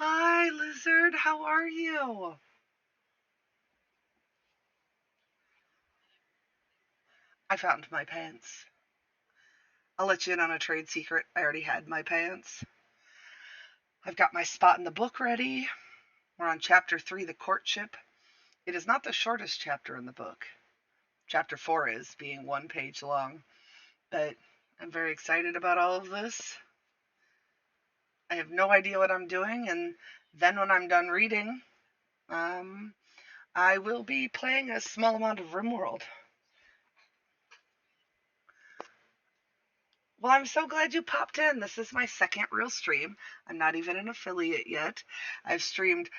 Hi, Lizard. How are you? I found my pants. I'll let you in on a trade secret. I already had my pants. I've got my spot in the book ready. We're on chapter 3, the courtship. It is not the shortest chapter in the book. Chapter 4 is, being 1 page long. But I'm very excited about all of this. I have no idea what I'm doing, and then when I'm done reading, I will be playing a small amount of RimWorld. Well, I'm so glad you popped in. This is my second real stream. I'm not even an affiliate yet. I've streamed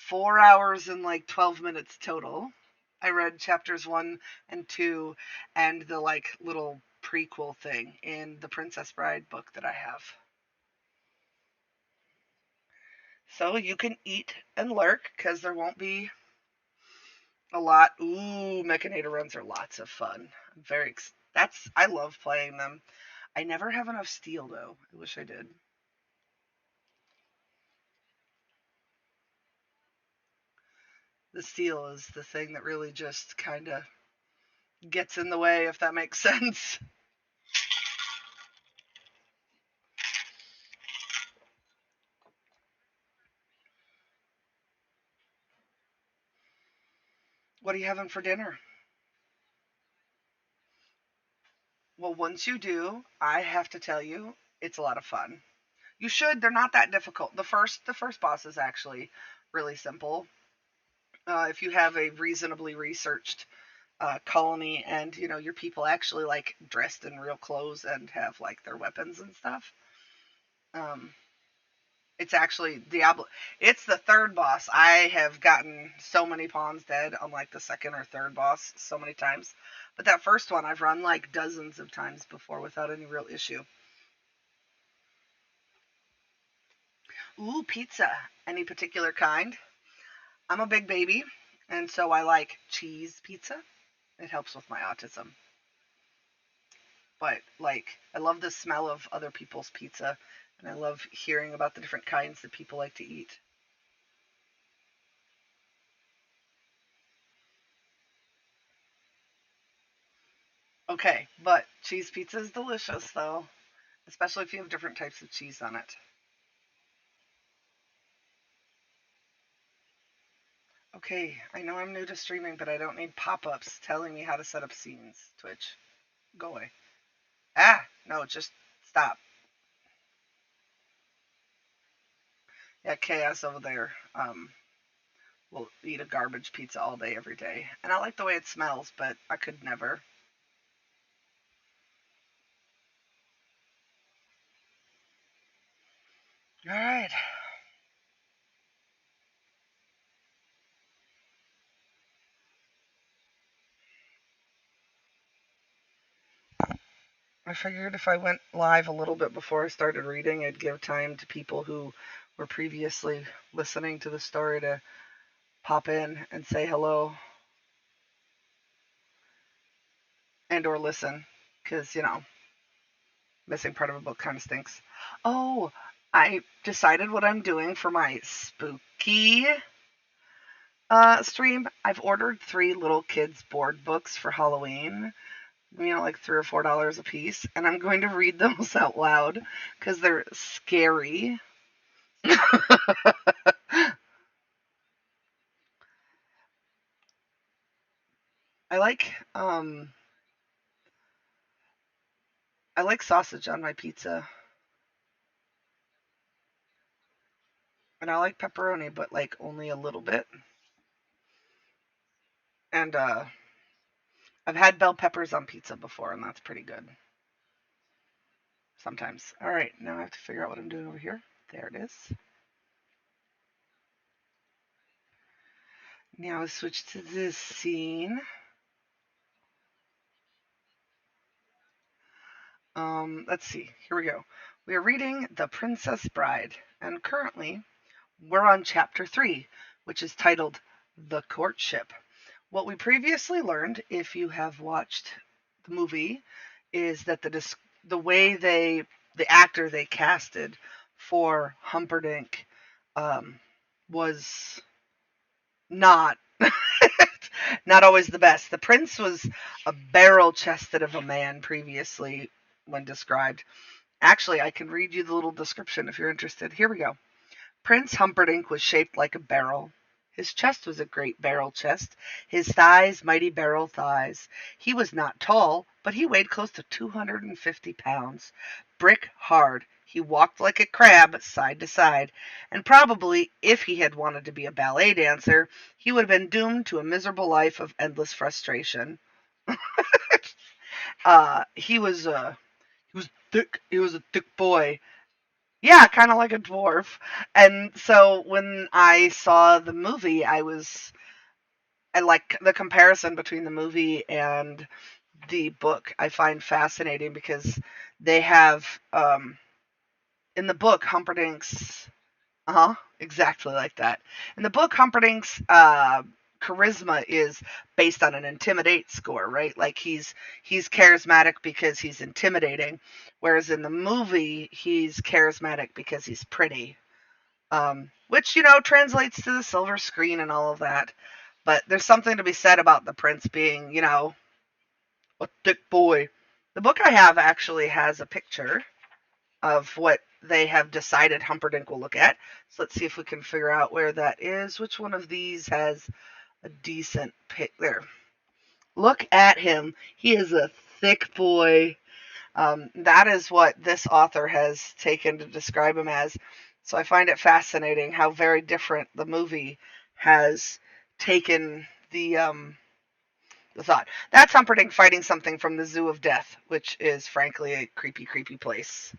4 hours and like 12 minutes total. I read chapters 1 and 2 and the like little prequel thing in the Princess Bride book that I have. So you can eat and lurk because there won't be a lot. Ooh, Mechanator runs are lots of fun. I love playing them. I never have enough steel though. I wish I did. The steel is the thing that really just kind of gets in the way, if that makes sense. What are you having for dinner? Well, once you do, I have to tell you, it's a lot of fun. You should. They're not that difficult. The first boss is actually really simple. If you have a reasonably researched colony, and your people actually like dressed in real clothes and have like their weapons and stuff. Um, It's actually Diablo. It's the third boss. I have gotten so many pawns dead on like the second or third boss so many times. But that first one I've run like dozens of times before without any real issue. Ooh, pizza. Any particular kind? I'm a big baby, and so I like cheese pizza. It helps with my autism. But like, I love the smell of other people's pizza, and I love hearing about the different kinds that people like to eat. Okay, but cheese pizza is delicious though, especially if you have different types of cheese on it. Okay, I know I'm new to streaming, but I don't need pop-ups telling me how to set up scenes. Twitch, go away. Ah, no, just stop. Yeah, chaos over there. Will eat a garbage pizza all day, every day, and I like the way it smells, but I could never. All right. I figured if I went live a little bit before I started reading, it'd give time to people who were previously listening to the story to pop in and say hello and or listen, because missing part of a book kind of stinks. Oh, I decided what I'm doing for my spooky stream. I've ordered 3 little kids board books for Halloween. Like $3 or $4 a piece, and I'm going to read those out loud because they're scary. I like I like sausage on my pizza, and I like pepperoni, but like only a little bit. And I've had bell peppers on pizza before, and that's pretty good. Sometimes. All right, now I have to figure out what I'm doing over here. There it is. Now I switch to this scene. Let's see. Here we go. We are reading The Princess Bride, and currently we're on chapter 3, which is titled The Courtship. What we previously learned, if you have watched the movie, is that the way the actor they casted for Humperdinck um, was not not always the best. The prince was a barrel-chested of a man previously when described. Actually, I can read you the little description if you're interested. Here we go. Prince Humperdinck was shaped like a barrel. His chest was a great barrel chest, his thighs mighty barrel thighs. He was not tall, but he weighed close to 250 pounds. Brick hard, he walked like a crab, side to side, and probably, if he had wanted to be a ballet dancer, he would have been doomed to a miserable life of endless frustration. He was thick. He was a thick boy. Yeah, kind of like a dwarf. And so when I saw the movie, I like the comparison between the movie and the book. I find fascinating because they have in the book Humperdinck's exactly like that. In the book Humperdinck's charisma is based on an intimidate score, right? Like he's charismatic because he's intimidating, whereas in the movie he's charismatic because he's pretty. Which translates to the silver screen and all of that. But there's something to be said about the prince being, a thick boy. The book I have actually has a picture of what they have decided Humperdinck will look at. So let's see if we can figure out where that is. Which one of these has a decent pic? There. Look at him. He is a thick boy. That is what this author has taken to describe him as. So I find it fascinating how very different the movie has taken the thought. That's Humperdinck fighting something from the Zoo of Death, which is frankly a creepy, creepy place.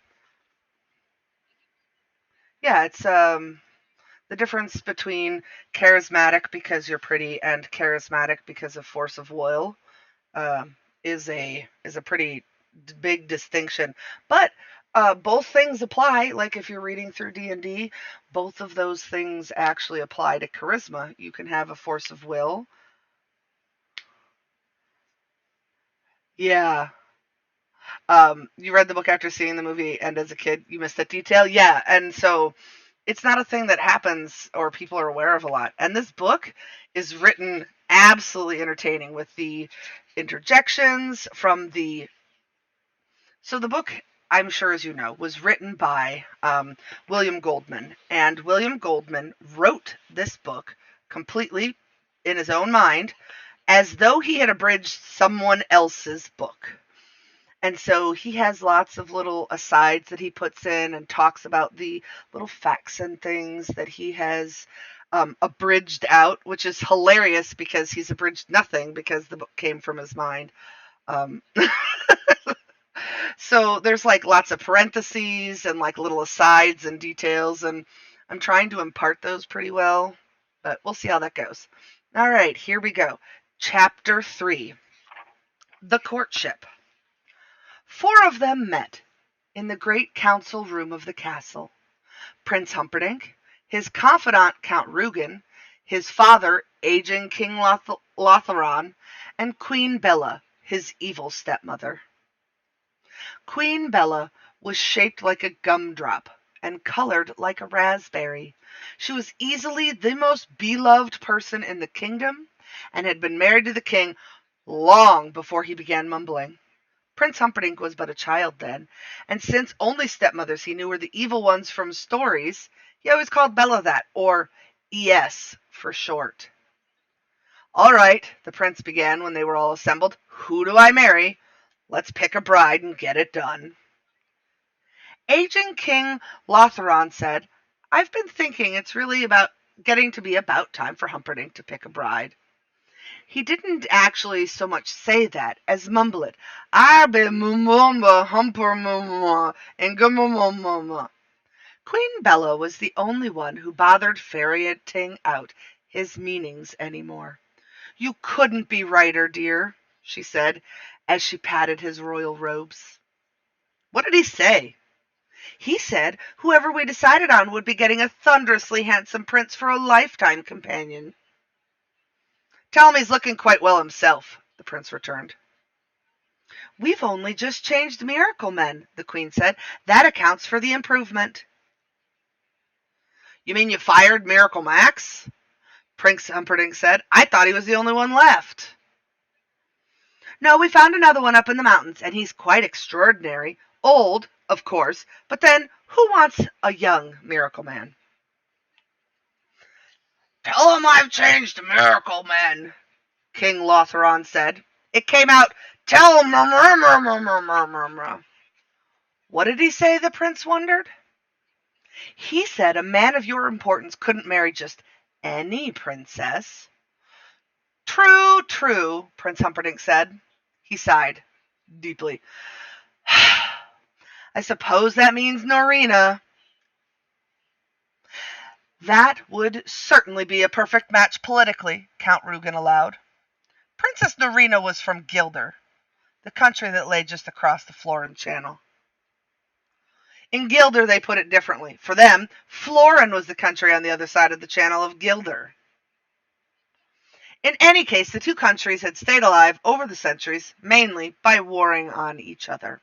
Yeah, it's the difference between charismatic because you're pretty and charismatic because of force of will uh, is a pretty big distinction. But both things apply. Like if you're reading through D&D, both of those things actually apply to charisma. You can have a force of will. Yeah. You read the book after seeing the movie, and as a kid, you missed that detail. Yeah, and so it's not a thing that happens or people are aware of a lot. And this book is written absolutely entertaining with the interjections from the. So the book, I'm sure as you know, was written by William Goldman, and William Goldman wrote this book completely in his own mind, as though he had abridged someone else's book. And so he has lots of little asides that he puts in and talks about the little facts and things that he has abridged out, which is hilarious because he's abridged nothing because the book came from his mind. Um, so there's like lots of parentheses and like little asides and details, and I'm trying to impart those pretty well, but we'll see how that goes. All right, here we go. Chapter 3, The Courtship. 4 of them met in the great council room of the castle. Prince Humperdinck, his confidant Count Rugen, his father, aging King Lotheron, and Queen Bella, his evil stepmother. Queen Bella was shaped like a gumdrop and colored like a raspberry. She was easily the most beloved person in the kingdom and had been married to the king long before he began mumbling. Prince Humperdinck was but a child then, and since only stepmothers he knew were the evil ones from stories, he always called Bella that, or ES for short. All right, the prince began when they were all assembled. Who do I marry? Let's pick a bride and get it done. Aging King Lotheron said, I've been thinking it's really about getting to be about time for Humperdinck to pick a bride. He didn't actually so much say that as mumble it. I be mumba humper mumma and gumma. Queen Bella was the only one who bothered ferreting out his meanings any more. You couldn't be righter, dear, she said, as she patted his royal robes. What did he say? He said whoever we decided on would be getting a thunderously handsome prince for a lifetime companion. Tell him he's looking quite well himself, the prince returned. We've only just changed miracle men, the queen said. That accounts for the improvement. You mean you fired Miracle Max? Prince Humperdinck said. I thought he was the only one left. No, we found another one up in the mountains, and he's quite extraordinary. Old, of course, but then who wants a young Miracle Man? Tell him I've changed to Miracle Man, King Lothron said. It came out, tell him. What did he say, the prince wondered. He said a man of your importance couldn't marry just any princess. True, true, Prince Humperdinck said. He sighed deeply. I suppose that means Norina. That would certainly be a perfect match politically, Count Rugen allowed. Princess Norina was from Gilder, the country that lay just across the Florin Channel. In Gilder, they put it differently. For them, Florin was the country on the other side of the Channel of Gilder. In any case, the two countries had stayed alive over the centuries, mainly by warring on each other.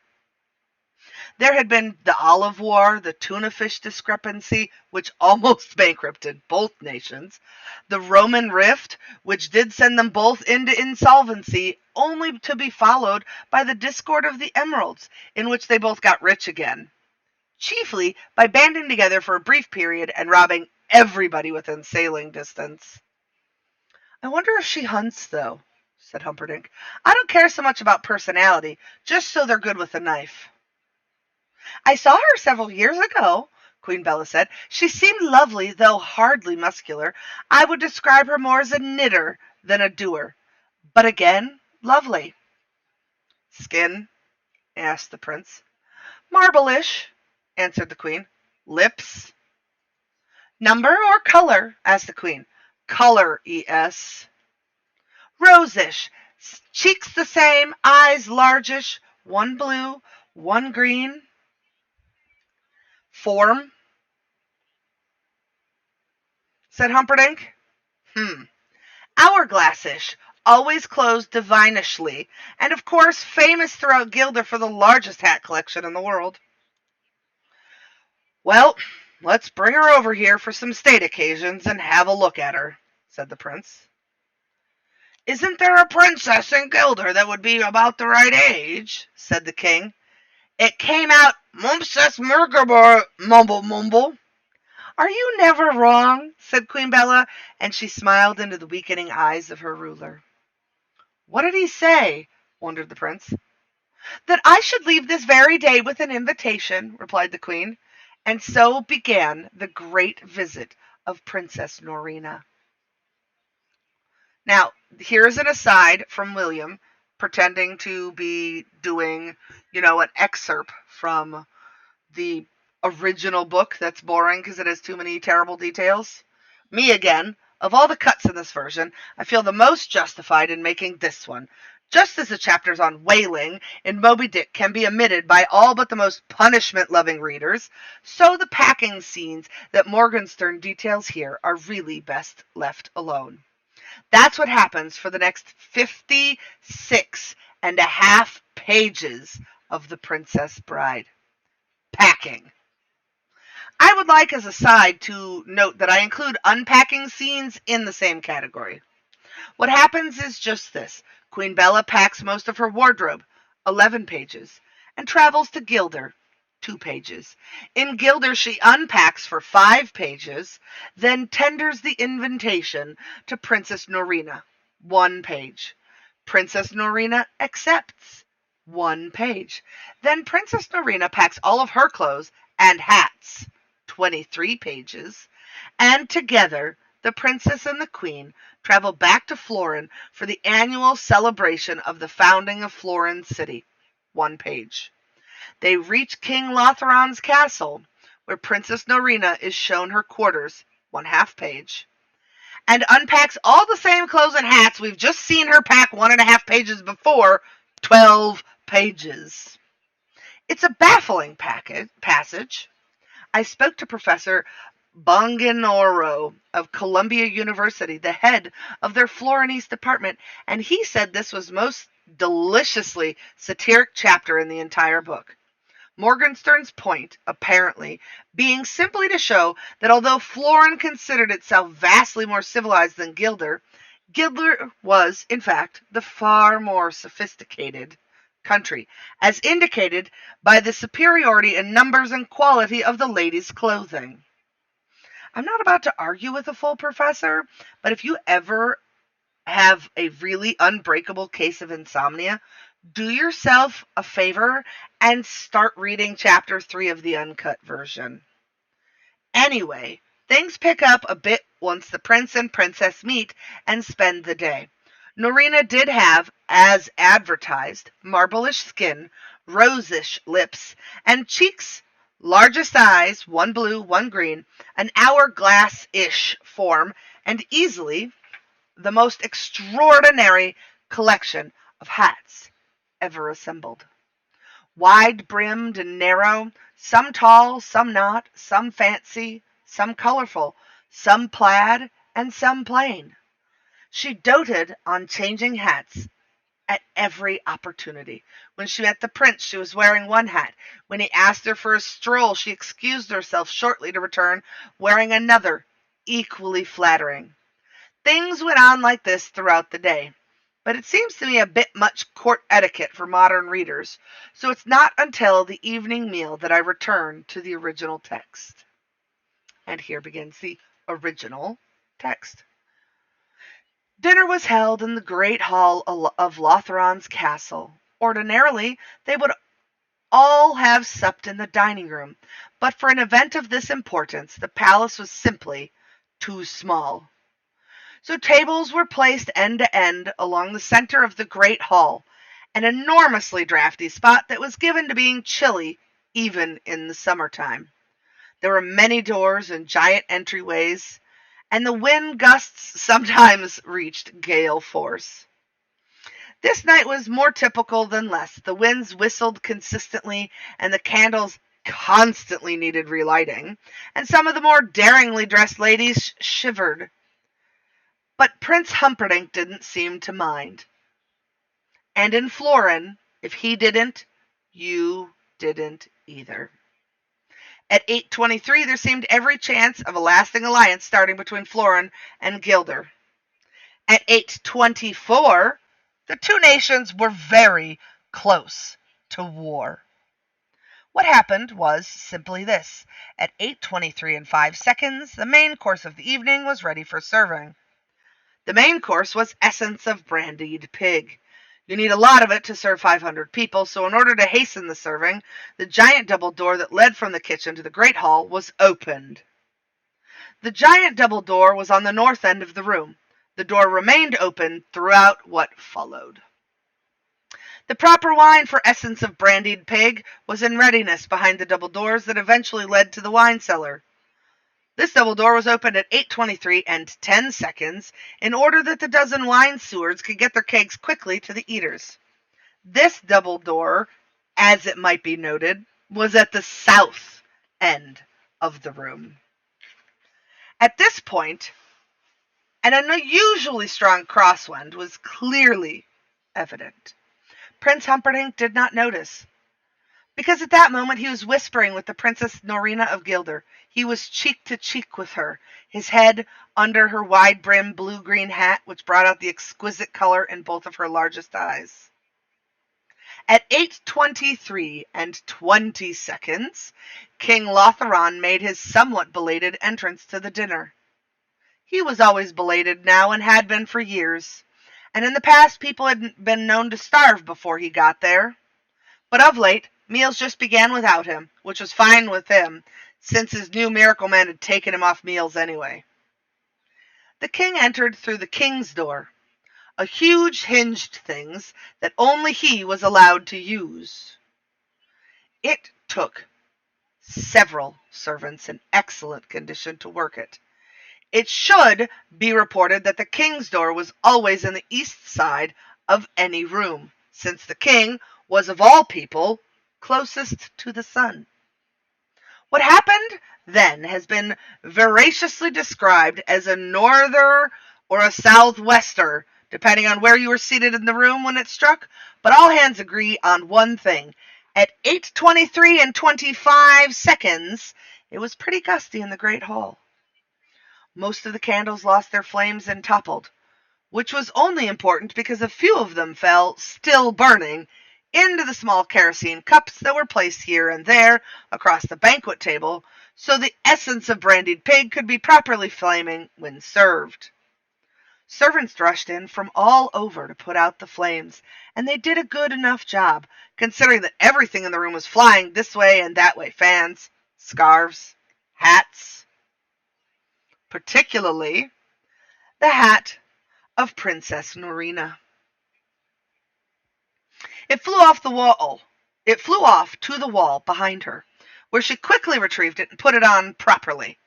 There had been the olive war, the tuna fish discrepancy, which almost bankrupted both nations, the Roman rift, which did send them both into insolvency, only to be followed by the discord of the emeralds, in which they both got rich again, chiefly by banding together for a brief period and robbing everybody within sailing distance. I wonder if she hunts, though, said Humperdinck. I don't care so much about personality, just so they're good with a knife. I saw her several years ago, Queen Bella said. She seemed lovely, though hardly muscular. I would describe her more as a knitter than a doer. But again, lovely. Skin? Asked the prince. Marble-ish, answered the queen. Lips? Number or color? Asked the queen. Color, E.S. Rosish. Cheeks the same, eyes largish, one blue, one green. Form? Said Humperdinck. Hourglassish, always closed divinishly, and of course famous throughout Gilder for the largest hat collection in the world. Well, let's bring her over here for some state occasions and have a look at her, said the prince. Isn't there a princess in Gilder that would be about the right age? Said the king. It came out, Mumpsess Murgerbor, mumble mumble. Are you never wrong? Said Queen Bella, and she smiled into the weakening eyes of her ruler. What did he say? Wondered the prince. That I should leave this very day with an invitation, replied the queen. And so began the great visit of Princess Norina. Now, here is an aside from William, pretending to be doing, an excerpt from the original book that's boring because it has too many terrible details. Me again. Of all the cuts in this version, I feel the most justified in making this one. Just as the chapters on whaling in Moby Dick can be omitted by all but the most punishment-loving readers, so the packing scenes that Morgenstern details here are really best left alone. That's what happens for the next 56 and a half pages of The Princess Bride. Packing. I would like as a side to note that I include unpacking scenes in the same category. What happens is just this. Queen Bella packs most of her wardrobe, 11 pages, and travels to Gilder, 2 pages. In Gilder, she unpacks for 5 pages, then tenders the invitation to Princess Norina, 1 page. Princess Norina accepts, 1 page. Then Princess Norina packs all of her clothes and hats, 23 pages, and together the princess and the queen travel back to Florin for the annual celebration of the founding of Florin City, 1 page. They reach King Lothron's castle, where Princess Norina is shown her quarters, 1/2 page, and unpacks all the same clothes and hats we've just seen her pack 1.5 pages before, 12 pages. It's a baffling passage. I spoke to Professor Bonginoro of Columbia University, the head of their Florinese department, and he said this was most deliciously satiric chapter in the entire book. Morgenstern's point, apparently, being simply to show that although Florin considered itself vastly more civilized than Gilder, Gilder was, in fact, the far more sophisticated country, as indicated by the superiority in numbers and quality of the ladies' clothing. I'm not about to argue with a full professor, but if you ever have a really unbreakable case of insomnia, do yourself a favor and start reading chapter 3 of the uncut version. Anyway, things pick up a bit once the prince and princess meet and spend the day. Norina did have, as advertised, marble-ish skin, rosish lips, and cheeks, largest eyes, one blue, one green, an hourglass-ish form, and easily the most extraordinary collection of hats ever assembled. Wide-brimmed and narrow, some tall, some not, some fancy, some colorful, some plaid, and some plain. She doted on changing hats at every opportunity. When she met the prince, she was wearing one hat. When he asked her for a stroll, she excused herself shortly to return, wearing another, equally flattering. Things went on like this throughout the day. But it seems to me a bit much court etiquette for modern readers, so it's not until the evening meal that I return to the original text. And here begins the original text. Dinner was held in the great hall of Lothron's castle. Ordinarily, they would all have supped in the dining room, but for an event of this importance, the palace was simply too small. So tables were placed end to end along the center of the great hall, an enormously drafty spot that was given to being chilly even in the summertime. There were many doors and giant entryways, and the wind gusts sometimes reached gale force. This night was more typical than less. The winds whistled consistently, and the candles constantly needed relighting, and some of the more daringly dressed ladies shivered. But Prince Humperdinck didn't seem to mind. And in Florin, if he didn't, you didn't either. At 8:23, there seemed every chance of a lasting alliance starting between Florin and Gilder. At 8:24, the two nations were very close to war. What happened was simply this. At 8:23 and 5 seconds, the main course of the evening was ready for serving. The main course was essence of brandied pig. You need a lot of it to serve 500 people, so in order to hasten the serving, the giant double door that led from the kitchen to the great hall was opened. The giant double door was on the north end of the room. The door remained open throughout what followed. The proper wine for essence of brandied pig was in readiness behind the double doors that eventually led to the wine cellar. This double door was opened at 8:23 and 10 seconds in order that the dozen wine stewards could get their kegs quickly to the eaters. This double door, as it might be noted, was at the south end of the room. At this point, an unusually strong crosswind was clearly evident. Prince Humperdinck did not notice, because at that moment he was whispering with the Princess Norina of Gilder. He was cheek to cheek with her, his head under her wide-brimmed blue-green hat, which brought out the exquisite color in both of her largest eyes. At 8:23 and 20 seconds, King Lotheron made his somewhat belated entrance to the dinner. He was always belated now and had been for years, and in the past people had been known to starve before he got there. But of late, meals just began without him, which was fine with him, since his new miracle man had taken him off meals anyway. The king entered through the king's door, a huge hinged thing that only he was allowed to use. It took several servants in excellent condition to work it. It should be reported that the king's door was always in the east side of any room, since the king was of all people closest to the sun. What happened then has been veraciously described as a norther or a southwester, depending on where you were seated in the room when it struck, but all hands agree on one thing. At 8:23 and 25 seconds, it was pretty gusty in the great hall. Most of the candles lost their flames and toppled, which was only important because a few of them fell, still burning, into the small kerosene cups that were placed here and there across the banquet table, so the essence of brandied pig could be properly flaming when served. Servants rushed in from all over to put out the flames, and they did a good enough job, considering that everything in the room was flying this way and that way. Fans, scarves, hats, particularly the hat of Princess Norina. It flew off the wall. It flew off to the wall behind her, where she quickly retrieved it and put it on properly.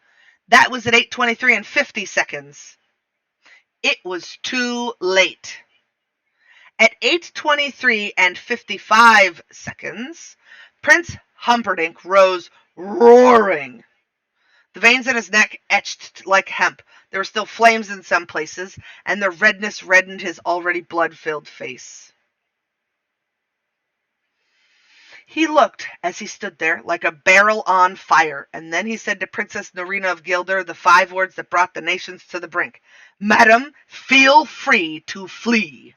That was at 8:23 and 50 seconds. It was too late. At 8:23 and 55 seconds, Prince Humperdinck rose roaring. The veins in his neck etched like hemp. There were still flames in some places, and the redness reddened his already blood-filled face. He looked, as he stood there, like a barrel on fire, and then he said to Princess Norina of Gilder the 5 words that brought the nations to the brink. "Madam, feel free to flee."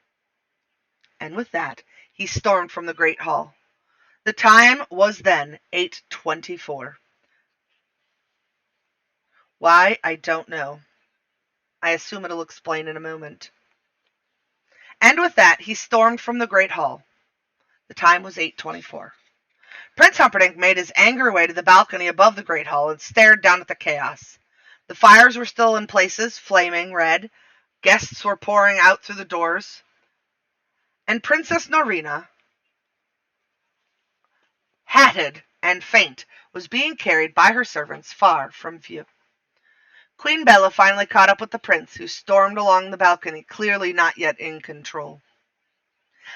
And with that, he stormed from the great hall. The time was then 8:24. Why, I don't know. I assume it'll explain in a moment. And with that, he stormed from the great hall. The time was 8:24. Prince Humperdinck made his angry way to the balcony above the great hall and stared down at the chaos. The fires were still in places, flaming red. Guests were pouring out through the doors. And Princess Norina, hatted and faint, was being carried by her servants far from view. Queen Bella finally caught up with the prince, who stormed along the balcony, clearly not yet in control.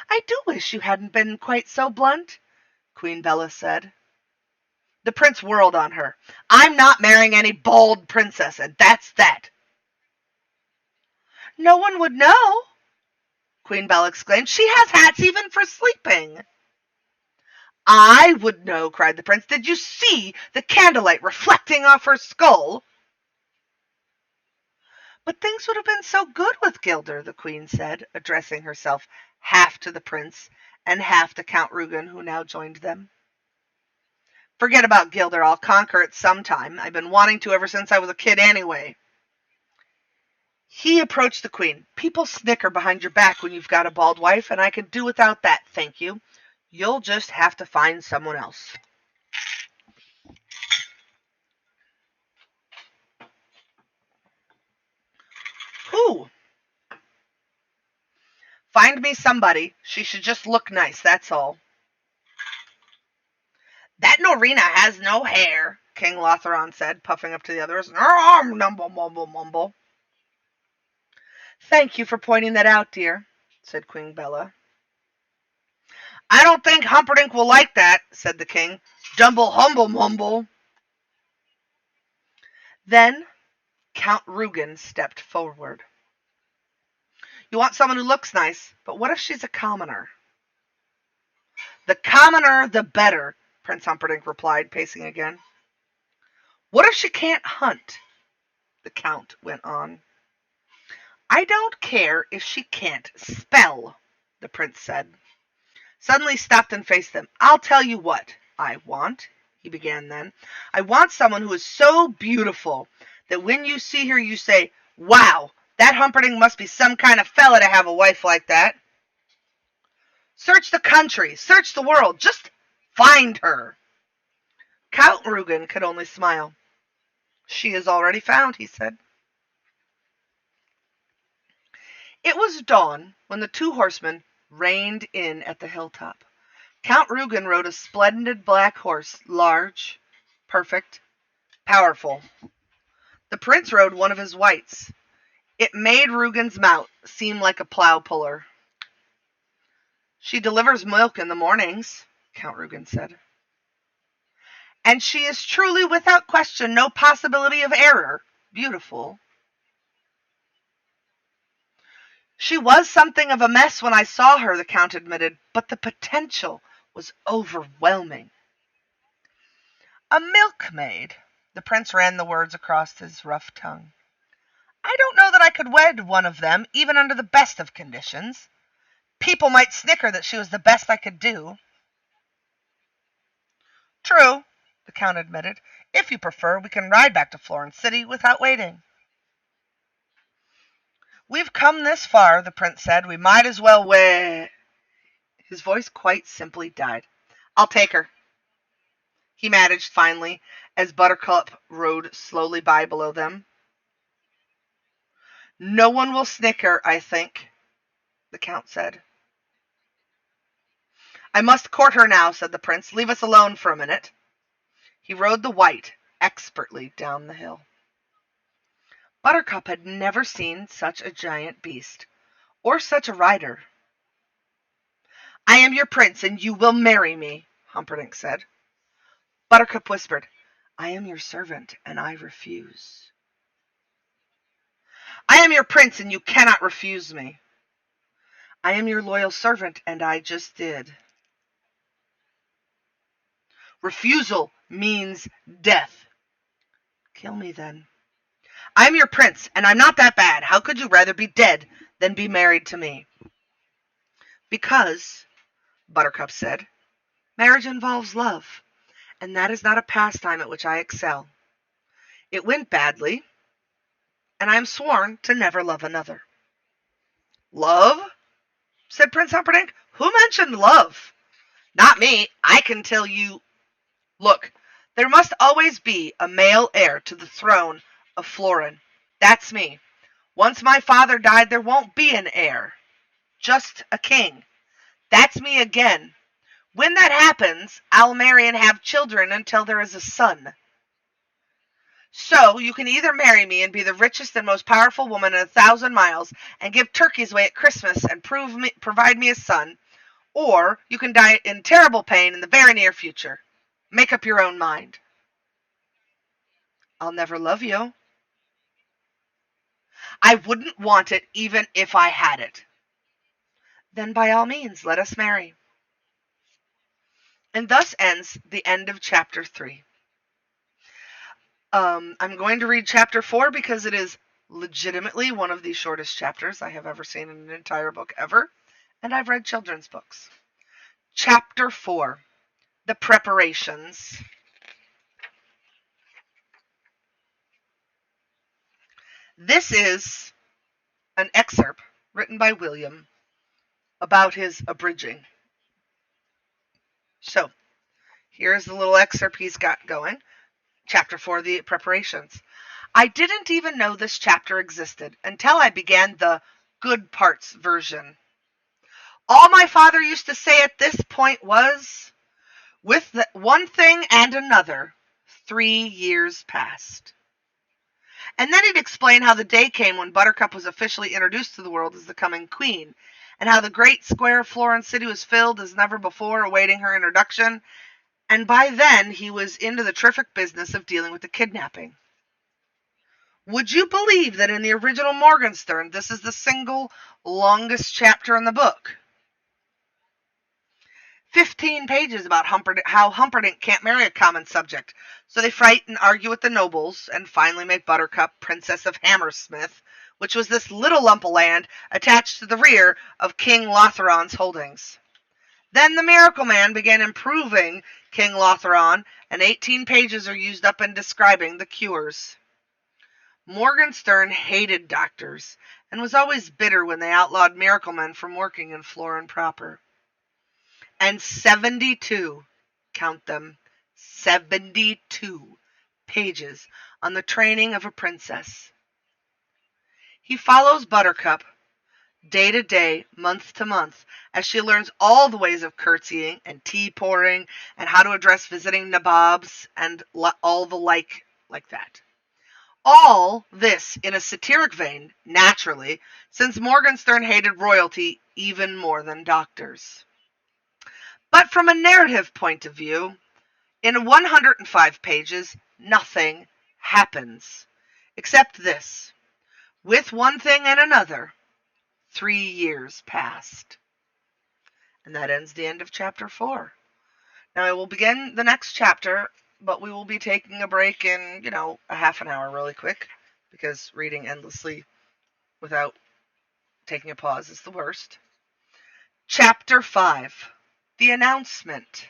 "I do wish you hadn't been quite so blunt," Queen Bella said. The prince whirled on her. "I'm not marrying any bald princess, and that's that." "No one would know," Queen Bella exclaimed. "She has hats even for sleeping." "I would know," cried the prince. "Did you see the candlelight reflecting off her skull?" "But things would have been so good with Gilder," the queen said, addressing herself half to the prince and half to Count Rugen, who now joined them. "Forget about Gilder. I'll conquer it sometime. I've been wanting to ever since I was a kid anyway." He approached the queen. "People snicker behind your back when you've got a bald wife, and I can do without that, thank you. You'll just have to find someone else." "Who?" "Find me somebody. She should just look nice, that's all." "That Norina has no hair," King Lotheron said, puffing up to the others. "Mumble, mumble, mumble." "Thank you for pointing that out, dear," said Queen Bella. "I don't think Humperdinck will like that," said the king. "Dumble, humble, mumble." Then Count Rugen stepped forward. "You want someone who looks nice, but what if she's a commoner?" "The commoner, the better," Prince Humperdinck replied, pacing again. "What if she can't hunt?" the count went on. "I don't care if she can't spell," the prince said. Suddenly stopped and faced them. "I'll tell you what I want," he began then. "I want someone who is so beautiful that when you see her you say, 'Wow, that Humperdinck must be some kind of fella to have a wife like that.' Search the country, search the world, just find her." Count Rugen could only smile. "She is already found," he said. It was dawn when the 2 horsemen reined in at the hilltop. Count Rugen rode a splendid black horse, large, perfect, powerful. The prince rode one of his whites. It made Rugen's mount seem like a plow puller. "She delivers milk in the mornings," Count Rugen said. "And she is truly, without question, no possibility of error, beautiful." "She was something of a mess when I saw her," the count admitted, "but the potential was overwhelming. A milkmaid. The prince ran the words across his rough tongue. I don't know that I could wed one of them, even under the best of conditions. People might snicker that she was the best I could do. True, the count admitted. If you prefer, we can ride back to Florence City without waiting. We've come this far, the prince said. We might as well wed. His voice quite simply died. I'll take her, he managed finally, as Buttercup rode slowly by below them. No one will snicker, I think, the count said. I must court her now, said the prince. Leave us alone for a minute. He rode the white expertly down the hill. Buttercup had never seen such a giant beast, or such a rider. I am your prince, and you will marry me, Humperdinck said. Buttercup whispered, I am your servant, and I refuse. I am your prince, and you cannot refuse me. I am your loyal servant, and I just did. Refusal means death. Kill me, then. I'm your prince, and I'm not that bad. How could you rather be dead than be married to me? Because, Buttercup said, marriage involves love, and that is not a pastime at which I excel. It went badly, and I am sworn to never love another. Love? Said Prince Humperdinck. Who mentioned love? Not me. I can tell you. Look, there must always be a male heir to the throne of Florin. That's me. Once my father died, there won't be an heir. Just a king. That's me again. When that happens, I'll marry and have children until there is a son. So you can either marry me and be the richest and most powerful woman in 1,000 miles and give turkeys away at Christmas and provide me a son, or you can die in terrible pain in the very near future. Make up your own mind. I'll never love you. I wouldn't want it even if I had it. Then by all means, let us marry. And thus ends the end of chapter 3. I'm going to read chapter 4 because it is legitimately one of the shortest chapters I have ever seen in an entire book ever, and I've read children's books. Chapter 4, The Preparations. This is an excerpt written by William about his abridging. So, here's the little excerpt he's got going. Chapter 4, The Preparations. I didn't even know this chapter existed until I began the good parts version. All my father used to say at this point was, with one thing and another, 3 years passed. And then he'd explain how the day came when Buttercup was officially introduced to the world as the coming queen, and how the great square of Florence City was filled as never before awaiting her introduction, and by then he was into the terrific business of dealing with the kidnapping. Would you believe that in the original Morgenstern, this is the single longest chapter in the book? 15 pages about how Humperdinck can't marry a common subject, so they fight and argue with the nobles, and finally make Buttercup Princess of Hammersmith, which was this little lump of land attached to the rear of King Lothron's holdings. Then the Miracle Man began improving King Lothron, and 18 pages are used up in describing the cures. Morgenstern hated doctors, and was always bitter when they outlawed miracle men from working in Florin proper. And 72, count them, 72 pages on the training of a princess. He follows Buttercup day to day, month to month, as she learns all the ways of curtsying and tea pouring and how to address visiting nabobs and all the like that. All this in a satiric vein, naturally, since Morgenstern hated royalty even more than doctors. But from a narrative point of view, in 105 pages, nothing happens, except this. With one thing and another, 3 years passed. And that ends the end of chapter 4. Now I will begin the next chapter, but we will be taking a break in, a half an hour really quick, because reading endlessly without taking a pause is the worst. Chapter 5. The Announcement.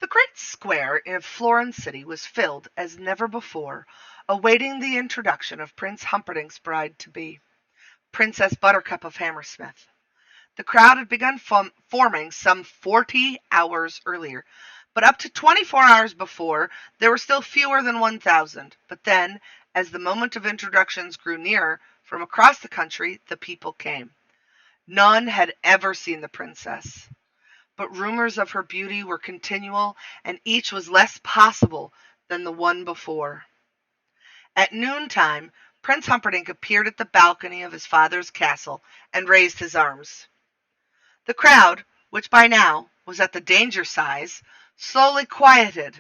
The great square in Florence City was filled as never before, awaiting the introduction of Prince Humperdinck's bride-to-be, Princess Buttercup of Hammersmith. The crowd had begun forming some 40 hours earlier, but up to 24 hours before, there were still fewer than 1,000. But then, as the moment of introductions grew nearer, from across the country the people came. None had ever seen the princess, but rumors of her beauty were continual, and each was less possible than the one before. At noontime, Prince Humperdinck appeared at the balcony of his father's castle and raised his arms. The crowd, which by now was at the danger size, slowly quieted.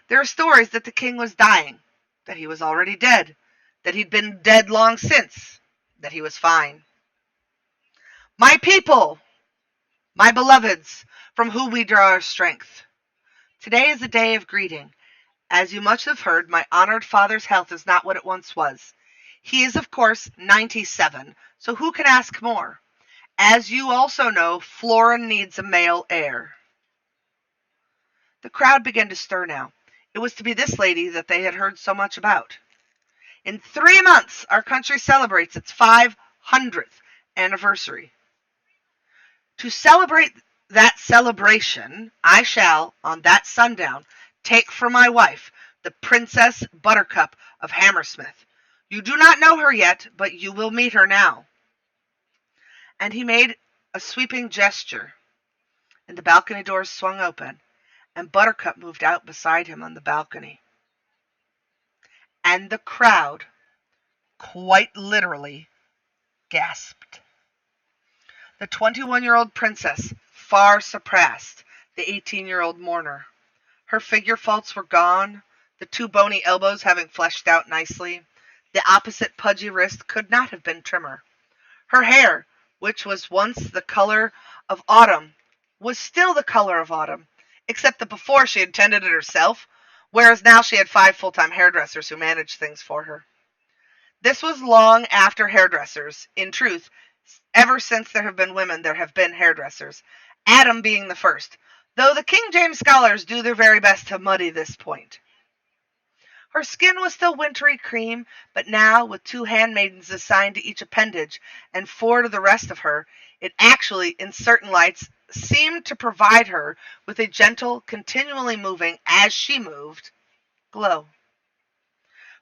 There are stories that the king was dying, that he was already dead, that he'd been dead long since, that he was fine. My people, my beloveds, from whom we draw our strength. Today is a day of greeting. As you must have heard, my honored father's health is not what it once was. He is, of course, 97, so who can ask more? As you also know, Florin needs a male heir. The crowd began to stir now. It was to be this lady that they had heard so much about. In 3 months, our country celebrates its 500th anniversary. To celebrate that celebration, I shall, on that sundown, take for my wife the Princess Buttercup of Hammersmith. You do not know her yet, but you will meet her now. And he made a sweeping gesture, and the balcony doors swung open, and Buttercup moved out beside him on the balcony. And the crowd, quite literally, gasped. The 21-year-old princess far surpassed the 18-year-old mourner. Her figure faults were gone, the 2 bony elbows having fleshed out nicely. The opposite pudgy wrist could not have been trimmer. Her hair, which was once the color of autumn, was still the color of autumn, except that before she had tended it herself, whereas now she had 5 full-time hairdressers who managed things for her. This was long after hairdressers. In truth, ever since there have been women, there have been hairdressers, Adam being the first, though the King James scholars do their very best to muddy this point. Her skin was still wintry cream, but now, with 2 handmaidens assigned to each appendage, and 4 to the rest of her, it actually, in certain lights, seemed to provide her with a gentle, continually moving, as she moved, glow.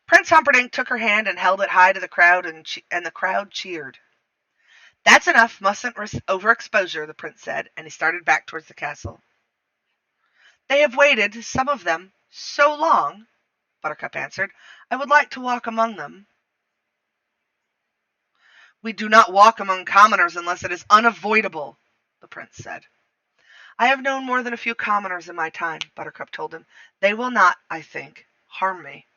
Prince Humperdinck took her hand and held it high to the crowd, and the crowd cheered. That's enough, mustn't risk overexposure, the prince said, and he started back towards the castle. They have waited, some of them, so long, Buttercup answered. I would like to walk among them. We do not walk among commoners unless it is unavoidable, the prince said. I have known more than a few commoners in my time, Buttercup told him. They will not, I think, harm me.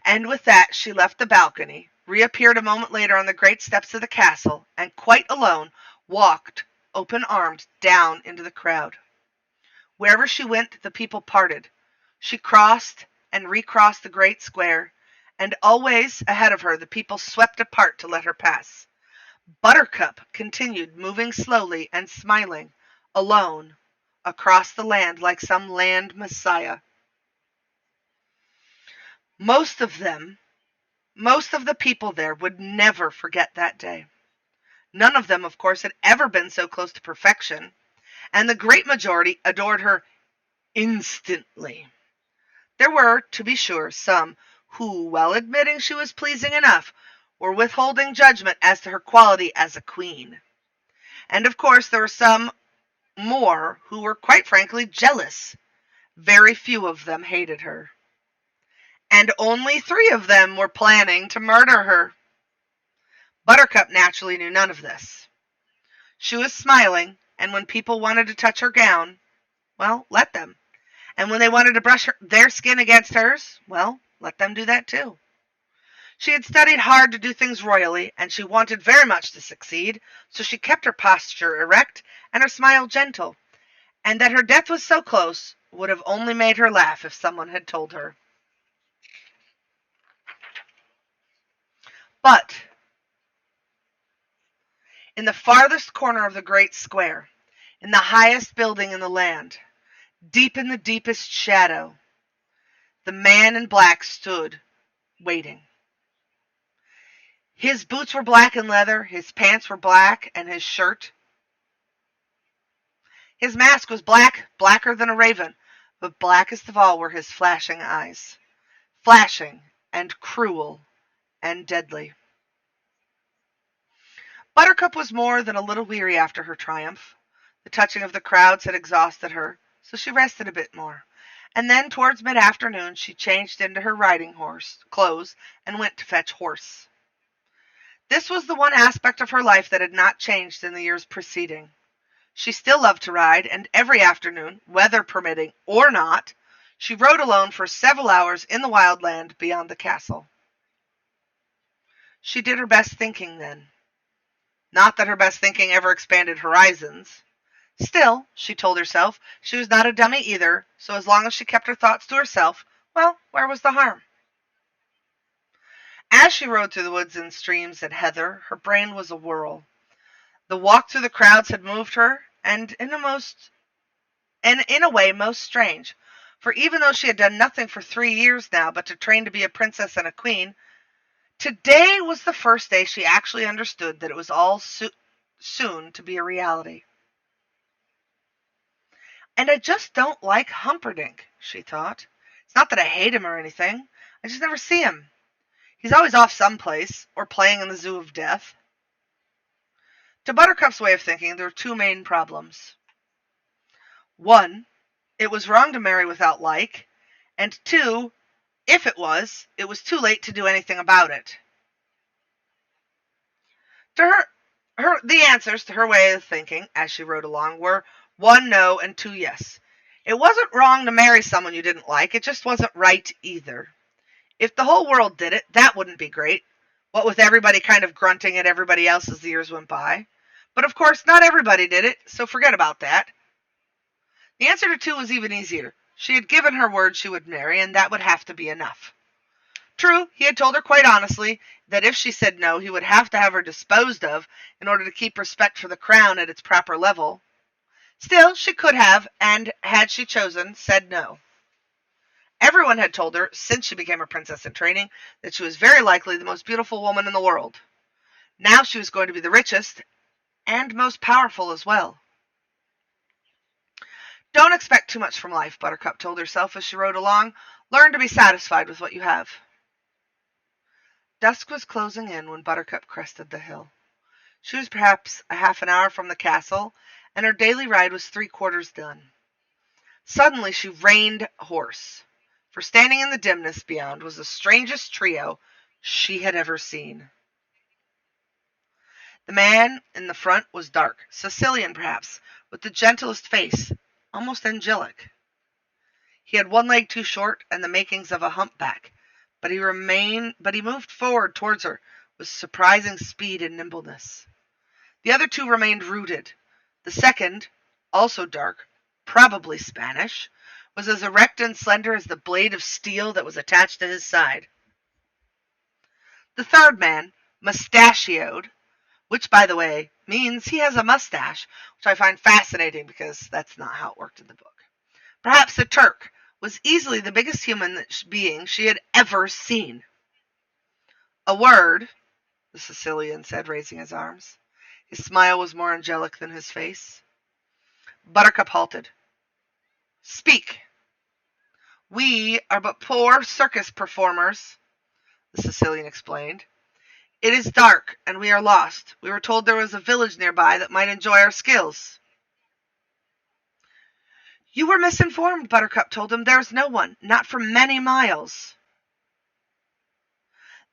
And with that she left the balcony, reappeared a moment later on the great steps of the castle, and quite alone walked, open-armed, down into the crowd. Wherever she went, the people parted. She crossed and recrossed the great square, and always ahead of her the people swept apart to let her pass. Buttercup continued moving slowly and smiling, alone, across the land like some land messiah. Most of the people there would never forget that day. None of them, of course, had ever been so close to perfection, and the great majority adored her instantly. There were, to be sure, some who, while admitting she was pleasing enough, were withholding judgment as to her quality as a queen. And of course there were some more who were quite frankly jealous. Very few of them hated her. And only 3 of them were planning to murder her. Buttercup naturally knew none of this. She was smiling, and when people wanted to touch her gown, well, let them. And when they wanted to brush their skin against hers, well, let them do that too. She had studied hard to do things royally, and she wanted very much to succeed, so she kept her posture erect and her smile gentle, and that her death was so close would have only made her laugh if someone had told her. But in the farthest corner of the great square, in the highest building in the land, deep in the deepest shadow, the man in black stood, waiting. His boots were black and leather, his pants were black, and his shirt. His mask was black, blacker than a raven, but blackest of all were his flashing eyes. Flashing, and cruel, and deadly. Buttercup was more than a little weary after her triumph. The touching of the crowds had exhausted her, so she rested a bit more. And then, towards mid-afternoon, she changed into her riding horse clothes and went to fetch horse. This was the one aspect of her life that had not changed in the years preceding. She still loved to ride, and every afternoon, weather permitting or not, she rode alone for several hours in the wild land beyond the castle. She did her best thinking then. Not that her best thinking ever expanded horizons. Still, she told herself, she was not a dummy either, so as long as she kept her thoughts to herself, well, where was the harm? As she rode through the woods and streams and heather, her brain was awhirl. The walk through the crowds had moved her, and in a way most strange, for even though she had done nothing for 3 years now but to train to be a princess and a queen, today was the first day she actually understood that it was all soon to be a reality. And I just don't like Humperdinck, she thought. It's not that I hate him or anything. I just never see him. He's always off someplace, or playing in the Zoo of Death. To Buttercup's way of thinking, there were 2 main problems. 1, it was wrong to marry without like, and 2, if it was too late to do anything about it. To the answers to her way of thinking, as she rode along, were 1 no and 2 yes. It wasn't wrong to marry someone you didn't like, it just wasn't right either. If the whole world did it, that wouldn't be great, what with everybody kind of grunting at everybody else as the years went by. But of course, not everybody did it, so forget about that. The answer to 2 was even easier. She had given her word she would marry, and that would have to be enough. True, he had told her quite honestly that if she said no, he would have to have her disposed of in order to keep respect for the crown at its proper level. Still, she could have, and had she chosen, said no. Everyone had told her, since she became a princess in training, that she was very likely the most beautiful woman in the world. Now she was going to be the richest, and most powerful as well. Don't expect too much from life, Buttercup told herself as she rode along. Learn to be satisfied with what you have. Dusk was closing in when Buttercup crested the hill. She was perhaps a half an hour from the castle, and her daily ride was 3/4 done. Suddenly she reined horse, for standing in the dimness beyond was the strangest trio she had ever seen. The man in the front was dark, Sicilian perhaps, with the gentlest face, almost angelic. He had 1 leg too short and the makings of a humpback, but he moved forward towards her with surprising speed and nimbleness. The other 2 remained rooted. The second, also dark, probably Spanish, was as erect and slender as the blade of steel that was attached to his side. The third man, mustachioed, which, by the way, means he has a mustache, which I find fascinating because that's not how it worked in the book. Perhaps a Turk, was easily the biggest human being she had ever seen. A word, the Sicilian said, raising his arms. His smile was more angelic than his face. Buttercup halted. Speak. We are but poor circus performers, the Sicilian explained. It is dark, and we are lost. We were told there was a village nearby that might enjoy our skills. You were misinformed, Buttercup told him. There is no one, not for many miles.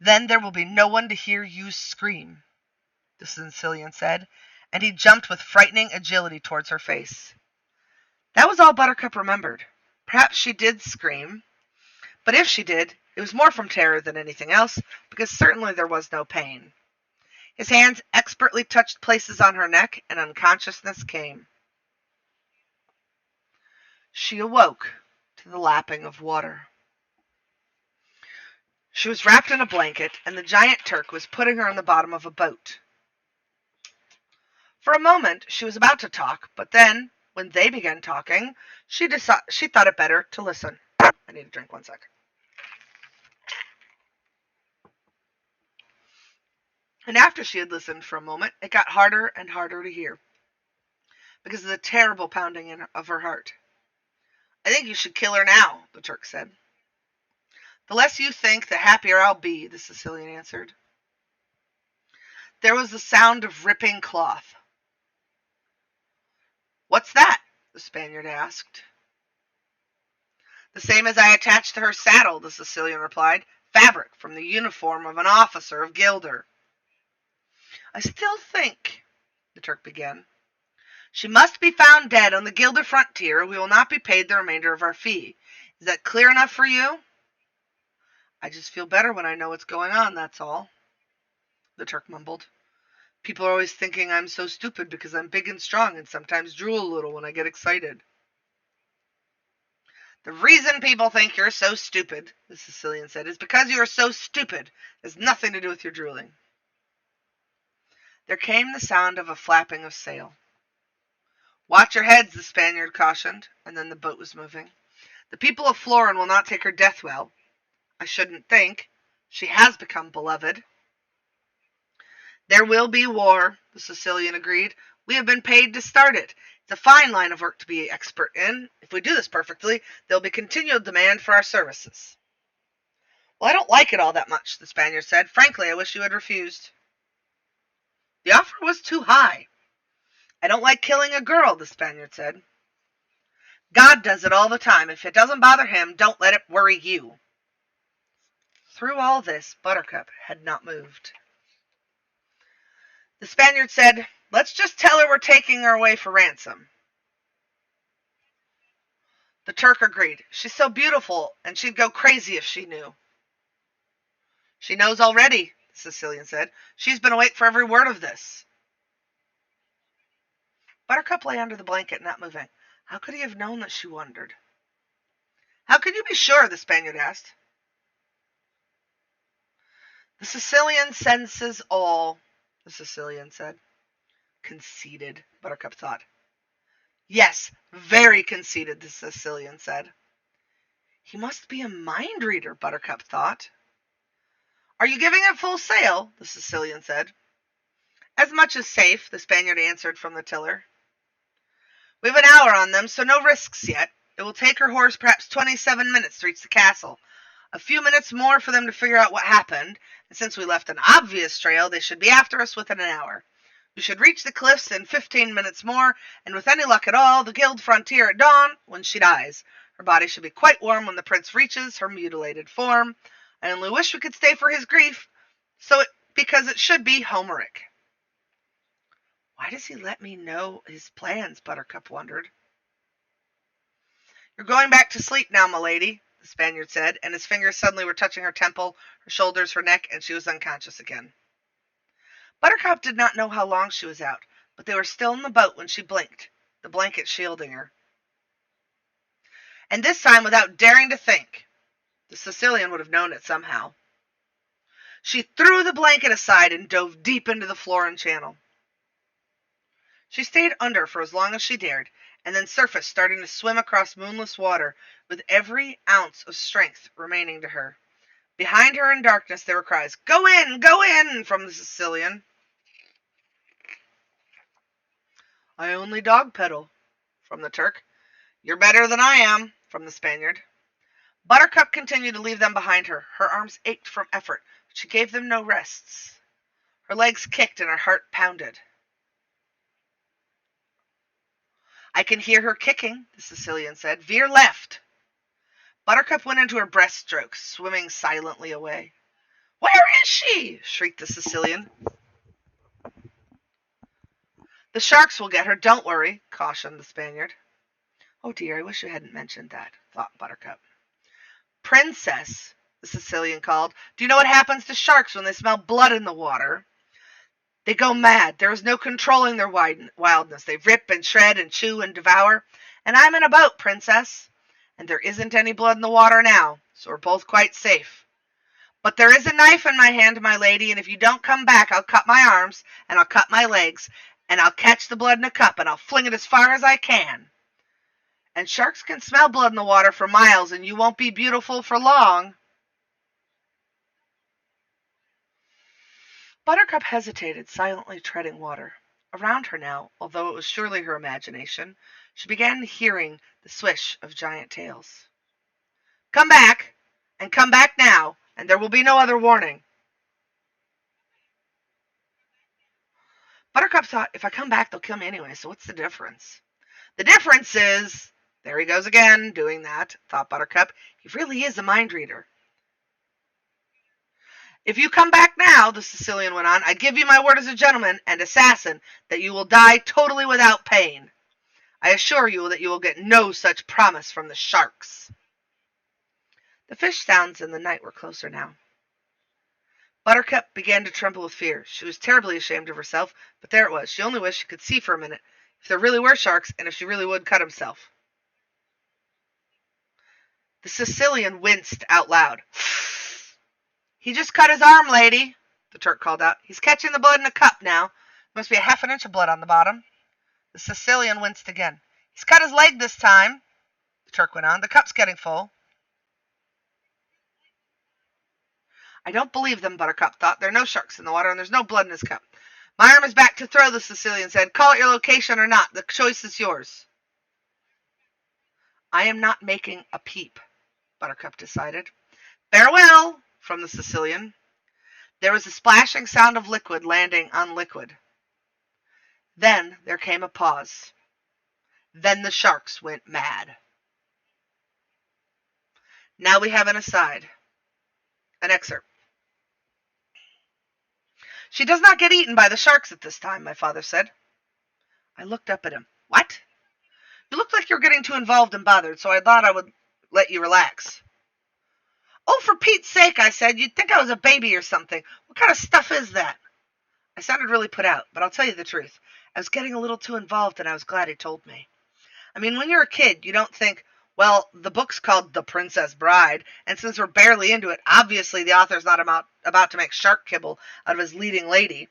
Then there will be no one to hear you scream, the Sicilian said, and he jumped with frightening agility towards her face. That was all Buttercup remembered. Perhaps she did scream, but if she did, It was more from terror than anything else, because certainly there was no pain. His hands expertly touched places on her neck, and unconsciousness came. She awoke to the lapping of water. She was wrapped in a blanket, and the giant Turk was putting her on the bottom of a boat. For a moment she was about to talk, but then, when they began talking, she thought it better to listen. I need a drink, 1 sec. And after she had listened for a moment, it got harder and harder to hear, because of the terrible pounding of her heart. I think you should kill her now, the Turk said. The less you think, the happier I'll be, the Sicilian answered. There was the sound of ripping cloth. What's that? The Spaniard asked. The same as I attached to her saddle, the Sicilian replied. Fabric from the uniform of an officer of Gilder. I still think, the Turk began. She must be found dead on the Gilder frontier, or we will not be paid the remainder of our fee. Is that clear enough for you? I just feel better when I know what's going on, that's all, the Turk mumbled. People are always thinking I'm so stupid because I'm big and strong and sometimes drool a little when I get excited. The reason people think you're so stupid, the Sicilian said, is because you are so stupid. It has nothing to do with your drooling. There came the sound of a flapping of sail. Watch your heads, the Spaniard cautioned, and then the boat was moving. The people of Florin will not take her death well. I shouldn't think. She has become beloved. There will be war, the Sicilian agreed. We have been paid to start it. It's a fine line of work to be expert in. If we do this perfectly, there will be continual demand for our services. Well, I don't like it all that much, the Spaniard said. Frankly, I wish you had refused. The offer was too high. I don't like killing a girl, the Spaniard said. God does it all the time. If it doesn't bother him, don't let it worry you. Through all this, Buttercup had not moved. The Spaniard said, Let's just tell her we're taking her away for ransom. The Turk agreed. She's so beautiful, and she'd go crazy if she knew. She knows already, the Sicilian said. She's been awake for every word of this. Buttercup lay under the blanket, not moving. How could he have known that, she wondered. How can you be sure, the Spaniard asked. The Sicilian senses all, the Sicilian said. Conceited, Buttercup thought. Yes, very conceited, the Sicilian said. He must be a mind reader, Buttercup thought. Are you giving it full sail? The Sicilian said. As much as safe, the Spaniard answered from the tiller. We have an hour on them, so no risks yet. It will take her horse perhaps 27 minutes to reach the castle. A few minutes more for them to figure out what happened, and since we left an obvious trail, they should be after us within an hour. We should reach the cliffs in 15 minutes more, and with any luck at all, the guild frontier at dawn when she dies. Her body should be quite warm when the prince reaches her mutilated form. I only wish we could stay for his grief, because it should be Homeric. Why does he let me know his plans? Buttercup wondered. You're going back to sleep now, milady, the Spaniard said, and his fingers suddenly were touching her temple, her shoulders, her neck, and she was unconscious again. Buttercup did not know how long she was out, but they were still in the boat when she blinked, the blanket shielding her. And this time without daring to think. The Sicilian would have known it somehow. She threw the blanket aside and dove deep into the Florin Channel. She stayed under for as long as she dared, and then surfaced, starting to swim across moonless water, with every ounce of strength remaining to her. Behind her in darkness there were cries, Go in, from the Sicilian. I only dog pedal, from the Turk. You're better than I am, from the Spaniard. Buttercup continued to leave them behind her. Her arms ached from effort, but she gave them no rests. Her legs kicked and her heart pounded. I can hear her kicking, the Sicilian said. Veer left. Buttercup went into her breaststroke, swimming silently away. Where is she? Shrieked the Sicilian. The sharks will get her, don't worry, cautioned the Spaniard. Oh dear, I wish you hadn't mentioned that, thought Buttercup. Princess, the Sicilian called. "Do you know what happens to sharks when they smell blood in the water? They go mad. There is no controlling their wildness. They rip and shred and chew and devour. And I'm in a boat, Princess. And there isn't any blood in the water now, so we're both quite safe. But there is a knife in my hand, my lady, and if you don't come back, I'll cut my arms, and I'll cut my legs, and I'll catch the blood in a cup, and I'll fling it as far as I can. And sharks can smell blood in the water for miles, and you won't be beautiful for long." Buttercup hesitated, silently treading water. Around her now, although it was surely her imagination, she began hearing the swish of giant tails. "Come back, and come back now, and there will be no other warning." Buttercup thought, "If I come back, they'll kill me anyway, so what's the difference?" "The difference is—" "There he goes again, doing that," thought Buttercup. "He really is a mind reader." "If you come back now," the Sicilian went on, "I give you my word as a gentleman and assassin that you will die totally without pain. I assure you that you will get no such promise from the sharks." The fish sounds in the night were closer now. Buttercup began to tremble with fear. She was terribly ashamed of herself, but there it was. She only wished she could see for a minute, if there really were sharks, and if she really would cut himself. The Sicilian winced out loud. "He just cut his arm, lady," the Turk called out. "He's catching the blood in a cup now. There must be a half an inch of blood on the bottom." The Sicilian winced again. "He's cut his leg this time," the Turk went on. "The cup's getting full." "I don't believe them," Buttercup thought. "There are no sharks in the water, and there's no blood in his cup." "My arm is back to throw," the Sicilian said. "Call it your location or not. The choice is yours." "I am not making a peep," Buttercup decided. "Farewell," from the Sicilian. There was a splashing sound of liquid landing on liquid. Then there came a pause. Then the sharks went mad. Now we have an aside. An excerpt. "She does not get eaten by the sharks at this time," my father said. I looked up at him. "What?" "You looked like you were getting too involved and bothered, so I thought I would let you relax." "Oh, for Pete's sake," I said. "You'd think I was a baby or something. What kind of stuff is that?" I sounded really put out, but I'll tell you the truth. I was getting a little too involved, and I was glad he told me. I mean, when you're a kid, you don't think, well, the book's called The Princess Bride, and since we're barely into it, obviously the author's not about to make shark kibble out of his leading lady.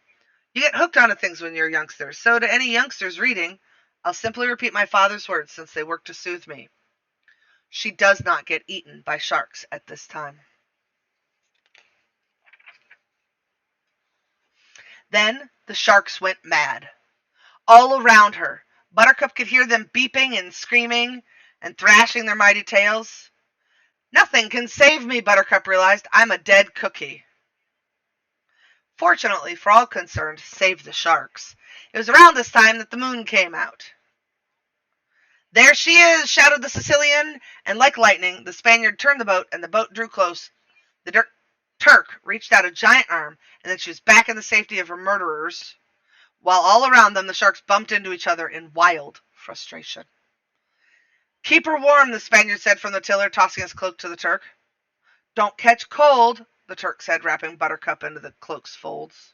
You get hooked onto things when you're a youngster, so to any youngsters reading, I'll simply repeat my father's words since they work to soothe me. She does not get eaten by sharks at this time. Then the sharks went mad. All around her, Buttercup could hear them beeping and screaming and thrashing their mighty tails. "Nothing can save me," Buttercup realized. "I'm a dead cookie." Fortunately for all concerned, save the sharks, it was around this time that the moon came out. "There she is!" shouted the Sicilian, and like lightning, the Spaniard turned the boat, and the boat drew close. The Turk reached out a giant arm, and then she was back in the safety of her murderers, while all around them the sharks bumped into each other in wild frustration. "Keep her warm," the Spaniard said from the tiller, tossing his cloak to the Turk. "Don't catch cold," the Turk said, wrapping Buttercup into the cloak's folds.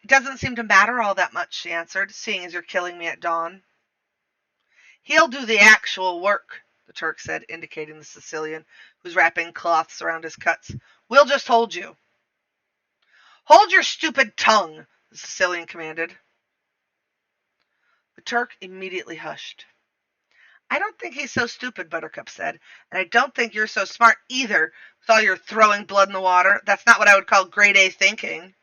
"It doesn't seem to matter all that much," she answered, "seeing as you're killing me at dawn." "He'll do the actual work," the Turk said, indicating the Sicilian, who was wrapping cloths around his cuts. "We'll just hold you." "Hold your stupid tongue," the Sicilian commanded. The Turk immediately hushed. "I don't think he's so stupid," Buttercup said, "and I don't think you're so smart either with all your throwing blood in the water. That's not what I would call grade A thinking."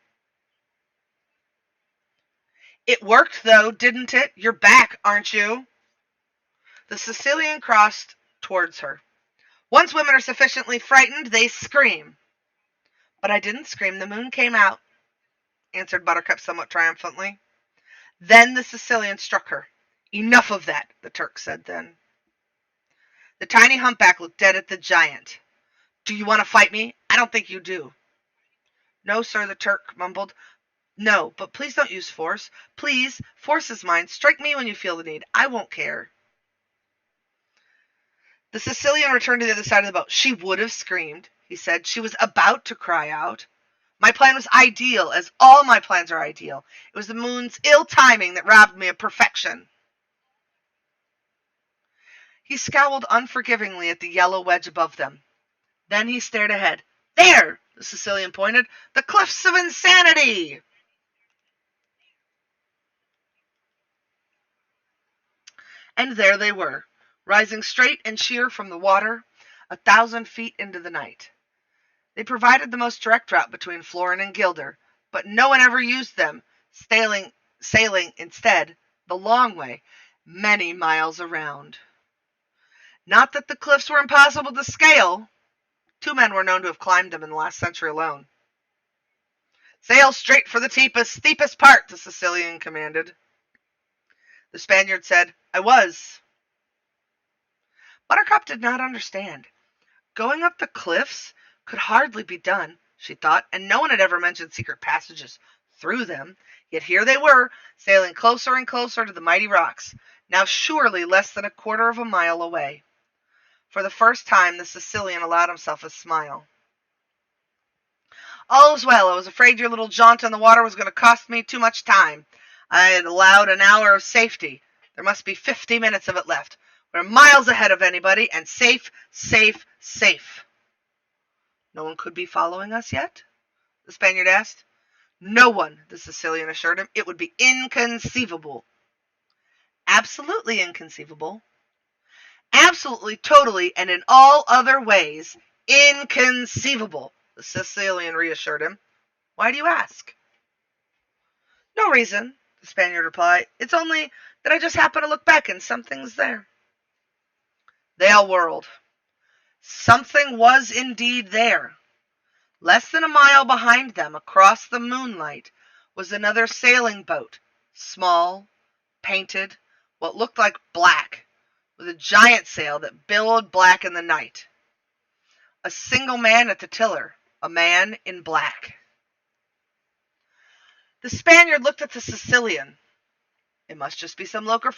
"It worked, though, didn't it? You're back, aren't you?" The Sicilian crossed towards her. "Once women are sufficiently frightened, they scream." "But I didn't scream. The moon came out," answered Buttercup somewhat triumphantly. Then the Sicilian struck her. "Enough of that," the Turk said then. The tiny humpback looked dead at the giant. "Do you want to fight me? I don't think you do." "No, sir," the Turk mumbled. "No, but please don't use force. Please, force is mine. Strike me when you feel the need. I won't care." The Sicilian returned to the other side of the boat. She would have screamed, he said. She was about to cry out. My plan was ideal, as all my plans are ideal. It was the moon's ill timing that robbed me of perfection. He scowled unforgivingly at the yellow wedge above them. Then he stared ahead. There, the Sicilian pointed, the cliffs of insanity! And there they were, rising straight and sheer from the water, 1,000 feet into the night. They provided the most direct route between Florin and Gilder, but no one ever used them, sailing instead the long way, many miles around. Not that the cliffs were impossible to scale. 2 men were known to have climbed them in the last century alone. Sail straight for the steepest part, the Sicilian commanded. The Spaniard said, I was. Buttercup did not understand. Going up the cliffs could hardly be done, she thought, and no one had ever mentioned secret passages through them. Yet here they were, sailing closer and closer to the mighty rocks, now surely less than 1/4 of a mile away. For the first time, the Sicilian allowed himself a smile. All is well. I was afraid your little jaunt on the water was going to cost me too much time. I had allowed an hour of safety. There must be 50 minutes of it left. We're miles ahead of anybody, and safe, safe, safe. No one could be following us yet? The Spaniard asked. No one, the Sicilian assured him. It would be inconceivable. Absolutely inconceivable. Absolutely, totally, and in all other ways, inconceivable, the Sicilian reassured him. Why do you ask? No reason, the Spaniard replied. It's only that I just happened to look back and something's there. They all whirled. Something was indeed there. Less than a mile behind them, across the moonlight, was another sailing boat, small, painted, what looked like black, with a giant sail that billowed black in the night. A single man at the tiller, a man in black. The Spaniard looked at the Sicilian. It must just be some local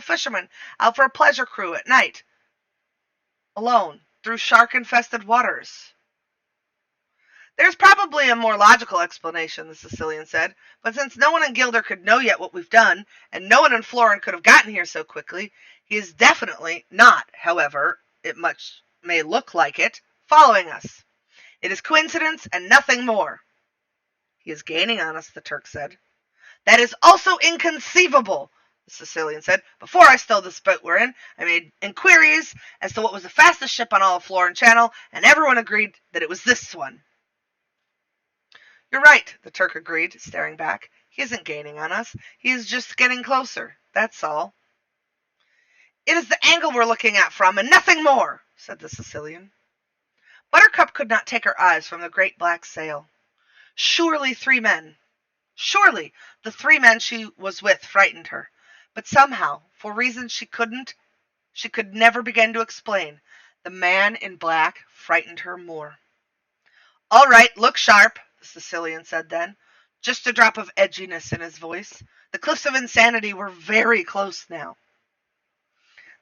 fisherman out for a pleasure cruise at night, alone, through shark-infested waters. There's probably a more logical explanation, the Sicilian said, but since no one in Gilder could know yet what we've done, and no one in Florin could have gotten here so quickly, he is definitely not, however, it much may look like it, following us. It is coincidence and nothing more. He is gaining on us, the Turk said. That is also inconceivable, the Sicilian said. Before I stole this boat we're in, I made inquiries as to what was the fastest ship on all of Florin Channel, and everyone agreed that it was this one. You're right, the Turk agreed, staring back. He isn't gaining on us. He is just getting closer. That's all. It is the angle we're looking at from, and nothing more, said the Sicilian. Buttercup could not take her eyes from the great black sail. Surely 3 men. Surely the 3 men she was with frightened her. But somehow, for reasons she could never begin to explain, the man in black frightened her more. All right, look sharp, the Sicilian said then, just a drop of edginess in his voice. The cliffs of insanity were very close now.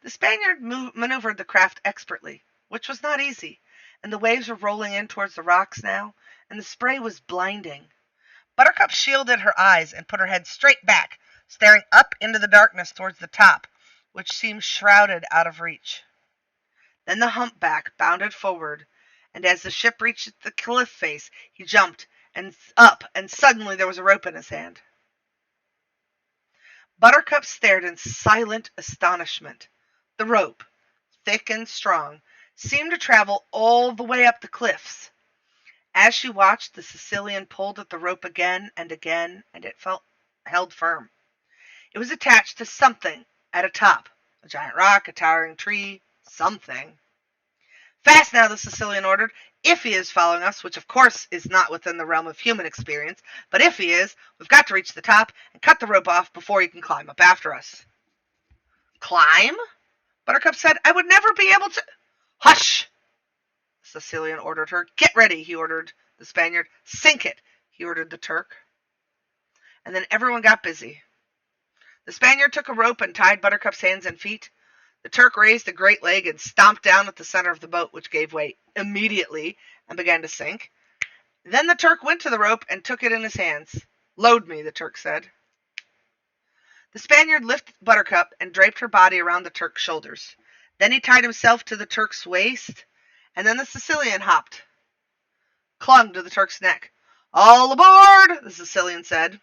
The Spaniard maneuvered the craft expertly, which was not easy, and the waves were rolling in towards the rocks now, and the spray was blinding. Buttercup shielded her eyes and put her head straight back, staring up into the darkness towards the top, which seemed shrouded out of reach. Then the humpback bounded forward, and as the ship reached the cliff face, he jumped and up, and suddenly there was a rope in his hand. Buttercup stared in silent astonishment. The rope, thick and strong, seemed to travel all the way up the cliffs. As she watched, the Sicilian pulled at the rope again, and it held firm. It was attached to something at a top, a giant rock, a towering tree, something. Fast now, the Sicilian ordered. If he is following us, which of course is not within the realm of human experience, but if he is, we've got to reach the top and cut the rope off before he can climb up after us. Climb? Buttercup said. I would never be able to... Hush! The Sicilian ordered her. Get ready, he ordered the Spaniard. Sink it, he ordered the Turk. And then everyone got busy. The Spaniard took a rope and tied Buttercup's hands and feet. The Turk raised a great leg and stomped down at the center of the boat, which gave way immediately and began to sink. Then the Turk went to the rope and took it in his hands. "Load me," the Turk said. The Spaniard lifted Buttercup and draped her body around the Turk's shoulders. Then he tied himself to the Turk's waist, and then the Sicilian clung to the Turk's neck. "All aboard," the Sicilian said.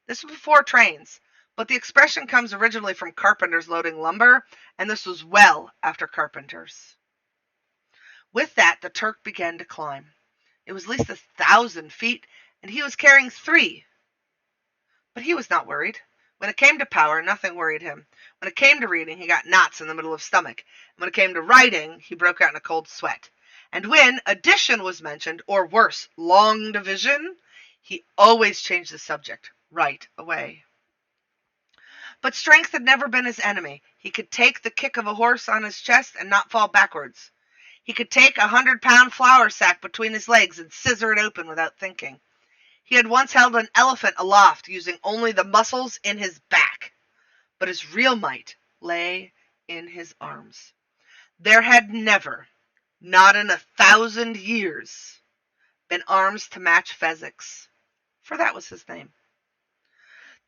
This was before trains, but the expression comes originally from carpenters loading lumber, and this was well after carpenters. With that, the Turk began to climb. It was at least 1,000 feet, and he was carrying 3. But he was not worried. When it came to power, nothing worried him. When it came to reading, he got knots in the middle of stomach. And when it came to writing, he broke out in a cold sweat. And when addition was mentioned, or worse, long division, he always changed the subject right away. But strength had never been his enemy. He could take the kick of a horse on his chest and not fall backwards. He could take a 100-pound flour sack between his legs and scissor it open without thinking. He had once held an elephant aloft using only the muscles in his back. But his real might lay in his arms. There had never, not in 1,000 years, been arms to match Fezzik's, for that was his name.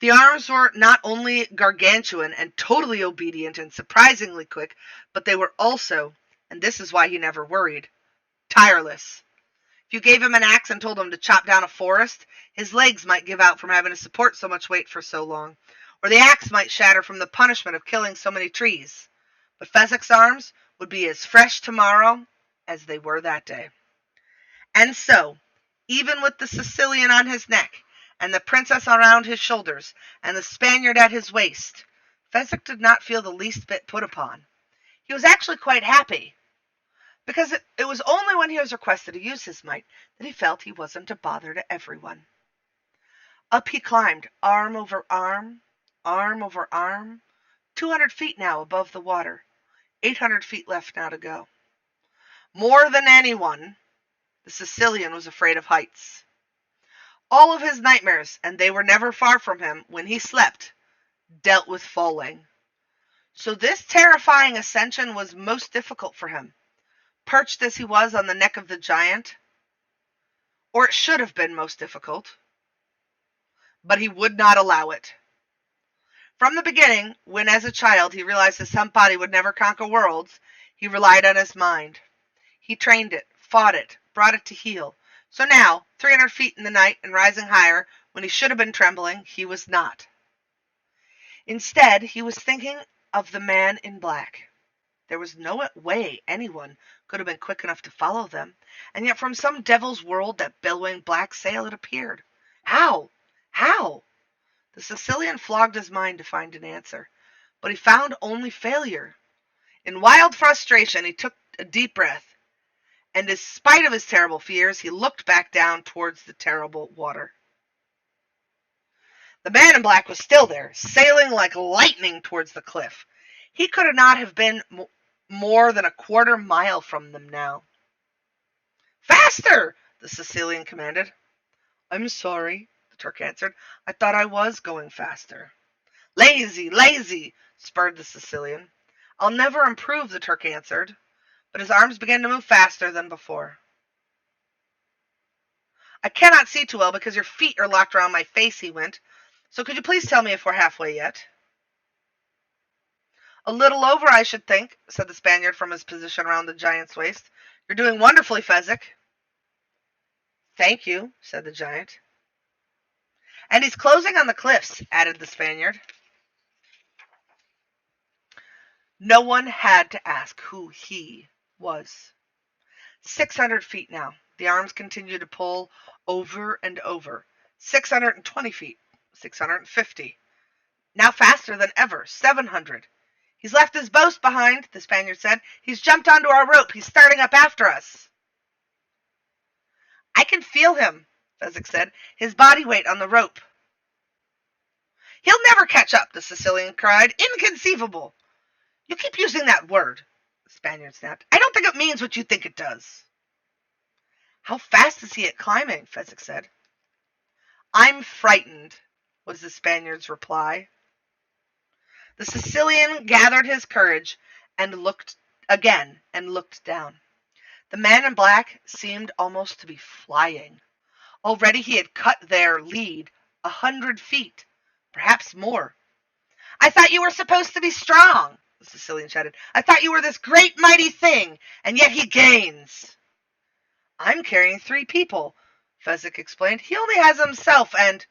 The arms were not only gargantuan and totally obedient and surprisingly quick, but they were also, and this is why he never worried, tireless. If you gave him an axe and told him to chop down a forest, his legs might give out from having to support so much weight for so long, or the axe might shatter from the punishment of killing so many trees. But Fezzik's arms would be as fresh tomorrow as they were that day. And so, even with the Sicilian on his neck, and the princess around his shoulders, and the Spaniard at his waist, Fezzik did not feel the least bit put upon. He was actually quite happy, because it was only when he was requested to use his might that he felt he wasn't a bother to everyone. Up he climbed, arm over arm over arm, 200 feet now above the water, 800 feet left now to go. More than anyone, the Sicilian was afraid of heights. All of his nightmares, and they were never far from him when he slept, dealt with falling. So this terrifying ascension was most difficult for him, perched as he was on the neck of the giant, or it should have been most difficult, but he would not allow it. From the beginning, when as a child he realized his somebody would never conquer worlds, he relied on his mind. He trained it, fought it, brought it to heel. So now, 300 feet in the night and rising higher, when he should have been trembling, he was not. Instead, he was thinking of the man in black. There was no way anyone could have been quick enough to follow them, and yet from some devil's world that billowing black sail had appeared. How? How? The Sicilian flogged his mind to find an answer, but he found only failure. In wild frustration, he took a deep breath, and in spite of his terrible fears, he looked back down towards the terrible water. The man in black was still there, sailing like lightning towards the cliff. He could not have been more than a quarter mile from them now. "Faster!" the Sicilian commanded. "I'm sorry," the Turk answered. "I thought I was going faster." "Lazy, lazy," spurred the Sicilian. "I'll never improve," the Turk answered, but his arms began to move faster than before. "I cannot see too well because your feet are locked around my face," he went. "So could you please tell me if we're halfway yet?" "A little over, I should think," said the Spaniard from his position around the giant's waist. "You're doing wonderfully, Fezzik." "Thank you," said the giant. "And he's closing on the cliffs," added the Spaniard. No one had to ask who he was. 600 feet now. The arms continued to pull over and over. 620 feet. 650. Now faster than ever. 700. "He's left his boat behind," the Spaniard said. "He's jumped onto our rope. He's starting up after us." "I can feel him," Fezzik said. "His body weight on the rope." "He'll never catch up," the Sicilian cried. "Inconceivable." "You keep using that word," the Spaniard snapped. "I don't think it means what you think it does." "How fast is he at climbing?" Fezzik said. "I'm frightened," was the Spaniard's reply. The Sicilian gathered his courage and looked down. The man in black seemed almost to be flying. Already he had cut their lead 100 feet, perhaps more. "I thought you were supposed to be strong," the Sicilian shouted. "I thought you were this great mighty thing, and yet he gains." "I'm carrying 3 people," Fezzik explained. "He only has himself and—"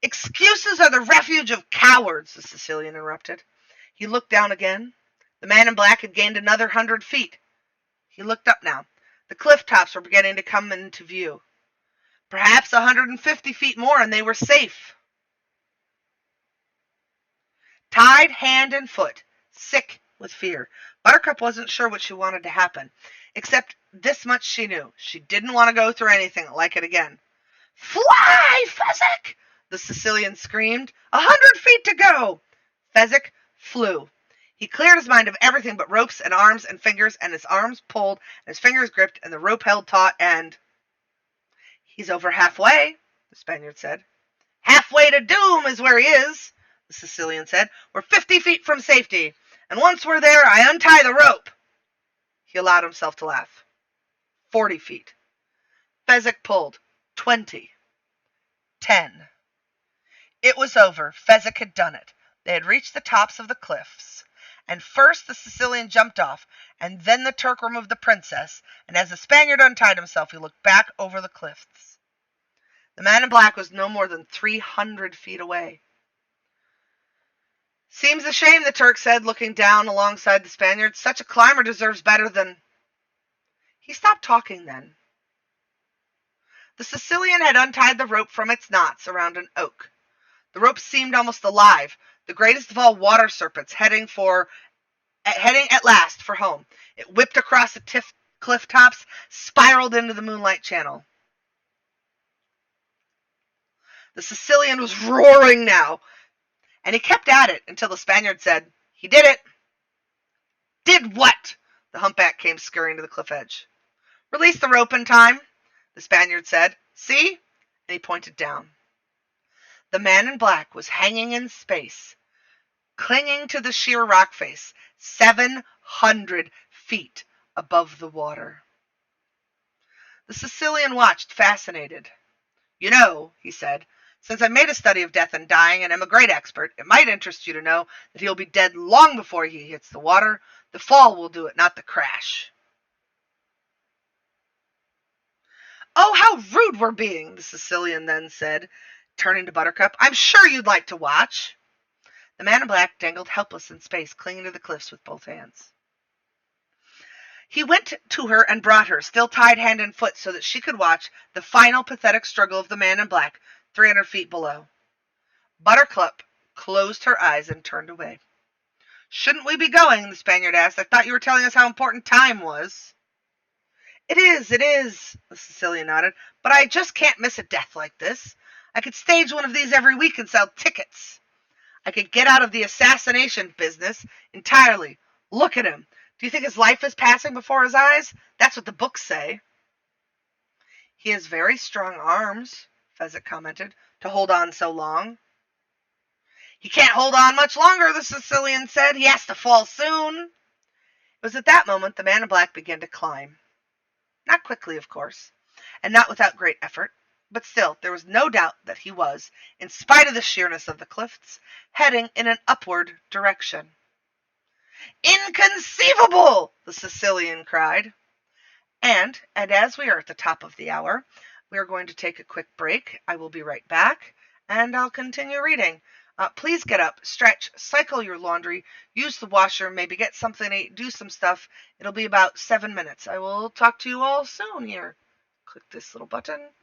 "Excuses are the refuge of cowards," the Sicilian interrupted. He looked down again. The man in black had gained another 100 feet. He looked up now. The cliff tops were beginning to come into view. Perhaps 150 feet more and they were safe. Tied hand and foot, sick with fear, Buttercup wasn't sure what she wanted to happen. Except this much she knew. She didn't want to go through anything like it again. "Fly, Fezzik!" the Sicilian screamed. 100 feet to go! Fezzik flew. He cleared his mind of everything but ropes and arms and fingers, and his arms pulled, and his fingers gripped, and the rope held taut, and... "He's over halfway," the Spaniard said. "Halfway to doom is where he is," the Sicilian said. "We're 50 feet from safety, and once we're there, I untie the rope." He allowed himself to laugh. 40 feet. Fezzik pulled. 20. 10. It was over. Fezzik had done it. They had reached the tops of the cliffs. And first the Sicilian jumped off, and then the Turk removed the princess, and as the Spaniard untied himself, he looked back over the cliffs. The man in black was no more than 300 feet away. "Seems a shame," the Turk said, looking down alongside the Spaniard. "Such a climber deserves better than—" He stopped talking then. The Sicilian had untied the rope from its knots around an oak. The rope seemed almost alive, the greatest of all water serpents, heading at last for home. It whipped across the cliff tops, spiraled into the moonlight channel. The Sicilian was roaring now, and he kept at it until the Spaniard said, "He did it." "Did what?" The humpback came scurrying to the cliff edge. "Release the rope in time," the Spaniard said. "See?" And he pointed down. The man in black was hanging in space, clinging to the sheer rock face, 700 feet above the water. The Sicilian watched, fascinated. "You know," he said, "since I made a study of death and dying and am a great expert, it might interest you to know that he'll be dead long before he hits the water. The fall will do it, not the crash." "Oh, how rude we're being," the Sicilian then said, turning to Buttercup. "I'm sure you'd like to watch." The man in black dangled helpless in space, clinging to the cliffs with both hands. He went to her and brought her, still tied hand and foot, so that she could watch the final pathetic struggle of the man in black, 300 feet below. Buttercup closed her eyes and turned away. "Shouldn't we be going?" the Spaniard asked. "I thought you were telling us how important time was." It is, the Sicilian nodded. "But I just can't miss a death like this. I could stage one of these every week and sell tickets. I could get out of the assassination business entirely. Look at him. Do you think his life is passing before his eyes? That's what the books say." "He has very strong arms," Fezzik commented, "to hold on so long." "He can't hold on much longer," the Sicilian said. "He has to fall soon." It was at that moment the man in black began to climb. Not quickly, of course, and not without great effort, but still there was no doubt that he was, in spite of the sheerness of the cliffs, heading in an upward direction. "Inconceivable!" the Sicilian cried. And as we are at the top of the hour, we are going to take a quick break. I will be right back, and I'll continue reading. Please get up, stretch, cycle your laundry, use the washer, maybe get something to eat, do some stuff. It'll be about 7 minutes. I will talk to you all soon here. Click this little button.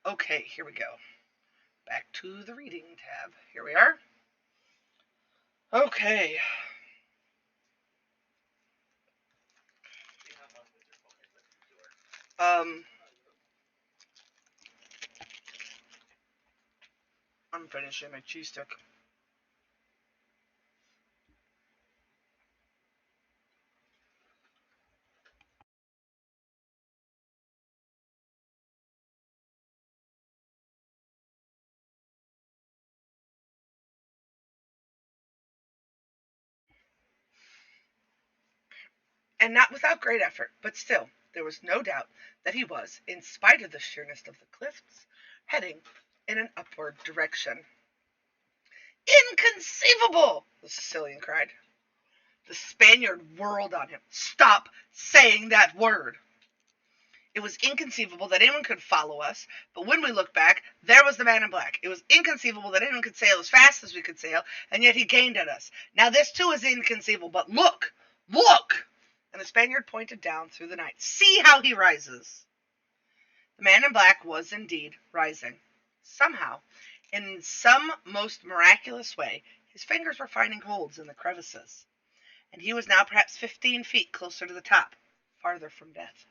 Okay, here we go. Back to the reading tab. Here we are. Okay. Um, I'm finishing my cheese stick. And not without great effort, but still, there was no doubt that he was, in spite of the sheerness of the cliffs, heading in an upward direction. Inconceivable! The Sicilian cried. The Spaniard whirled on him. Stop saying that word! It was inconceivable that anyone could follow us, but when we looked back, there was the man in black. It was inconceivable that anyone could sail as fast as we could sail, and yet he gained at us. Now this too is inconceivable, but look! Look! And the Spaniard pointed down through the night. See how he rises! The man in black was indeed rising. Somehow, in some most miraculous way, his fingers were finding holds in the crevices, and he was now perhaps 15 feet closer to the top, farther from death.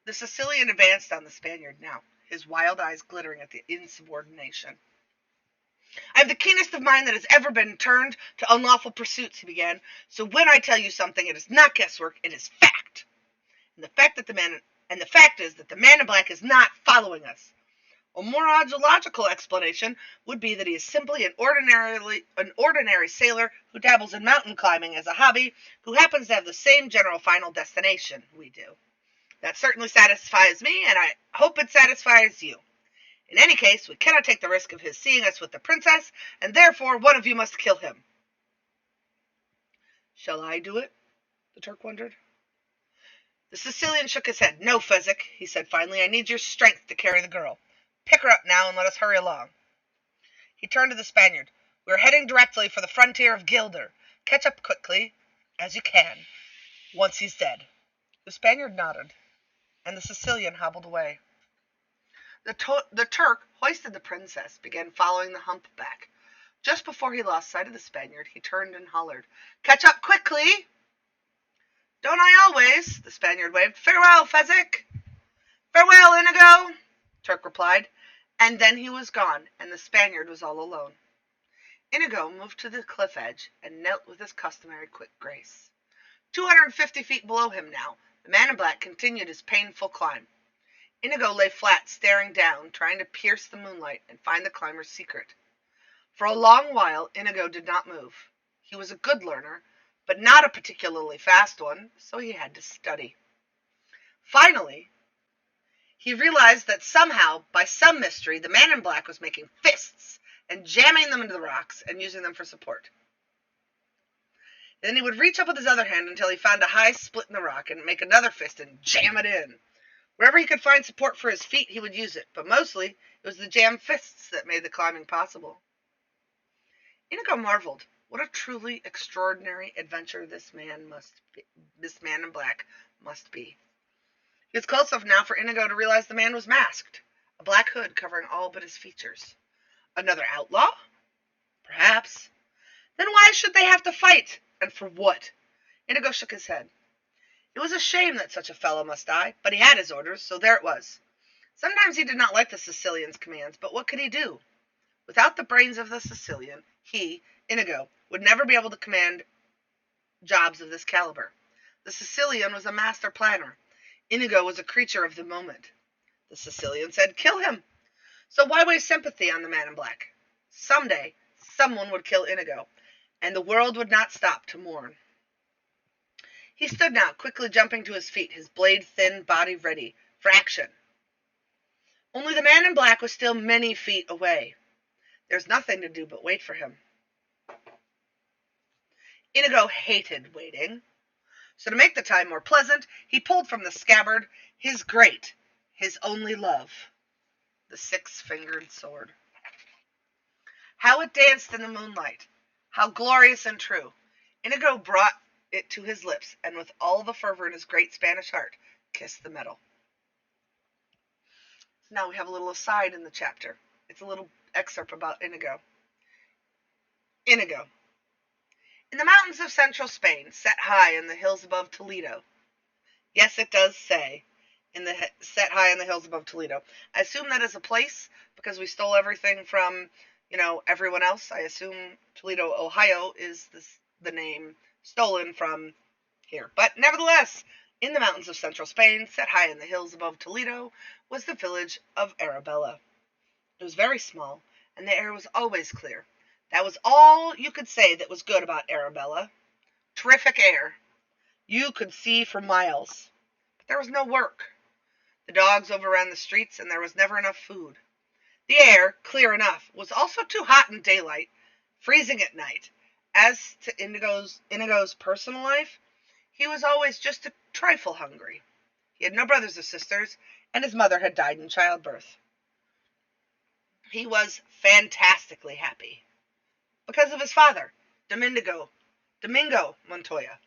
The Sicilian advanced on the Spaniard now, his wild eyes glittering at the insubordination. I have the keenest of mind that has ever been turned to unlawful pursuits, he began. So when I tell you something, it is not guesswork, it is fact. And the fact is that the man in black is not following us. A more logical explanation would be that he is simply an ordinary sailor who dabbles in mountain climbing as a hobby, who happens to have the same general final destination we do. That certainly satisfies me, and I hope it satisfies you. In any case, we cannot take the risk of his seeing us with the princess, and therefore one of you must kill him. Shall I do it? The Turk wondered. The Sicilian shook his head. No, Fezzik, he said finally, I need your strength to carry the girl. Pick her up now and let us hurry along. He turned to the Spaniard. We are heading directly for the frontier of Gilder. Catch up quickly, as you can, once he's dead. The Spaniard nodded, and the Sicilian hobbled away. The Turk hoisted the princess, began following the humpback. Just before he lost sight of the Spaniard, he turned and hollered, Catch up quickly! Don't I always? The Spaniard waved. Farewell, Fezzik! Farewell, Inigo! Turk replied, and then he was gone, and the Spaniard was all alone. Inigo moved to the cliff edge and knelt with his customary quick grace. 250 feet below him now, the man in black continued his painful climb. Inigo lay flat, staring down, trying to pierce the moonlight and find the climber's secret. For a long while, Inigo did not move. He was a good learner, but not a particularly fast one, so he had to study. Finally, he realized that somehow, by some mystery, the man in black was making fists and jamming them into the rocks and using them for support. Then he would reach up with his other hand until he found a high split in the rock and make another fist and jam it in. Wherever he could find support for his feet, he would use it, but mostly it was the jammed fists that made the climbing possible. Inigo marveled. What a truly extraordinary adventure this man in black must be. He was close enough now for Inigo to realize the man was masked, a black hood covering all but his features. Another outlaw? Perhaps. Then why should they have to fight? And for what? Inigo shook his head. It was a shame that such a fellow must die, but he had his orders, so there it was. Sometimes he did not like the Sicilian's commands, but what could he do? Without the brains of the Sicilian, he, Inigo, would never be able to command jobs of this caliber. The Sicilian was a master planner. Inigo was a creature of the moment. The Sicilian said, kill him. So why waste sympathy on the man in black? Someday, someone would kill Inigo, and the world would not stop to mourn. He stood now, quickly jumping to his feet, his blade-thin body ready for action. Only the man in black was still many feet away. There was nothing to do but wait for him. Inigo hated waiting. So to make the time more pleasant, he pulled from the scabbard his only love, the six-fingered sword. How it danced in the moonlight! How glorious and true! Inigo brought it to his lips, and with all the fervor in his great Spanish heart, kissed the metal. Now we have a little aside in the chapter. It's a little excerpt about Inigo. Inigo. In the mountains of central Spain, set high in the hills above Toledo. Yes, it does say set high in the hills above Toledo. I assume that is a place because we stole everything from, everyone else. I assume Toledo, Ohio is the name stolen from here. But nevertheless, in the mountains of central Spain, set high in the hills above Toledo, was the village of Arabella. It was very small, and the air was always clear. That was all you could say that was good about Arabella. Terrific air. You could see for miles. But there was no work. The dogs overran the streets, and there was never enough food. The air, clear enough, was also too hot in daylight, freezing at night. As to Inigo's personal life, he was always just a trifle hungry. He had no brothers or sisters, and his mother had died in childbirth. He was fantastically happy because of his father, Domingo Montoya,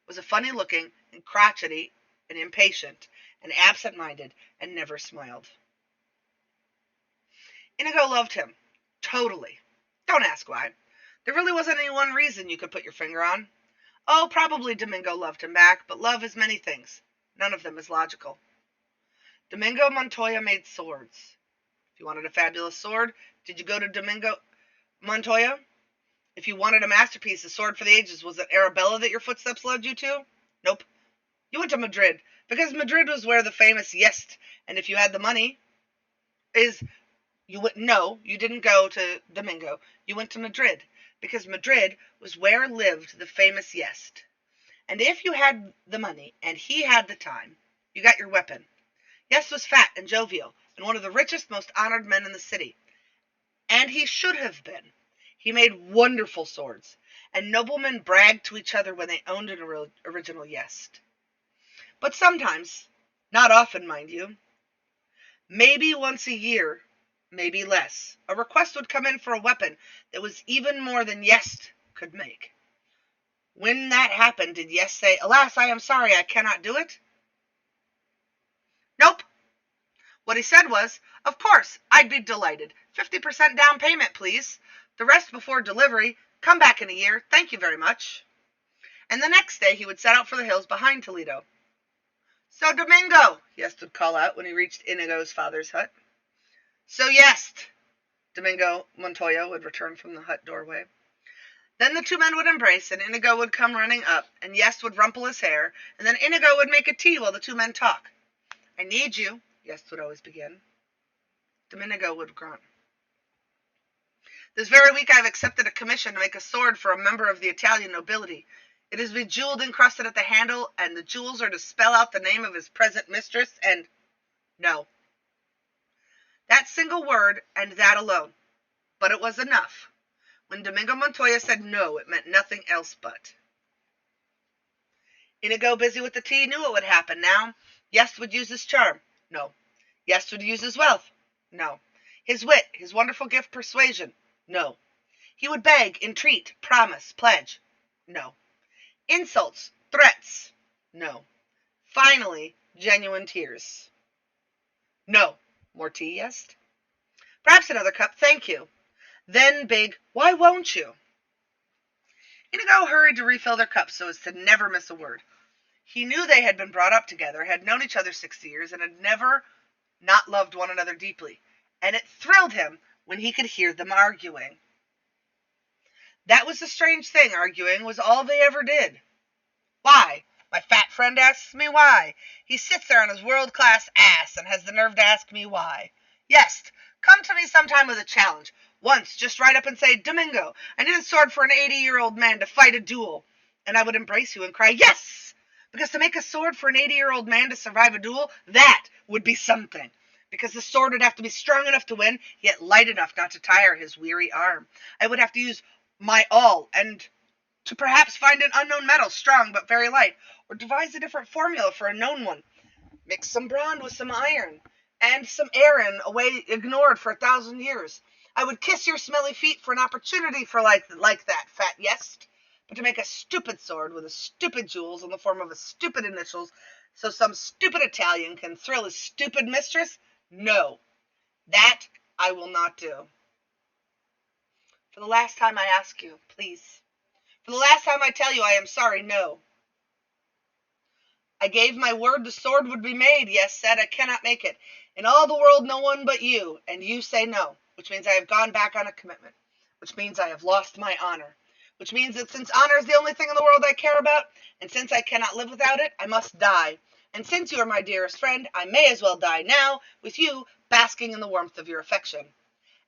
was a funny-looking and crotchety and impatient and absent-minded and never smiled. Inigo loved him. Totally. Don't ask why. There really wasn't any one reason you could put your finger on. Oh, probably Domingo loved him back, but love is many things. None of them is logical. Domingo Montoya made swords. If you wanted a fabulous sword, did you go to Domingo Montoya? If you wanted a masterpiece, a sword for the ages, was it Arabella that your footsteps led you to? Nope. You went to Madrid, because Madrid was where the famous Jest, and if you had the money, no, you didn't go to Domingo. You went to Madrid, because Madrid was where lived the famous Jest. And if you had the money, and he had the time, you got your weapon. Jest was fat and jovial, and one of the richest, most honored men in the city. And he should have been. He made wonderful swords, and noblemen bragged to each other when they owned an original Jest. But sometimes, not often, mind you, maybe once a year, maybe less, a request would come in for a weapon that was even more than Jest could make. When that happened, did Jest say, "Alas, I am sorry, I cannot do it"? Nope. What he said was, "Of course, I'd be delighted. 50% down payment, please. The rest before delivery. Come back in a year. Thank you very much." And the next day he would set out for the hills behind Toledo. "So, Domingo," Jest would call out when he reached Inigo's father's hut. "So, Jest," Domingo Montoya would return from the hut doorway. Then the two men would embrace, and Inigo would come running up, and Jest would rumple his hair, and then Inigo would make a tea while the two men talk. "I need you," Jest would always begin. Domingo would grunt. "This very week I have accepted a commission to make a sword for a member of the Italian nobility. It is bejeweled encrusted at the handle, and the jewels are to spell out the name of his present mistress, and no." That single word, and that alone. But it was enough. When Domingo Montoya said no, it meant nothing else but. Inigo, busy with the tea, knew what would happen now. Jest would use his charm. No. Jest would use his wealth. No. His wit, his wonderful gift, persuasion. No. He would beg, entreat, promise, pledge. No. Insults, threats. No. Finally, genuine tears. No. More tea, Jest? Perhaps another cup, thank you. Then big, "Why won't you?" Inigo hurried to refill their cups so as to never miss a word. He knew they had been brought up together, had known each other 60 years, and had never not loved one another deeply. And it thrilled him when he could hear them arguing. That was the strange thing, arguing was all they ever did. "Why?" My fat friend asks me why. He sits there on his world-class ass and has the nerve to ask me why. Yes, come to me sometime with a challenge. Once, just ride up and say, "Domingo, I need a sword for an 80-year-old man to fight a duel." And I would embrace you and cry, "Yes!" Because to make a sword for an 80-year-old man to survive a duel, that would be something. Because the sword would have to be strong enough to win, yet light enough not to tire his weary arm. I would have to use my all, and to perhaps find an unknown metal, strong but very light, or devise a different formula for a known one. Mix some bronze with some iron, and some air in a way ignored for 1,000 years. I would kiss your smelly feet for an opportunity for like that, fat Jest. But to make a stupid sword with a stupid jewels in the form of a stupid initials, so some stupid Italian can thrill his stupid mistress, No, that I will not do. For the last time I ask you, please. For the last time I tell you I am sorry, no. I gave my word the sword would be made. Yes, said I cannot make it. In all the world no one but you, and you say no, which means I have gone back on a commitment, which means I have lost my honor, which means that since honor is the only thing in the world I care about, and since I cannot live without it, I must die. And since you are my dearest friend, I may as well die now, with you basking in the warmth of your affection.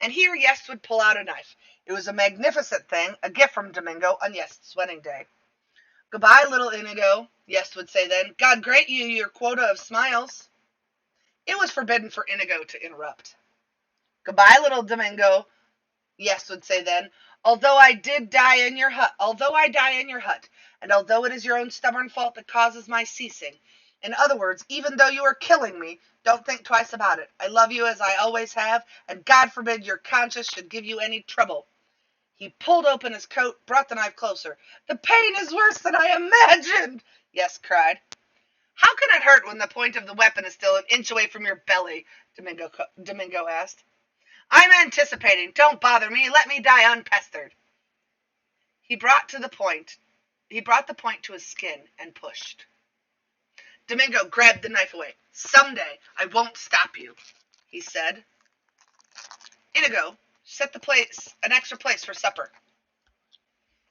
And here Yes would pull out a knife. It was a magnificent thing, a gift from Domingo on Yes's wedding day. Goodbye, little Inigo, Yes would say then. God grant you your quota of smiles. It was forbidden for Inigo to interrupt. Goodbye, little Domingo, Yes would say then. Although I die in your hut, and although it is your own stubborn fault that causes my ceasing, in other words, even though you are killing me, don't think twice about it. I love you as I always have, and God forbid your conscience should give you any trouble. He pulled open his coat, brought the knife closer. The pain is worse than I imagined, Yes cried. How can it hurt when the point of the weapon is still an inch away from your belly? Domingo asked. I'm anticipating. Don't bother me. Let me die unpestered. He brought the point to his skin and pushed. Domingo grabbed the knife away. Someday I won't stop you, he said. Inigo, set an extra place for supper.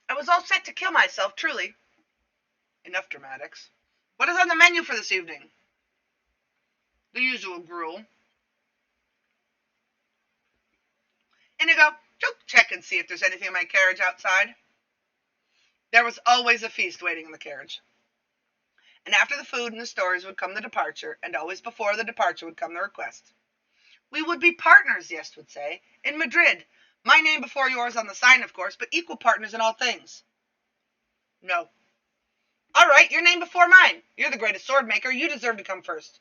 I was all set to kill myself, truly. Enough dramatics. What is on the menu for this evening? The usual gruel. Inigo, go check and see if there's anything in my carriage outside. There was always a feast waiting in the carriage. And after the food and the stories would come the departure, and always before the departure would come the request. We would be partners, Yes would say, in Madrid. My name before yours on the sign, of course, but equal partners in all things. No. All right, your name before mine. You're the greatest sword maker. You deserve to come first.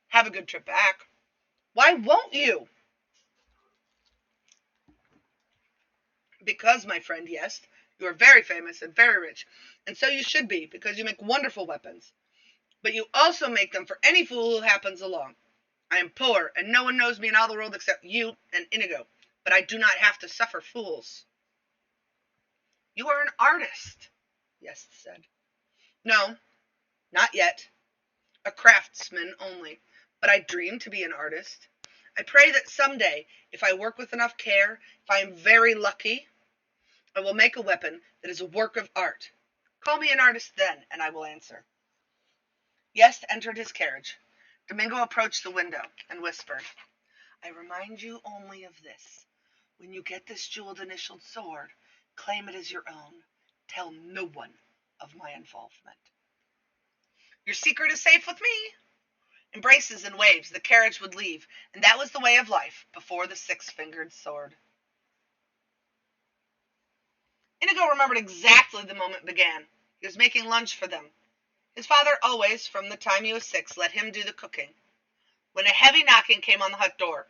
Have a good trip back. Why won't you? Because, my friend, yes, you are very famous and very rich, and so you should be, because you make wonderful weapons. But you also make them for any fool who happens along. I am poor, and no one knows me in all the world except you and Inigo, but I do not have to suffer fools. You are an artist, Yes said. No, not yet. A craftsman only, but I dream to be an artist. I pray that someday, if I work with enough care, if I am very lucky, I will make a weapon that is a work of art. Call me an artist then, and I will answer. Yes entered his carriage. Domingo approached the window and whispered, I remind you only of this. When you get this jeweled initialed sword, claim it as your own. Tell no one of my involvement. Your secret is safe with me. Embraces and waves, the carriage would leave, and that was the way of life before the six-fingered sword. Inigo remembered exactly the moment began. He was making lunch for them. His father always, from the time he was 6, let him do the cooking. When a heavy knocking came on the hut door.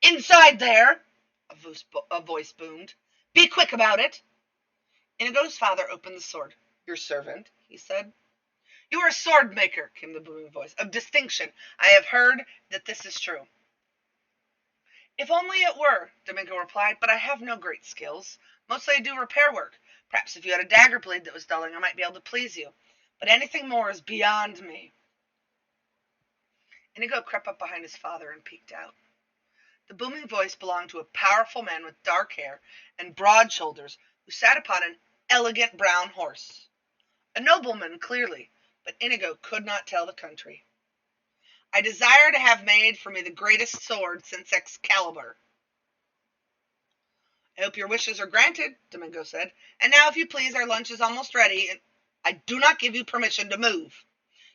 Inside there, a voice boomed. Be quick about it. Inigo's father opened the sword. Your servant, he said. You are a sword maker, came the booming voice, of distinction. I have heard that this is true. If only it were, Domingo replied, but I have no great skills. Mostly I do repair work. Perhaps if you had a dagger blade that was dulling, I might be able to please you. But anything more is beyond me. Inigo crept up behind his father and peeked out. The booming voice belonged to a powerful man with dark hair and broad shoulders who sat upon an elegant brown horse. A nobleman, clearly, but Inigo could not tell the country. I desire to have made for me the greatest sword since Excalibur. I hope your wishes are granted, Domingo said. And now, if you please, our lunch is almost ready, and I do not give you permission to move.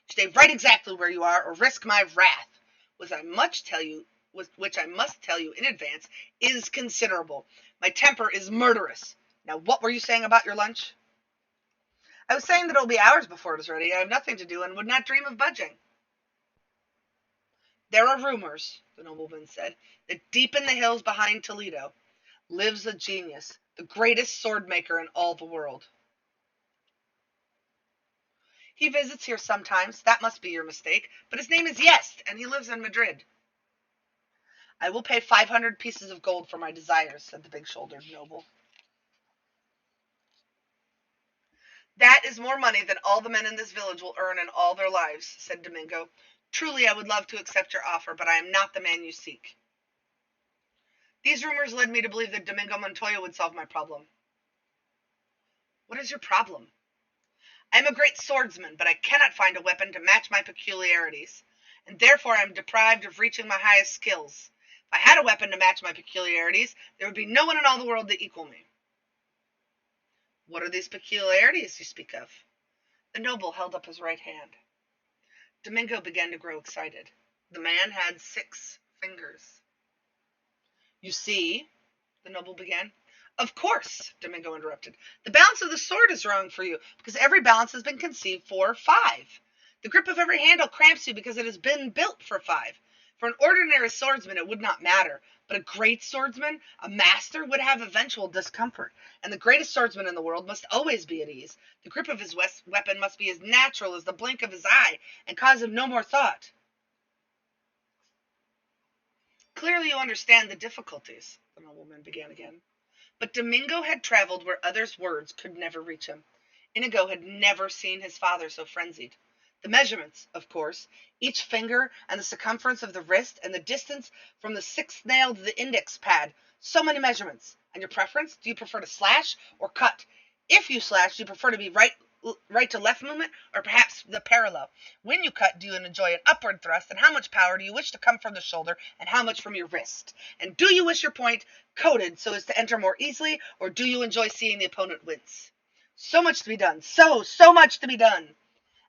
Stay right exactly where you are, or risk my wrath, which I must tell you in advance, is considerable. My temper is murderous. Now, what were you saying about your lunch? I was saying that it will be hours before it is ready. I have nothing to do and would not dream of budging. There are rumors, the nobleman said, that deep in the hills behind Toledo lives a genius, the greatest sword maker in all the world. He visits here sometimes. That must be your mistake. But his name is Yest, and he lives in Madrid. I will pay 500 pieces of gold for my desires, said the big-shouldered noble. That is more money than all the men in this village will earn in all their lives, said Domingo. Truly, I would love to accept your offer, but I am not the man you seek. These rumors led me to believe that Domingo Montoya would solve my problem. What is your problem? I am a great swordsman, but I cannot find a weapon to match my peculiarities, and therefore I am deprived of reaching my highest skills. If I had a weapon to match my peculiarities, there would be no one in all the world to equal me. What are these peculiarities you speak of? The noble held up his right hand. Domingo began to grow excited. The man had 6 fingers. You see, the noble began. Of course, Domingo interrupted. The balance of the sword is wrong for you, because every balance has been conceived for 5. The grip of every handle cramps you because it has been built for 5. For an ordinary swordsman, it would not matter, but a great swordsman, a master, would have eventual discomfort, and the greatest swordsman in the world must always be at ease. The grip of his weapon must be as natural as the blink of his eye, and cause him no more thought. Clearly you understand the difficulties, the nobleman began again. But Domingo had traveled where others' words could never reach him. Inigo had never seen his father so frenzied. The measurements, of course, each finger and the circumference of the wrist and the distance from the 6th nail to the index pad. So many measurements. And your preference? Do you prefer to slash or cut? If you slash, do you prefer to be right to left movement, or perhaps the parallel? When you cut, do you enjoy an upward thrust, and how much power do you wish to come from the shoulder, and how much from your wrist? And do you wish your point coated so as to enter more easily, or do you enjoy seeing the opponent wince? So much to be done, so much to be done.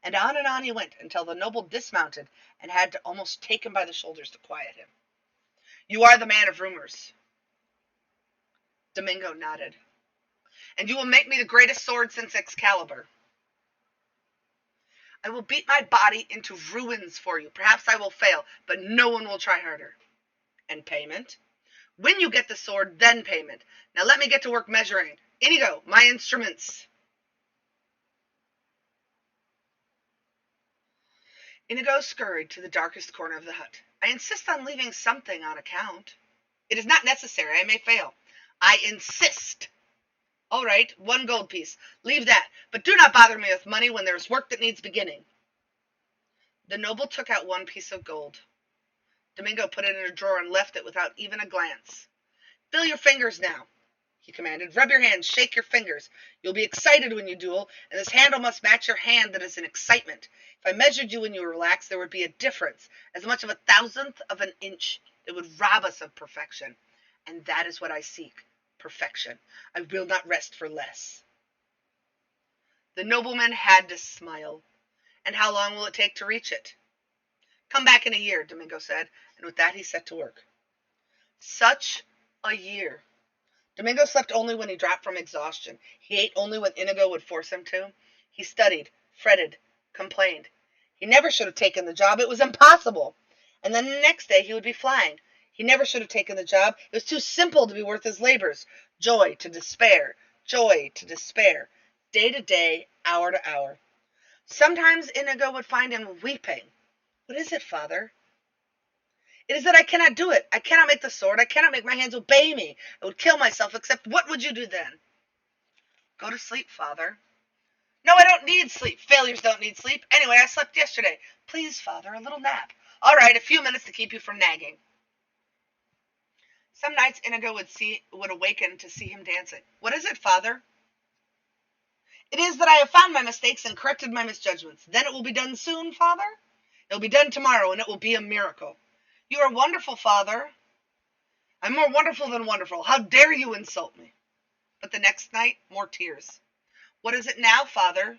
And on he went, until the noble dismounted, and had to almost take him by the shoulders to quiet him. You are the man of rumors. Domingo nodded. And you will make me the greatest sword since Excalibur. I will beat my body into ruins for you. Perhaps I will fail, but no one will try harder. And payment? When you get the sword, then payment. Now let me get to work measuring. Inigo, my instruments. Inigo scurried to the darkest corner of the hut. I insist on leaving something on account. It is not necessary. I may fail. I insist. All right, 1 gold piece. Leave that, but do not bother me with money when there is work that needs beginning. The noble took out 1 piece of gold. Domingo put it in a drawer and left it without even a glance. Fill your fingers now, he commanded. Rub your hands, shake your fingers. You'll be excited when you duel, and this handle must match your hand that is in excitement. If I measured you when you were relaxed, there would be a difference, as much of 1,000th of an inch. It would rob us of perfection. And that is what I seek. Perfection. I will not rest for less. The nobleman had to smile. And how long will it take to reach it? Come back in a year, Domingo said, and with that he set to work. Such a year. Domingo slept only when he dropped from exhaustion. He ate only when Inigo would force him to. He studied, fretted, complained. He never should have taken the job. It was impossible. And then the next day he would be flying. He never should have taken the job. It was too simple to be worth his labors. Joy to despair. Joy to despair. Day to day, hour to hour. Sometimes Inigo would find him weeping. What is it, father? It is that I cannot do it. I cannot make the sword. I cannot make my hands obey me. I would kill myself, except what would you do then? Go to sleep, father. No, I don't need sleep. Failures don't need sleep. Anyway, I slept yesterday. Please, father, a little nap. All right, a few minutes to keep you from nagging. Some nights Inigo would awaken to see him dancing. What is it, father? It is that I have found my mistakes and corrected my misjudgments. Then it will be done soon, father? It will be done tomorrow, and it will be a miracle. You are wonderful, father. I'm more wonderful than wonderful. How dare you insult me? But the next night, more tears. What is it now, father?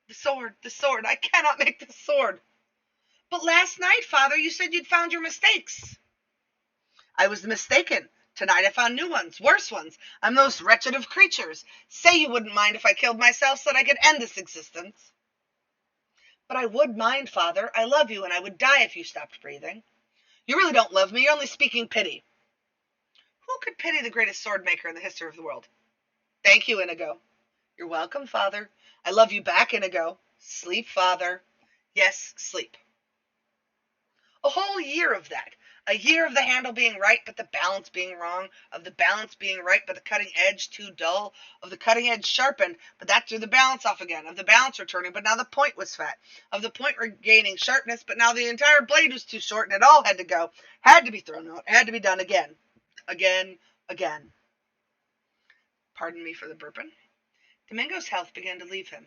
The sword, the sword. I cannot make the sword. But last night, father, you said you'd found your mistakes. I was mistaken. Tonight I found new ones, worse ones. I'm those wretched of creatures. Say you wouldn't mind if I killed myself so that I could end this existence. But I would mind, father. I love you, and I would die if you stopped breathing. You really don't love me. You're only speaking pity. Who could pity the greatest sword maker in the history of the world? Thank you, Inigo. You're welcome, father. I love you back, Inigo, Sleep, father. Yes, sleep. A whole year of that. A year of the handle being right, but the balance being wrong, of the balance being right, but the cutting edge too dull, of the cutting edge sharpened, but that threw the balance off again, of the balance returning, but now the point was fat, of the point regaining sharpness, but now the entire blade was too short and it all had to go, had to be thrown out, had to be done again. Again, again. Pardon me for the burping. Domingo's health began to leave him.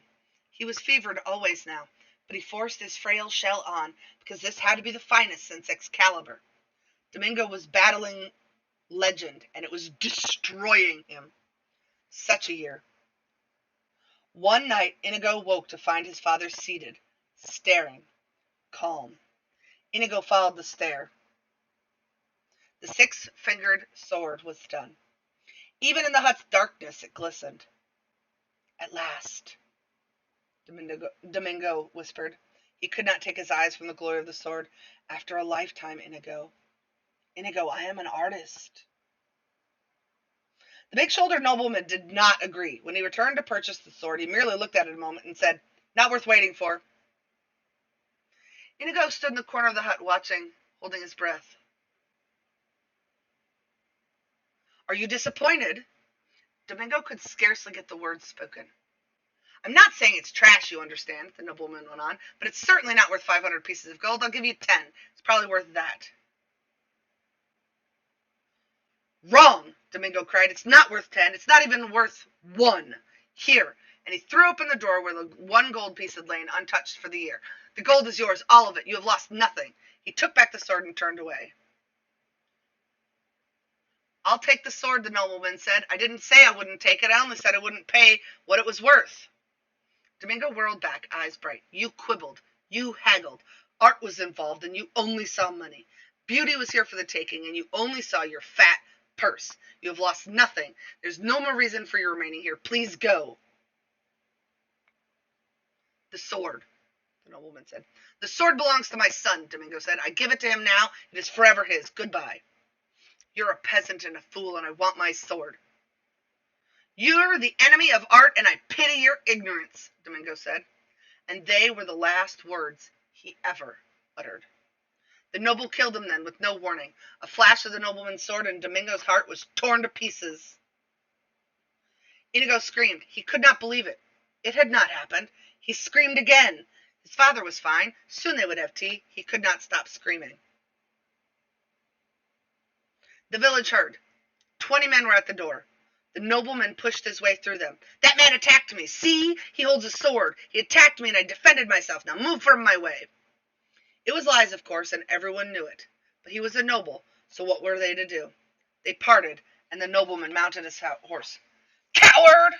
He was fevered always now, but he forced his frail shell on, because this had to be the finest since Excalibur. Domingo was battling legend, and it was destroying him. Such a year. One night, Inigo woke to find his father seated, staring, calm. Inigo followed the stare. The six-fingered sword was done. Even in the hut's darkness, it glistened. At last, Domingo whispered. He could not take his eyes from the glory of the sword. After a lifetime, Inigo. Inigo, I am an artist. The big-shouldered nobleman did not agree. When he returned to purchase the sword, he merely looked at it a moment and said, "Not worth waiting for." Inigo stood in the corner of the hut watching, holding his breath. "Are you disappointed?" Domingo could scarcely get the words spoken. "I'm not saying it's trash, you understand," the nobleman went on, "but it's certainly not worth 500 pieces of gold. I'll give you 10. It's probably worth that." "Wrong!" Domingo cried. "It's not worth 10. It's not even worth 1. Here." And he threw open the drawer where the 1 gold piece had lain untouched for the year. "The gold is yours, all of it. You have lost nothing." He took back the sword and turned away. "I'll take the sword," the nobleman said. "I didn't say I wouldn't take it. I only said I wouldn't pay what it was worth." Domingo whirled back, eyes bright. "You quibbled. You haggled. Art was involved, and you only saw money. Beauty was here for the taking, and you only saw your fat purse. You have lost nothing. There's no more reason for your remaining here. Please go." "The sword," the nobleman said. "The sword belongs to my son," Domingo said. "I give it to him now. It is forever his. Goodbye." "You're a peasant and a fool, and I want my sword." "You're the enemy of art, and I pity your ignorance," Domingo said. And they were the last words he ever uttered. The noble killed him then, with no warning. A flash of the nobleman's sword, and Domingo's heart was torn to pieces. Inigo screamed. He could not believe it. It had not happened. He screamed again. His father was fine. Soon they would have tea. He could not stop screaming. The village heard. 20 men were at the door. The nobleman pushed his way through them. "That man attacked me. See? He holds a sword. He attacked me and I defended myself. Now move from my way." It was lies, of course, and everyone knew it. But he was a noble, so what were they to do? They parted, and the nobleman mounted his horse. "Coward!"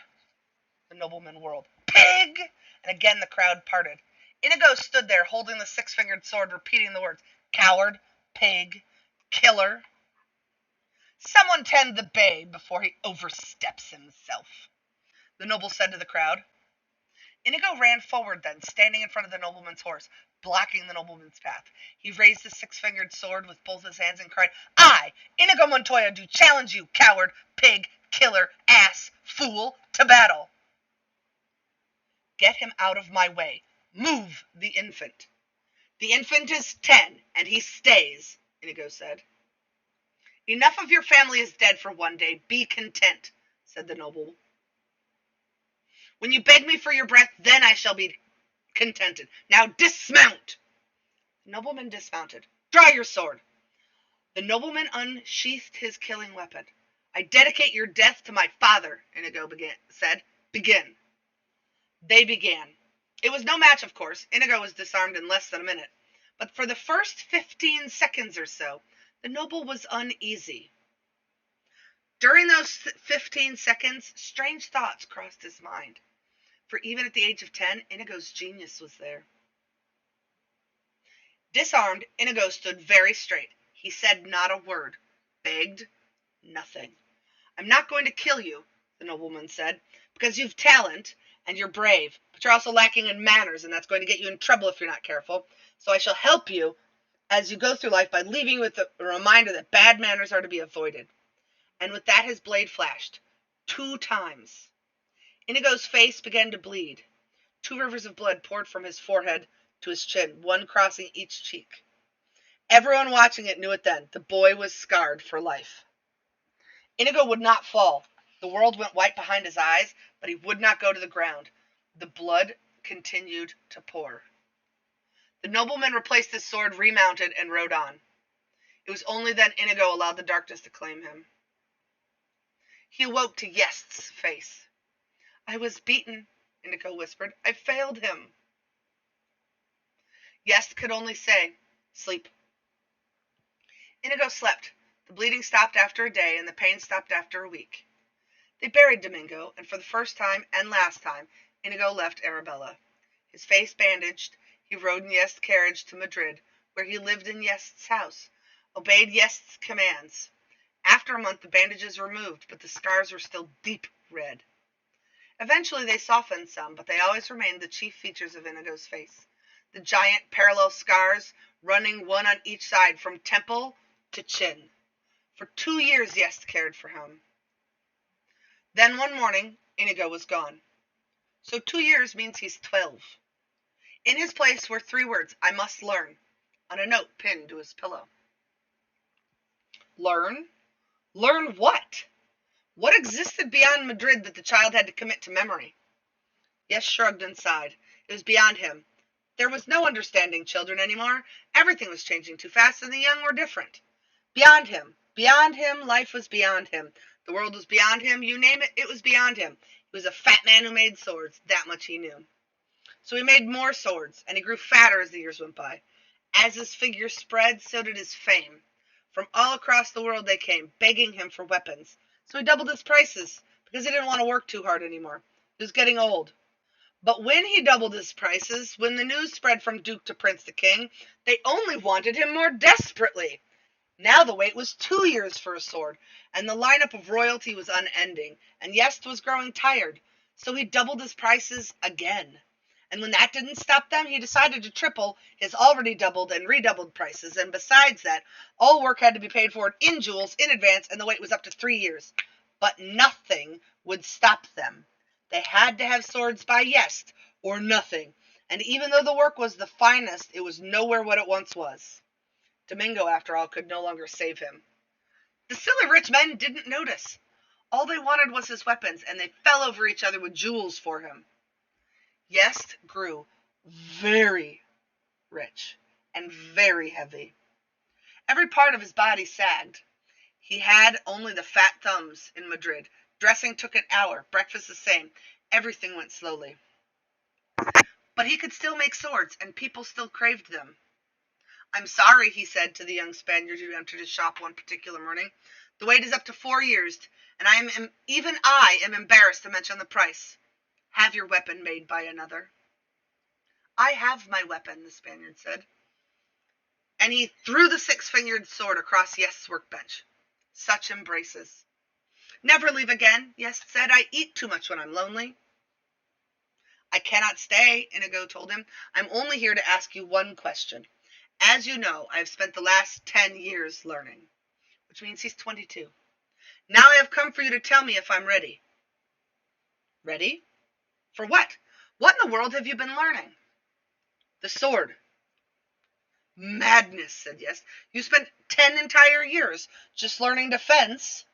The nobleman whirled. "Pig!" And again the crowd parted. Inigo stood there, holding the six-fingered sword, repeating the words, "Coward, pig, killer." "Someone tend the babe before he oversteps himself," the noble said to the crowd. Inigo ran forward then, standing in front of the nobleman's horse, blocking the nobleman's path. He raised his six-fingered sword with both his hands and cried, "I, Inigo Montoya, do challenge you, coward, pig, killer, ass, fool, to battle." "Get him out of my way. Move the infant." "The infant is 10, and he stays," Inigo said. "Enough of your family is dead for one day. Be content," said the noble. "When you beg me for your breath, then I shall be contented. Now dismount." The nobleman dismounted. "Draw your sword." The nobleman unsheathed his killing weapon. "I dedicate your death to my father," Inigo said. "Begin." They began. It was no match, of course. Inigo was disarmed in less than a minute. But for the first 15 seconds or so, the noble was uneasy. During those 15 seconds, strange thoughts crossed his mind. For even at the age of 10, Inigo's genius was there. Disarmed, Inigo stood very straight. He said not a word. Begged nothing. "I'm not going to kill you," the nobleman said, "because you've talent and you're brave, but you're also lacking in manners, and that's going to get you in trouble if you're not careful. So I shall help you as you go through life by leaving you with a reminder that bad manners are to be avoided." And with that his blade flashed 2 times. Inigo's face began to bleed. 2 rivers of blood poured from his forehead to his chin, one crossing each cheek. Everyone watching it knew it then. The boy was scarred for life. Inigo would not fall. The world went white behind his eyes, but he would not go to the ground. The blood continued to pour. The nobleman replaced his sword, remounted, and rode on. It was only then Inigo allowed the darkness to claim him. He awoke to Yest's face. "I was beaten," Inigo whispered. "I failed him." Jest could only say, "Sleep." Inigo slept. The bleeding stopped after a day, and the pain stopped after a week. They buried Domingo, and for the first time and last time, Inigo left Arabella. His face bandaged, he rode in Yest's carriage to Madrid, where he lived in Yest's house, obeyed Yest's commands. After a month, the bandages were removed, but the scars were still deep red. Eventually they softened some, but they always remained the chief features of Inigo's face. The giant parallel scars running one on each side from temple to chin. For 2 years Jest cared for him. Then one morning, Inigo was gone. So 2 years means he's 12. In his place were 3 words, "I must learn," on a note pinned to his pillow. Learn? Learn what? What existed beyond Madrid that the child had to commit to memory? Yes shrugged and sighed. It was beyond him. There was no understanding children anymore. Everything was changing too fast, and the young were different. Beyond him. Beyond him, life was beyond him. The world was beyond him. You name it, it was beyond him. He was a fat man who made swords. That much he knew. So he made more swords, and he grew fatter as the years went by. As his figure spread, so did his fame. From all across the world they came, begging him for weapons. So he doubled his prices, because he didn't want to work too hard anymore. He was getting old. But when he doubled his prices, when the news spread from Duke to Prince to King, they only wanted him more desperately. Now the wait was 2 years for a sword, and the lineup of royalty was unending, and Yest was growing tired. So he doubled his prices again. And when that didn't stop them, he decided to triple his already doubled and redoubled prices, and besides that, all work had to be paid for in jewels in advance, and the wait was up to 3 years. But nothing would stop them. They had to have swords by Yest, or nothing, and even though the work was the finest, it was nowhere what it once was. Domingo, after all, could no longer save him. The silly rich men didn't notice. All they wanted was his weapons, and they fell over each other with jewels for him. Yest grew very rich and very heavy. Every part of his body sagged. He had only the fat thumbs in Madrid. Dressing took an hour, breakfast the same. Everything went slowly. But he could still make swords, and people still craved them. "I'm sorry," he said to the young Spaniard who entered his shop one particular morning. "The wait is up to 4 years, and even I am embarrassed to mention the price. Have your weapon made by another." "I have my weapon," the Spaniard said. And he threw the 6-fingered sword across Yest's workbench. Such embraces. "Never leave again," Yest said. "I eat too much when I'm lonely." "I cannot stay," Inigo told him. "I'm only here to ask you one question. As you know, I have spent the last 10 years learning," which means he's 22. "Now I have come for you to tell me if I'm ready." "Ready? For what? What in the world have you been learning?" "The sword." "Madness," said Yes. "You spent 10 entire years just learning defense."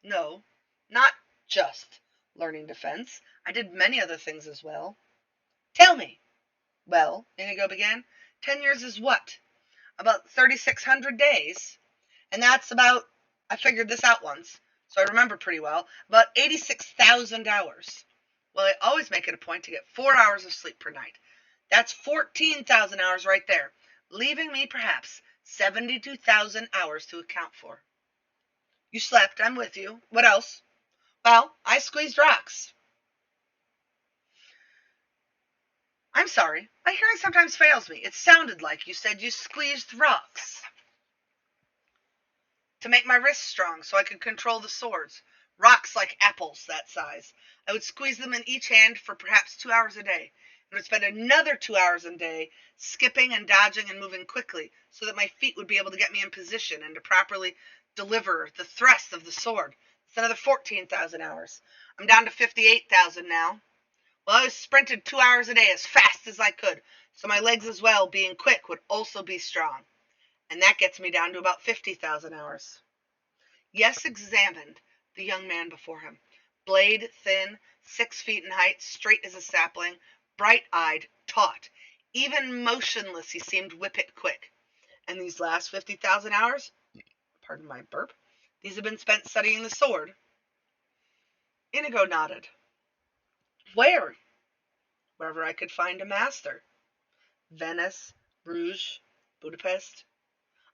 "No, not just learning defense. I did many other things as well." "Tell me." "Well," Inigo began, 10 years is what? About 3,600 days. And that's about, I figured this out once, so I remember pretty well, about 86,000 hours. Well, I always make it a point to get 4 hours of sleep per night. That's 14,000 hours right there, leaving me perhaps 72,000 hours to account for." "You slept, I'm with you. What else?" "Well, I squeezed rocks." "I'm sorry, my hearing sometimes fails me. It sounded like you said you squeezed rocks." "To make my wrists strong so I could control the swords. Rocks like apples, that size. I would squeeze them in each hand for perhaps 2 hours a day, and would spend another 2 hours a day skipping and dodging and moving quickly so that my feet would be able to get me in position and to properly deliver the thrust of the sword. It's another 14,000 hours. I'm down to 58,000 now. Well, I sprinted 2 hours a day as fast as I could, so my legs as well, being quick, would also be strong. And that gets me down to about 50,000 hours. Yes examined the young man before him. Blade, thin, 6 feet in height, straight as a sapling, bright-eyed, taut. Even motionless he seemed whippet quick. And these last 50,000 hours, pardon my burp, these have been spent studying the sword. Inigo nodded. Where? Wherever I could find a master. Venice, Bruges, Budapest.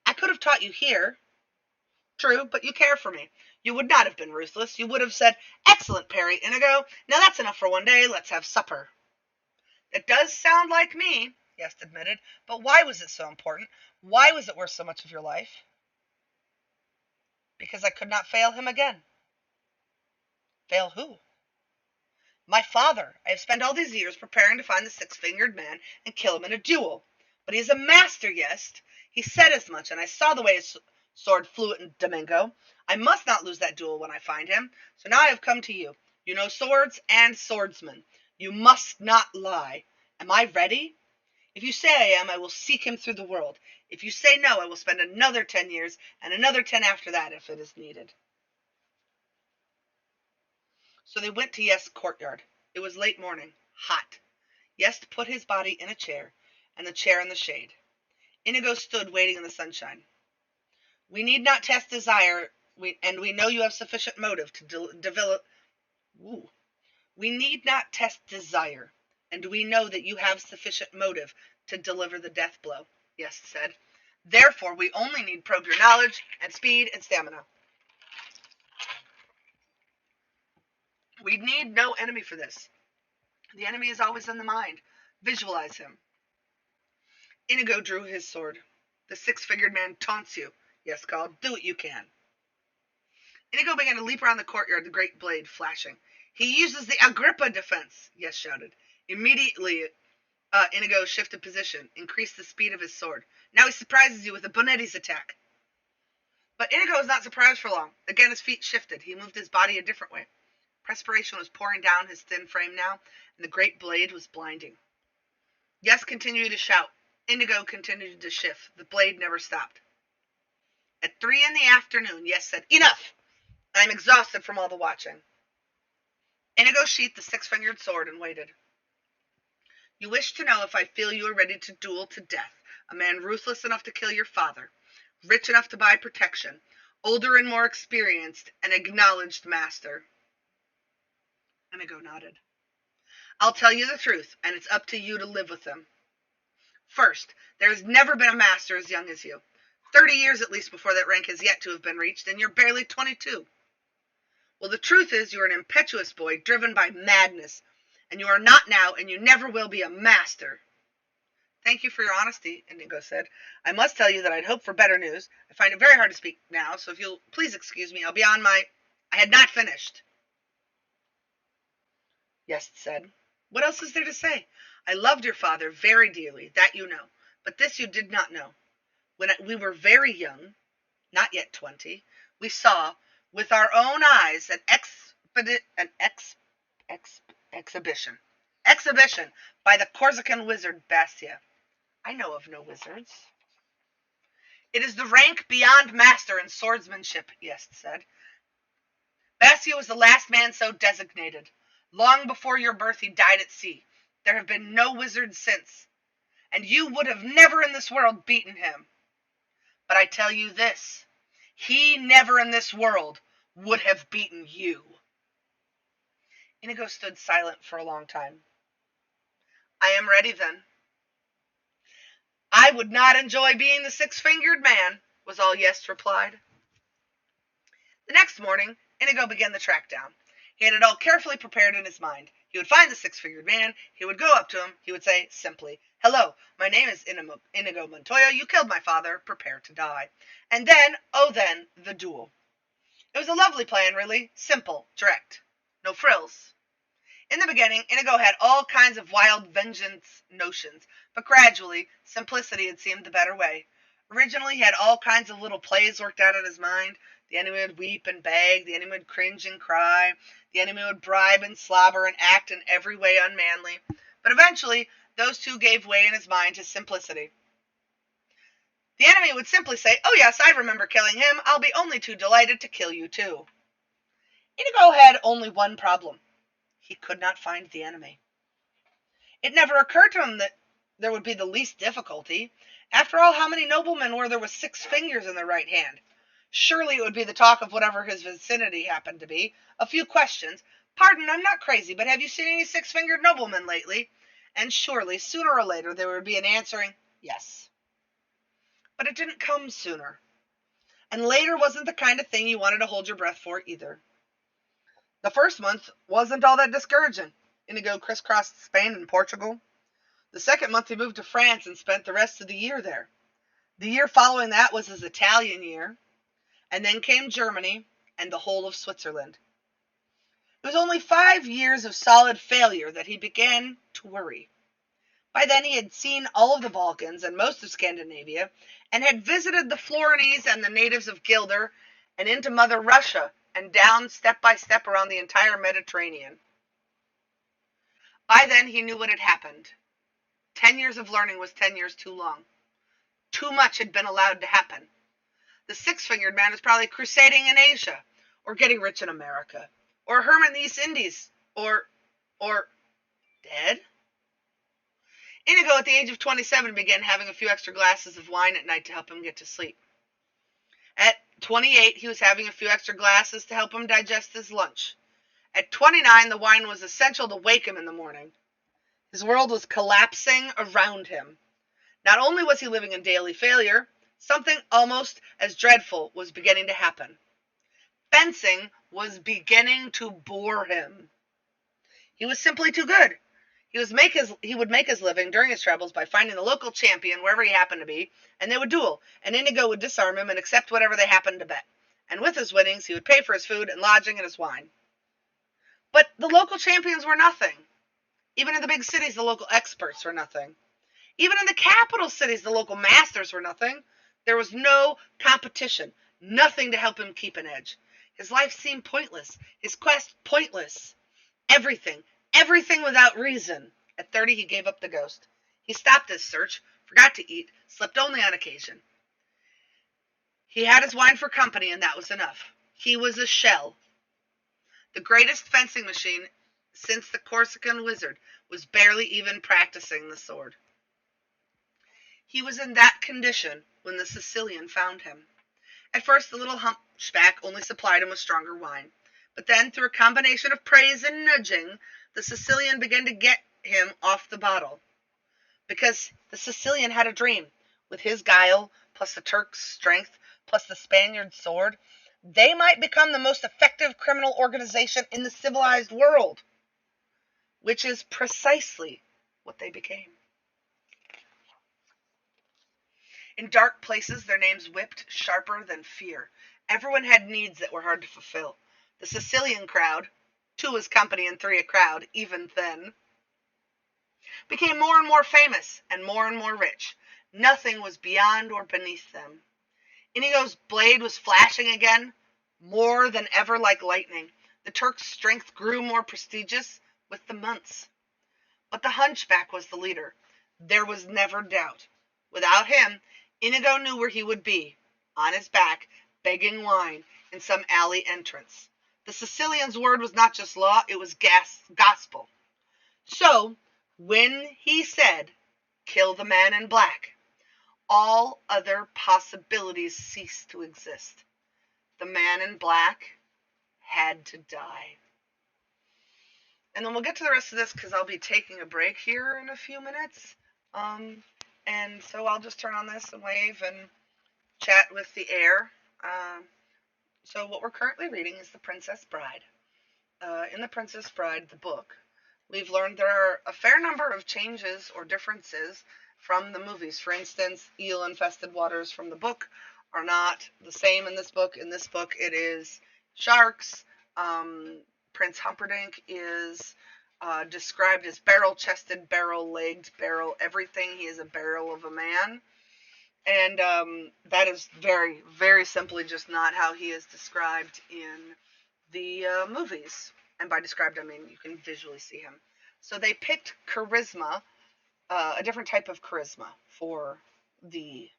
I could have taught you here. True, but you care for me. You would not have been ruthless. You would have said, excellent, Perry Inigo. Now that's enough for one day. Let's have supper. It does sound like me, Yes admitted, but why was it so important? Why was it worth so much of your life? Because I could not fail him again. Fail who? My father. I have spent all these years preparing to find the six-fingered man and kill him in a duel. But he is a master, yes. He said as much, and I saw the way his sword flew at Domingo. I must not lose that duel when I find him. So now I have come to you. You know swords and swordsmen. You must not lie. Am I ready? If you say I am, I will seek him through the world. If you say no, I will spend another 10 years and another 10 after that if it is needed. So they went to Yes's courtyard. It was late morning, hot. Yes put his body in a chair, and the chair in the shade. Inigo stood waiting in the sunshine. We need not test desire, and we know you have sufficient motive to develop. We need not test desire, and we know that you have sufficient motive to deliver the death blow, Yes said. Therefore, we only need probe your knowledge and speed and stamina. We need no enemy for this. The enemy is always in the mind. Visualize him. Inigo drew his sword. The six-fingered man taunts you, Yes called. Do what you can. Inigo began to leap around the courtyard, the great blade flashing. He uses the Agrippa defense, Yes shouted. Immediately, Inigo shifted position, increased the speed of his sword. Now he surprises you with a Bonetti's attack. But Inigo was not surprised for long. Again his feet shifted. He moved his body a different way. Perspiration was pouring down his thin frame now, and the great blade was blinding. Yes continued to shout. Inigo continued to shift. The blade never stopped. At 3 in the afternoon, Yes said, Enough! I am exhausted from all the watching. Inigo sheathed the six-fingered sword and waited. You wish to know if I feel you are ready to duel to death, a man ruthless enough to kill your father, rich enough to buy protection, older and more experienced, an acknowledged master. Inigo nodded. I'll tell you the truth, and it's up to you to live with him. First, there has never been a master as young as you. 30 years at least before that rank has yet to have been reached, and you're barely 22. Well, the truth is you're an impetuous boy driven by madness, and you are not now, and you never will be a master. Thank you for your honesty, Inigo said. I must tell you that I'd hoped for better news. I find it very hard to speak now, so if you'll please excuse me, I'll be on my... I had not finished. Yes said. What else is there to say? I loved your father very dearly, that you know. But this you did not know. When we were very young, not yet 20, we saw, with our own eyes, exhibition by the Corsican wizard Bastia. I know of no wizards. It is the rank beyond master in swordsmanship, Yes said. Bastia was the last man so designated. Long before your birth he died at sea. There have been no wizards since, and you would have never in this world beaten him. But I tell you this, he never in this world would have beaten you. Inigo stood silent for a long time. I am ready then. I would not enjoy being the six-fingered man, was all Yes replied. The next morning, Inigo began the track down. He had it all carefully prepared in his mind. He would find the six-fingered man, he would go up to him, he would say simply, Hello, my name is Inigo Montoya, you killed my father, prepare to die. And then, the duel. It was a lovely plan, really, simple, direct, no frills. In the beginning, Inigo had all kinds of wild vengeance notions, but gradually, simplicity had seemed the better way. Originally, he had all kinds of little plays worked out in his mind, The enemy would weep and beg. The enemy would cringe and cry. The enemy would bribe and slobber and act in every way unmanly. But eventually, those two gave way in his mind to simplicity. The enemy would simply say, "Oh yes, I remember killing him. I'll be only too delighted to kill you too." Inigo had only one problem. He could not find the enemy. It never occurred to him that there would be the least difficulty. After all, how many noblemen were there with 6 fingers in their right hand? Surely it would be the talk of whatever his vicinity happened to be. A few questions. "Pardon, I'm not crazy, but have you seen any 6-fingered noblemen lately?" And surely, sooner or later, there would be an answering yes. But it didn't come sooner. And later wasn't the kind of thing you wanted to hold your breath for either. The first month wasn't all that discouraging. Inigo crisscrossed Spain and Portugal. The second month he moved to France and spent the rest of the year there. The year following that was his Italian year, and then came Germany and the whole of Switzerland. It was only 5 years of solid failure that he began to worry. By then he had seen all of the Balkans and most of Scandinavia, and had visited the Florentines and the natives of Gilder, and into Mother Russia, and down step by step around the entire Mediterranean. By then he knew what had happened. 10 years of learning was 10 years too long. Too much had been allowed to happen. The 6-fingered man was probably crusading in Asia, or getting rich in America, or a hermit in the East Indies, or dead? Inigo, at the age of 27, began having a few extra glasses of wine at night to help him get to sleep. At 28, he was having a few extra glasses to help him digest his lunch. At 29, the wine was essential to wake him in the morning. His world was collapsing around him. Not only was he living in daily failure, something almost as dreadful was beginning to happen. Fencing was beginning to bore him. He was simply too good. He would make his living during his travels by finding the local champion wherever he happened to be, and they would duel, and Inigo would disarm him and accept whatever they happened to bet. And with his winnings, he would pay for his food and lodging and his wine. But the local champions were nothing. Even in the big cities, the local experts were nothing. Even in the capital cities, the local masters were nothing. There was no competition, nothing to help him keep an edge. His life seemed pointless, his quest pointless. Everything without reason. At 30, he gave up the ghost. He stopped his search, forgot to eat, slept only on occasion. He had his wine for company, and that was enough. He was a shell. The greatest fencing machine since the Corsican wizard was barely even practicing the sword. He was in that condition when the Sicilian found him. At first, the little hunchback only supplied him with stronger wine. But then, through a combination of praise and nudging, the Sicilian began to get him off the bottle. Because the Sicilian had a dream. With his guile, plus the Turk's strength, plus the Spaniard's sword, they might become the most effective criminal organization in the civilized world. Which is precisely what they became. In dark places, their names whipped sharper than fear. Everyone had needs that were hard to fulfill. The Sicilian crowd, 2 as company and 3 a crowd, even then, became more and more famous and more rich. Nothing was beyond or beneath them. Inigo's blade was flashing again, more than ever like lightning. The Turk's strength grew more prestigious with the months. But the hunchback was the leader. There was never doubt. Without him, Inigo knew where he would be, on his back, begging wine, in some alley entrance. The Sicilian's word was not just law, it was gospel. So, when he said, "Kill the man in black," all other possibilities ceased to exist. The man in black had to die. And then we'll get to the rest of this because I'll be taking a break here in a few minutes. And so I'll just turn on this and wave and chat with the air. So what we're currently reading is The Princess Bride. In The Princess Bride, the book, we've learned there are a fair number of changes or differences from the movies. For instance, eel-infested waters from the book are not the same in this book. In this book, it is sharks. Prince Humperdinck is described as barrel-chested, barrel-legged, barrel everything. He is a barrel of a man. And that is very, very simply just not how he is described in the movies. And by described, I mean you can visually see him. So they picked charisma, a different type of charisma for the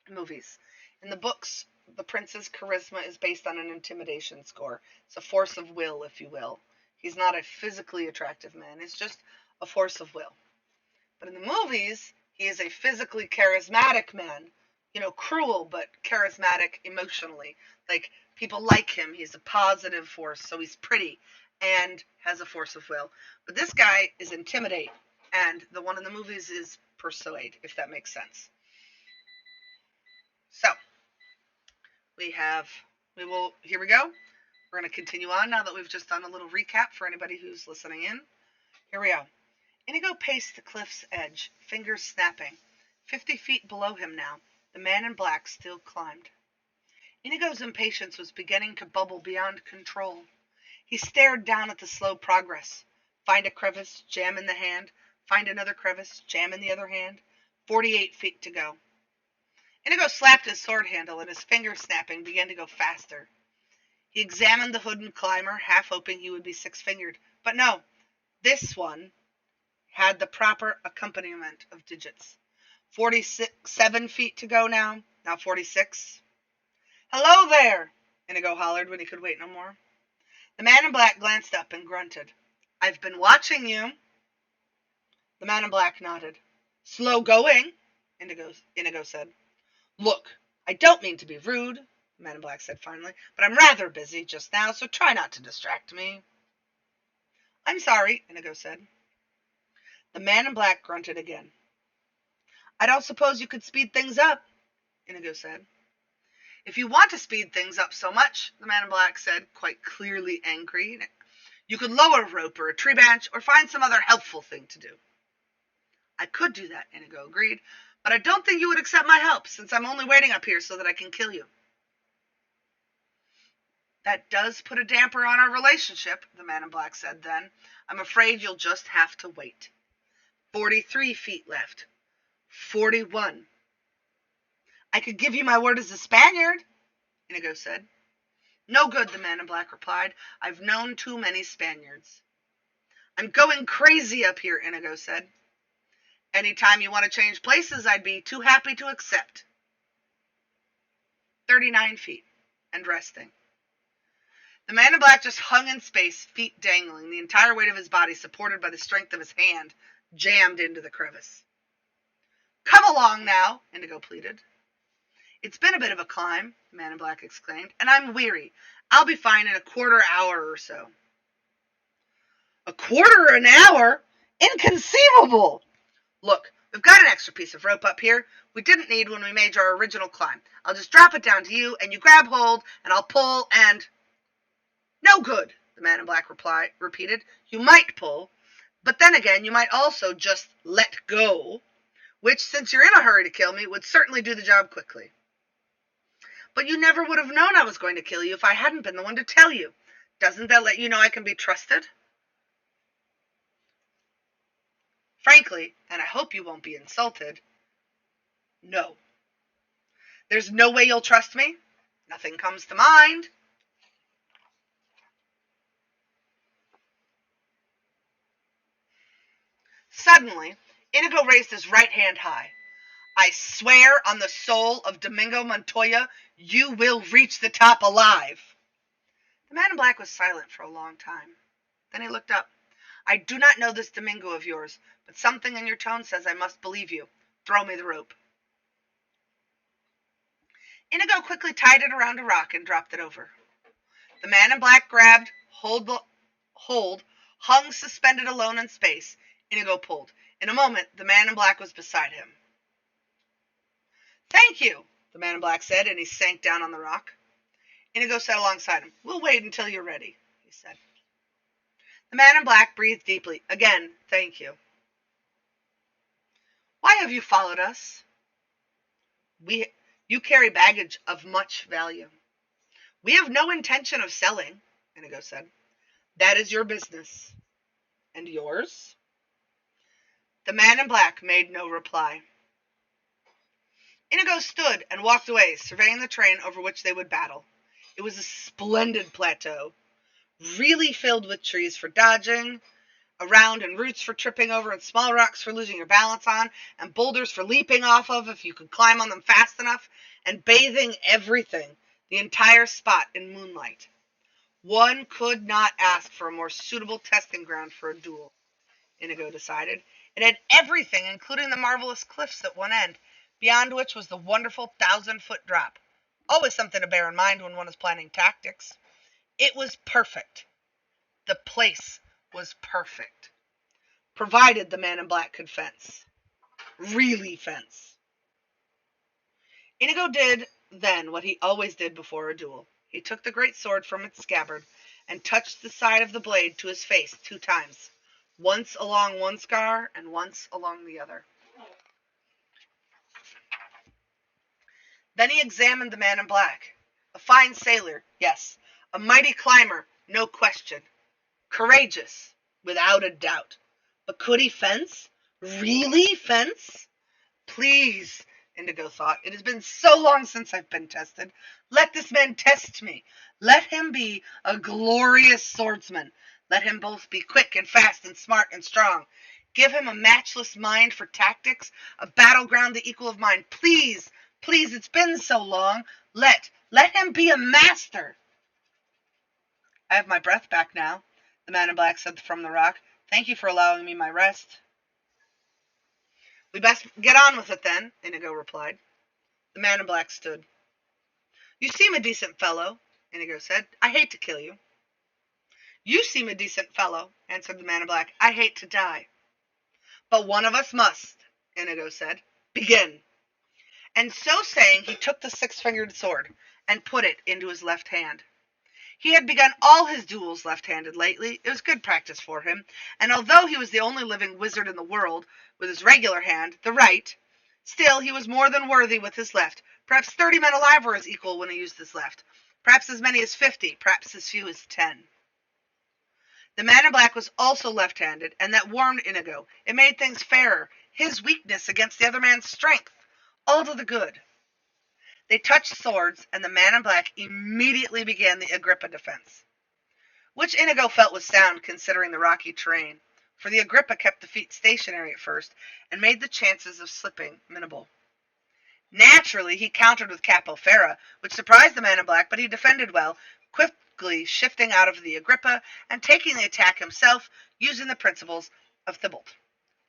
movies. In the books, the prince's charisma is based on an intimidation score. It's a force of will, if you will. He's not a physically attractive man, it's just a force of will. But in the movies, he is a physically charismatic man. You know, cruel but charismatic emotionally. Like, people like him. He's a positive force, so he's pretty and has a force of will. But this guy is intimidate, and the one in the movies is persuade, if that makes sense. So, we have, here we go. We're going to continue on now that we've just done a little recap for anybody who's listening in. Here we go. Inigo paced the cliff's edge, fingers snapping. 50 feet below him now, the man in black still climbed. Inigo's impatience was beginning to bubble beyond control. He stared down at the slow progress. Find a crevice, jam in the hand. Find another crevice, jam in the other hand. 48 feet to go. Inigo slapped his sword handle, and his fingers snapping began to go faster. He examined the hooded climber, half hoping he would be six-fingered. But no, this one had the proper accompaniment of digits. 47 feet to go now. Now 46. Hello there, Inigo hollered when he could wait no more. The man in black glanced up and grunted. I've been watching you. The man in black nodded. Slow going, Inigo said. Look, I don't mean to be rude, the man in black said finally, but I'm rather busy just now, so try not to distract me. I'm sorry, Inigo said. The man in black grunted again. I don't suppose you could speed things up, Inigo said. If you want to speed things up so much, the man in black said, quite clearly angry, you could lower a rope or a tree branch or find some other helpful thing to do. I could do that, Inigo agreed, but I don't think you would accept my help, since I'm only waiting up here so that I can kill you. That does put a damper on our relationship, the man in black said then. I'm afraid you'll just have to wait. 43 feet left. 41. I could give you my word as a Spaniard, Inigo said. No good, the man in black replied. I've known too many Spaniards. I'm going crazy up here, Inigo said. Any time you want to change places, I'd be too happy to accept. 39 feet, and resting. The man in black just hung in space, feet dangling, the entire weight of his body supported by the strength of his hand, jammed into the crevice. Come along now, Inigo pleaded. It's been a bit of a climb, the man in black exclaimed, and I'm weary. I'll be fine in a quarter hour or so. A quarter an hour? Inconceivable! Look, we've got an extra piece of rope up here we didn't need when we made our original climb. I'll just drop it down to you, and you grab hold, and I'll pull, and... No good, the man in black repeated. You might pull, but then again, you might also just let go, which, since you're in a hurry to kill me, would certainly do the job quickly. But you never would have known I was going to kill you if I hadn't been the one to tell you. Doesn't that let you know I can be trusted? Frankly, and I hope you won't be insulted, no. There's no way you'll trust me? Nothing comes to mind. Suddenly, Inigo raised his right hand high. I swear on the soul of Domingo Montoya, you will reach the top alive. The man in black was silent for a long time. Then he looked up. I do not know this Domingo of yours, but something in your tone says I must believe you. Throw me the rope. Inigo quickly tied it around a rock and dropped it over. The man in black grabbed, hold, hung suspended alone in space. Inigo pulled. In a moment, the man in black was beside him. Thank you, the man in black said, and he sank down on the rock. Inigo sat alongside him. We'll wait until you're ready, he said. The man in black breathed deeply. Again, thank you. Why have you followed us? You carry baggage of much value. We have no intention of selling, Inigo said. That is your business. And yours? The man in black made no reply. Inigo stood and walked away, surveying the terrain over which they would battle. It was a splendid plateau, really filled with trees for dodging around and roots for tripping over and small rocks for losing your balance on and boulders for leaping off of if you could climb on them fast enough, and bathing everything, the entire spot, in moonlight. One could not ask for a more suitable testing ground for a duel, Inigo decided. It had everything, including the marvelous cliffs at one end, beyond which was the wonderful 1,000-foot drop. Always something to bear in mind when one is planning tactics. It was perfect. The place was perfect. Provided the man in black could fence. Really fence. Inigo did then what he always did before a duel. He took the great sword from its scabbard and touched the side of the blade to his face 2 times, once along one scar and once along the other. Then he examined the man in black. A fine sailor, yes. A mighty climber, no question. Courageous, without a doubt. But could he fence? Really fence? Please, Indigo thought, it has been so long since I've been tested. Let this man test me. Let him be a glorious swordsman. Let him both be quick and fast and smart and strong. Give him a matchless mind for tactics, a battleground the equal of mine. Please, please, it's been so long. Let him be a master. I have my breath back now, the man in black said from the rock. Thank you for allowing me my rest. We best get on with it then, Inigo replied. The man in black stood. You seem a decent fellow, Inigo said. I hate to kill you. You seem a decent fellow, answered the man in black. I hate to die. But one of us must, Inigo said. Begin. And so saying, he took the 6-fingered sword and put it into his left hand. He had begun all his duels left-handed lately. It was good practice for him, and although he was the only living wizard in the world with his regular hand, the right, still he was more than worthy with his left. Perhaps 30 men alive were his equal when he used his left. Perhaps as many as 50, perhaps as few as 10. The man in black was also left-handed, and that warmed Inigo. It made things fairer. His weakness against the other man's strength. All to the good. They touched swords, and the man in black immediately began the Agrippa defense, which Inigo felt was sound considering the rocky terrain, for the Agrippa kept the feet stationary at first and made the chances of slipping minimal. Naturally, he countered with capo ferro, which surprised the man in black, but he defended well, quickly shifting out of the Agrippa and taking the attack himself, using the principles of Thibault.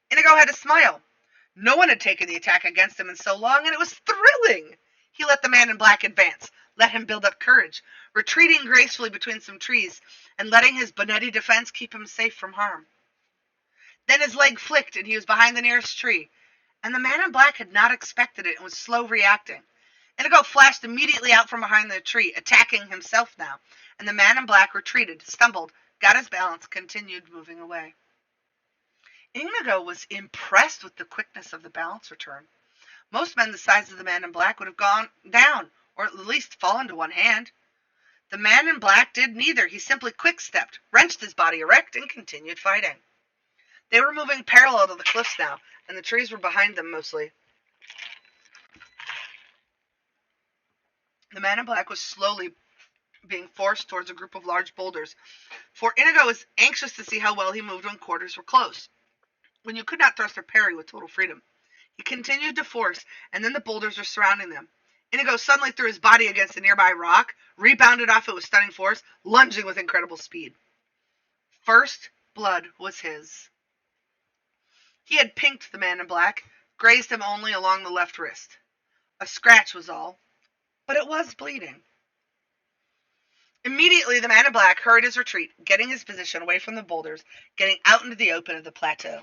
Inigo had to smile. No one had taken the attack against him in so long, and it was thrilling. He let the man in black advance, let him build up courage, retreating gracefully between some trees, and letting his Bonetti defense keep him safe from harm. Then his leg flicked, and he was behind the nearest tree, and the man in black had not expected it and was slow reacting. Inigo flashed immediately out from behind the tree, attacking himself now, and the man in black retreated, stumbled, got his balance, continued moving away. Inigo was impressed with the quickness of the balance return. Most men the size of the man in black would have gone down, or at least fallen to one hand. The man in black did neither. He simply quick-stepped, wrenched his body erect, and continued fighting. They were moving parallel to the cliffs now, and the trees were behind them mostly. The man in black was slowly being forced towards a group of large boulders, for Inigo was anxious to see how well he moved when quarters were close, when you could not thrust or parry with total freedom. He continued to force, and then the boulders were surrounding them. Inigo suddenly threw his body against a nearby rock, rebounded off it with stunning force, lunging with incredible speed. First blood was his. He had pinked the man in black, grazed him only along the left wrist. A scratch was all, but it was bleeding. Immediately, the man in black hurried his retreat, getting his position away from the boulders, getting out into the open of the plateau.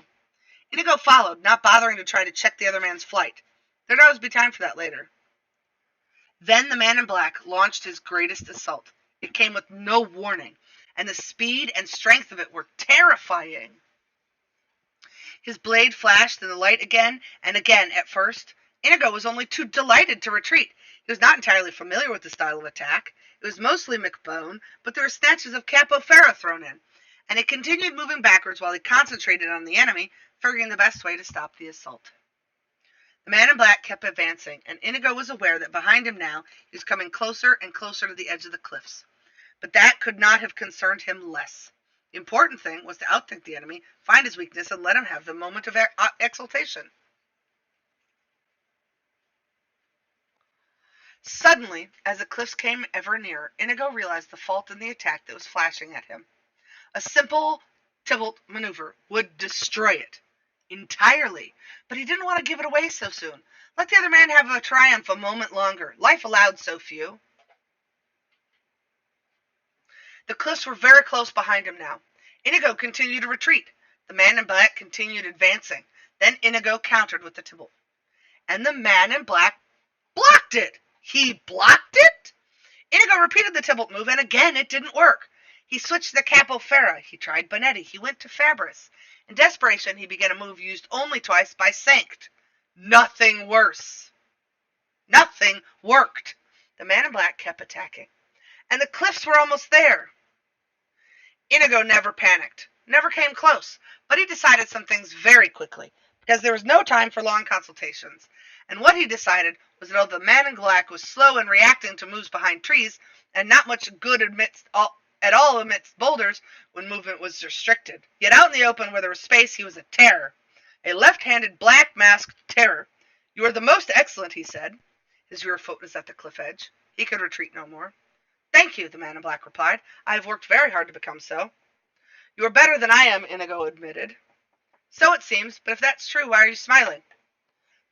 Inigo followed, not bothering to try to check the other man's flight. There'd always be time for that later. Then the man in black launched his greatest assault. It came with no warning, and the speed and strength of it were terrifying. His blade flashed in the light again and again at first. Inigo was only too delighted to retreat. He was not entirely familiar with the style of attack. It was mostly McBone, but there were snatches of capo ferro thrown in, and he continued moving backwards while he concentrated on the enemy, figuring the best way to stop the assault. The man in black kept advancing, and Inigo was aware that behind him now he was coming closer and closer to the edge of the cliffs. But that could not have concerned him less. The important thing was to outthink the enemy, find his weakness, and let him have the moment of exultation. Suddenly, as the cliffs came ever nearer, Inigo realized the fault in the attack that was flashing at him. A simple Tybalt maneuver would destroy it entirely, but he didn't want to give it away so soon. Let the other man have a triumph a moment longer. Life allowed so few. The cliffs were very close behind him now. Inigo continued to retreat. The man in black continued advancing. Then Inigo countered with the Tybalt. And the man in black blocked it. He blocked it? Inigo repeated the Tybalt move, and again it didn't work. He switched to Capo Ferra. He tried Bonetti. He went to Fabris. In desperation, he began a move used only twice by Sanct. Nothing worse. Nothing worked. The man in black kept attacking. And the cliffs were almost there. Inigo never panicked, never came close, but he decided some things very quickly, because there was no time for long consultations. And what he decided was that although the man in black was slow in reacting to moves behind trees, and not much good at all amidst boulders when movement was restricted, yet out in the open where there was space he was a terror. A left-handed black-masked terror. You are the most excellent, he said. His rear foot was at the cliff edge. He could retreat no more. Thank you, the man in black replied. I have worked very hard to become so. You are better than I am, Inigo admitted. So it seems, but if that's true, why are you smiling?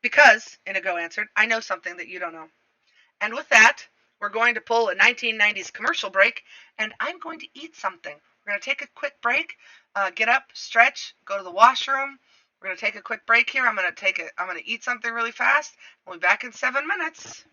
Because, Inigo answered, I know something that you don't know. And with that, we're going to pull a 1990s commercial break, and I'm going to eat something. We're going to take a quick break, get up, stretch, go to the washroom. We're going to take a quick break here. I'm going to eat something really fast. We'll be back in 7 minutes.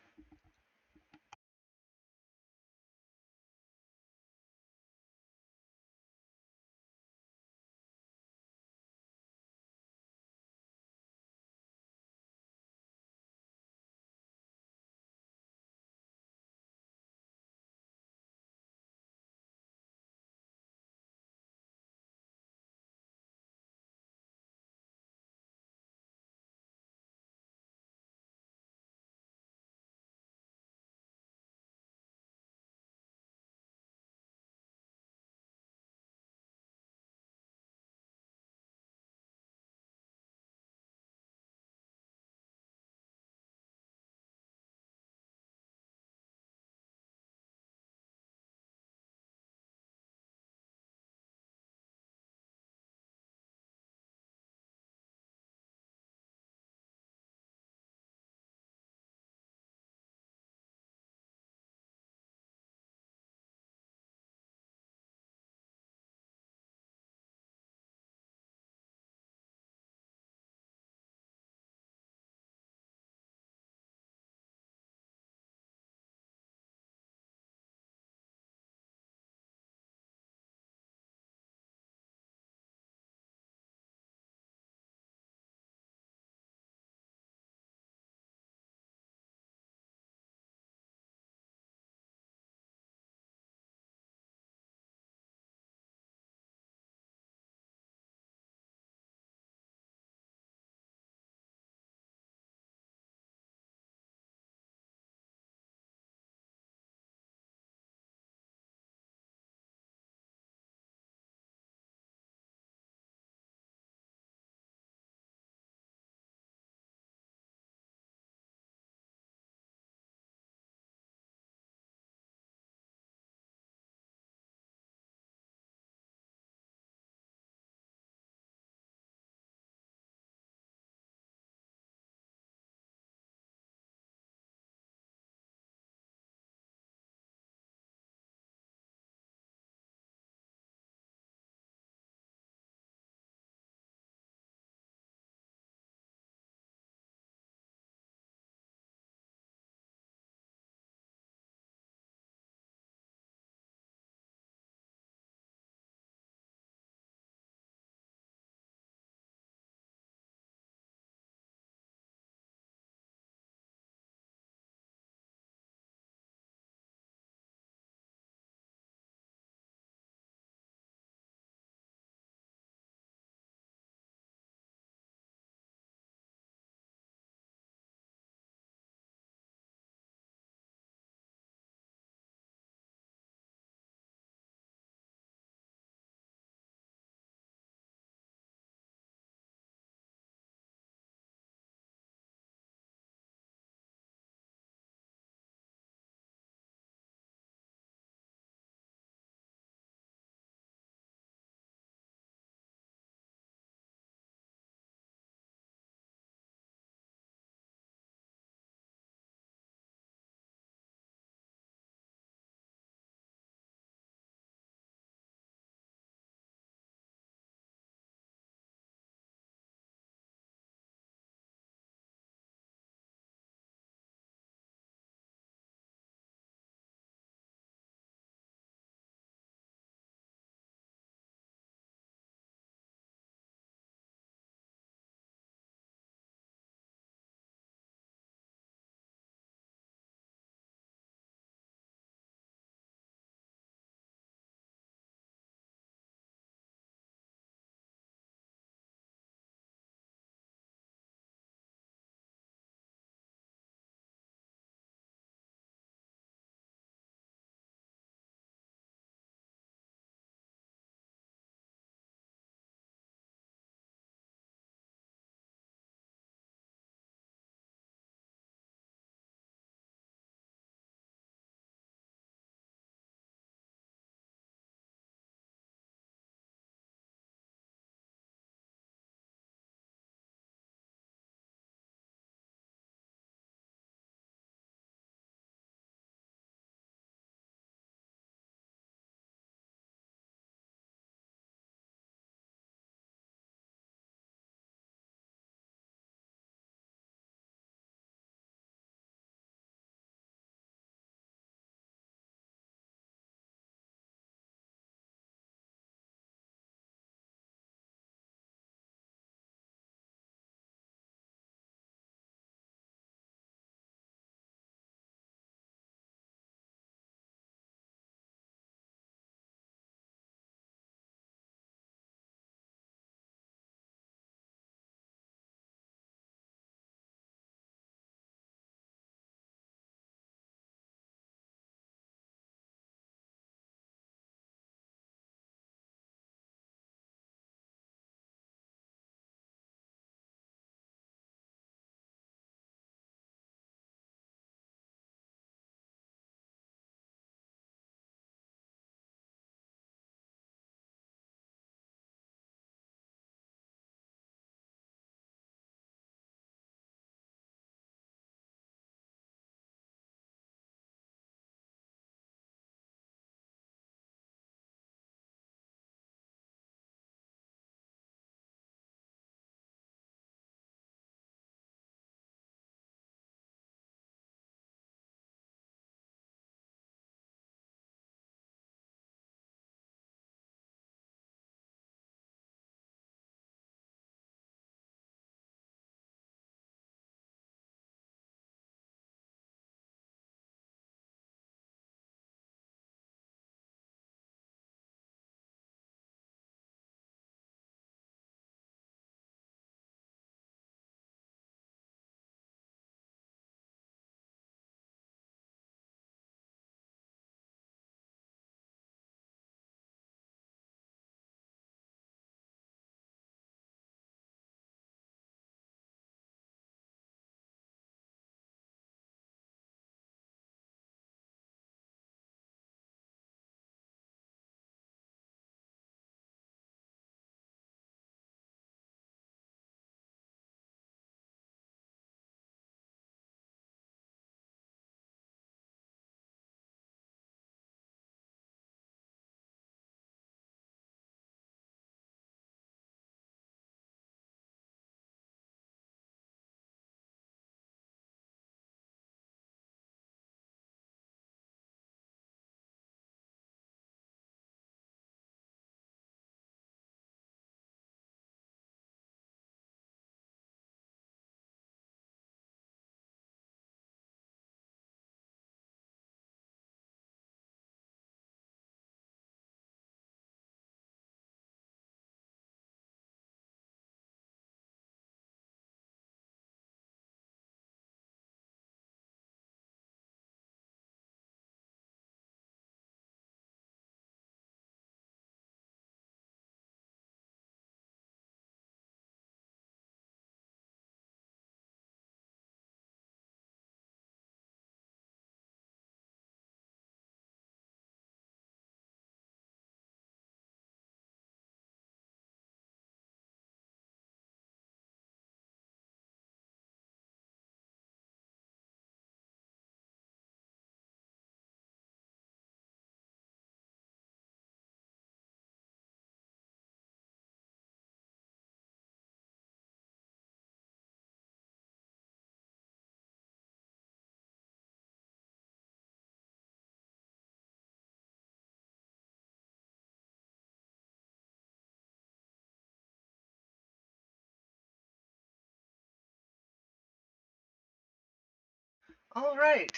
All right.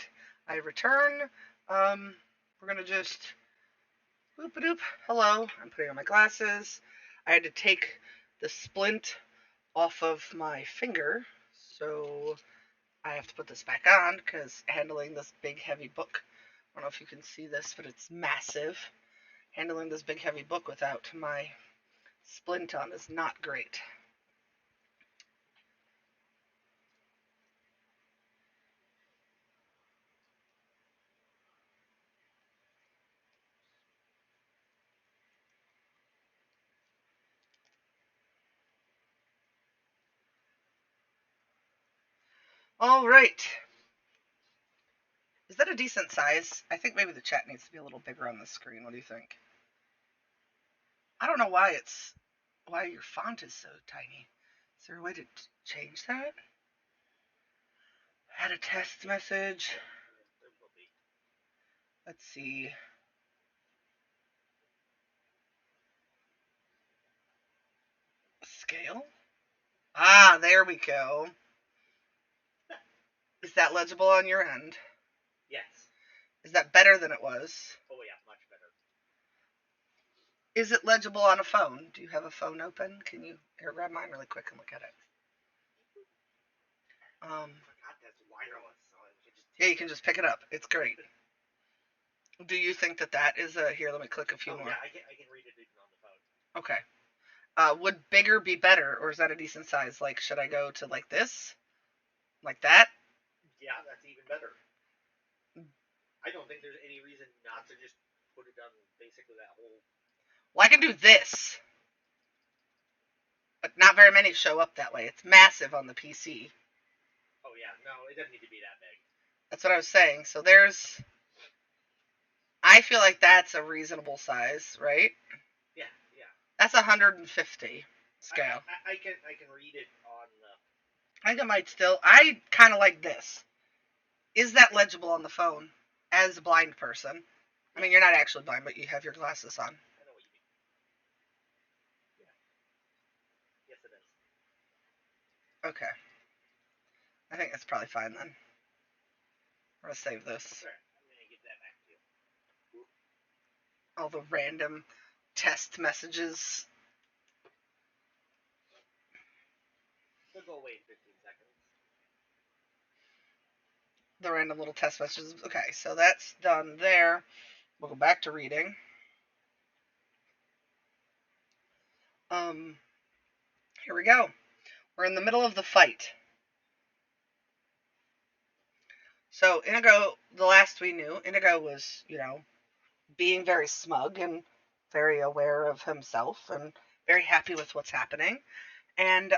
I return. We're gonna just boop a doop. Hello. I'm putting on my glasses. I had to take the splint off of my finger, so I have to put this back on because handling this big heavy book. I don't know if you can see this, but it's massive. Handling this big heavy book without my splint on is not great. All right. Is that a decent size? I think maybe the chat needs to be a little bigger on the screen. What do you think? I don't know why your font is so tiny. Is there a way to change that? Add a test message. Let's see. Scale? Ah, there we go. Is that legible on your end? Yes. Is that better than it was? Oh yeah, much better. Is it legible on a phone? Do you have a phone open? Can you here, grab mine really quick and look at it? I forgot that's wireless, so yeah, you can just pick it up. It's great. Do you think that is a here? Let me click a few more. Yeah, I can read it even on the phone. Okay. Would bigger be better, or is that a decent size? Like, should I go to like this, like that? Yeah, that's even better. I don't think there's any reason not to just put it on basically that whole. Well, I can do this, but not very many show up that way. It's massive on the PC. Oh yeah, no, it doesn't need to be that big. That's what I was saying. So there's. I feel like that's a reasonable size, right? Yeah, yeah. That's 150 scale. I can read it on the. I think I might still. I kind of like this. Is that legible on the phone as a blind person? I mean, you're not actually blind, but you have your glasses on. I know what you mean. Yeah. Yes, it is. Okay. I think that's probably fine then. I'm going to save this. Right. I'm gonna give that back to you. All the random test messages. They'll go away in 15 seconds. The random little test messages. Okay, so that's done there. We'll go back to reading. Here we go. We're in the middle of the fight. So Inigo, the last we knew, Inigo was, being very smug and very aware of himself and very happy with what's happening. And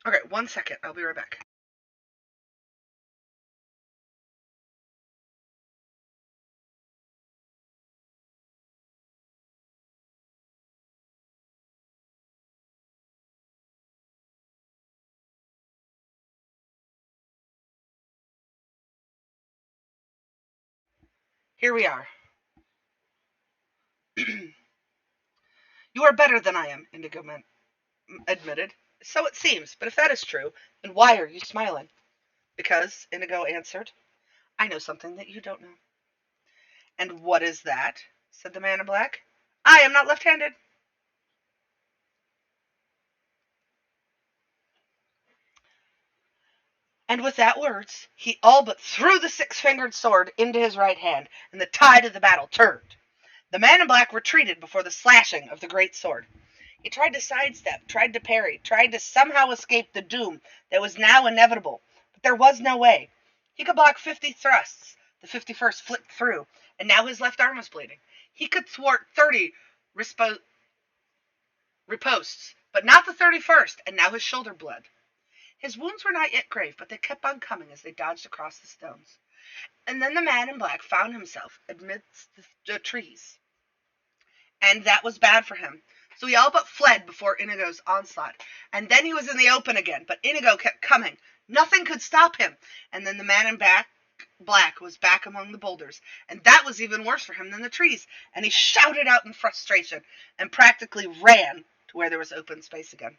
okay, 1 second. I'll be right back. Here we are. You are better than I am, Indigo admitted. So it seems, but if that is true, then why are you smiling? Because, Indigo answered, I know something that you don't know. And what is that? Said the man in black. I am not left-handed. And with that words, he all but threw the six-fingered sword into his right hand, and the tide of the battle turned. The man in black retreated before the slashing of the great sword. He tried to sidestep, tried to parry, tried to somehow escape the doom that was now inevitable, but there was no way. He could block 50 thrusts. The 51st flipped through, and now his left arm was bleeding. He could thwart 30 riposts, but not the 31st, and now his shoulder bled. His wounds were not yet grave, but they kept on coming as they dodged across the stones. And then the man in black found himself amidst the trees, and that was bad for him. So he all but fled before Inigo's onslaught. And then he was in the open again, but Inigo kept coming. Nothing could stop him. And then the man in black was back among the boulders, and that was even worse for him than the trees. And he shouted out in frustration and practically ran to where there was open space again.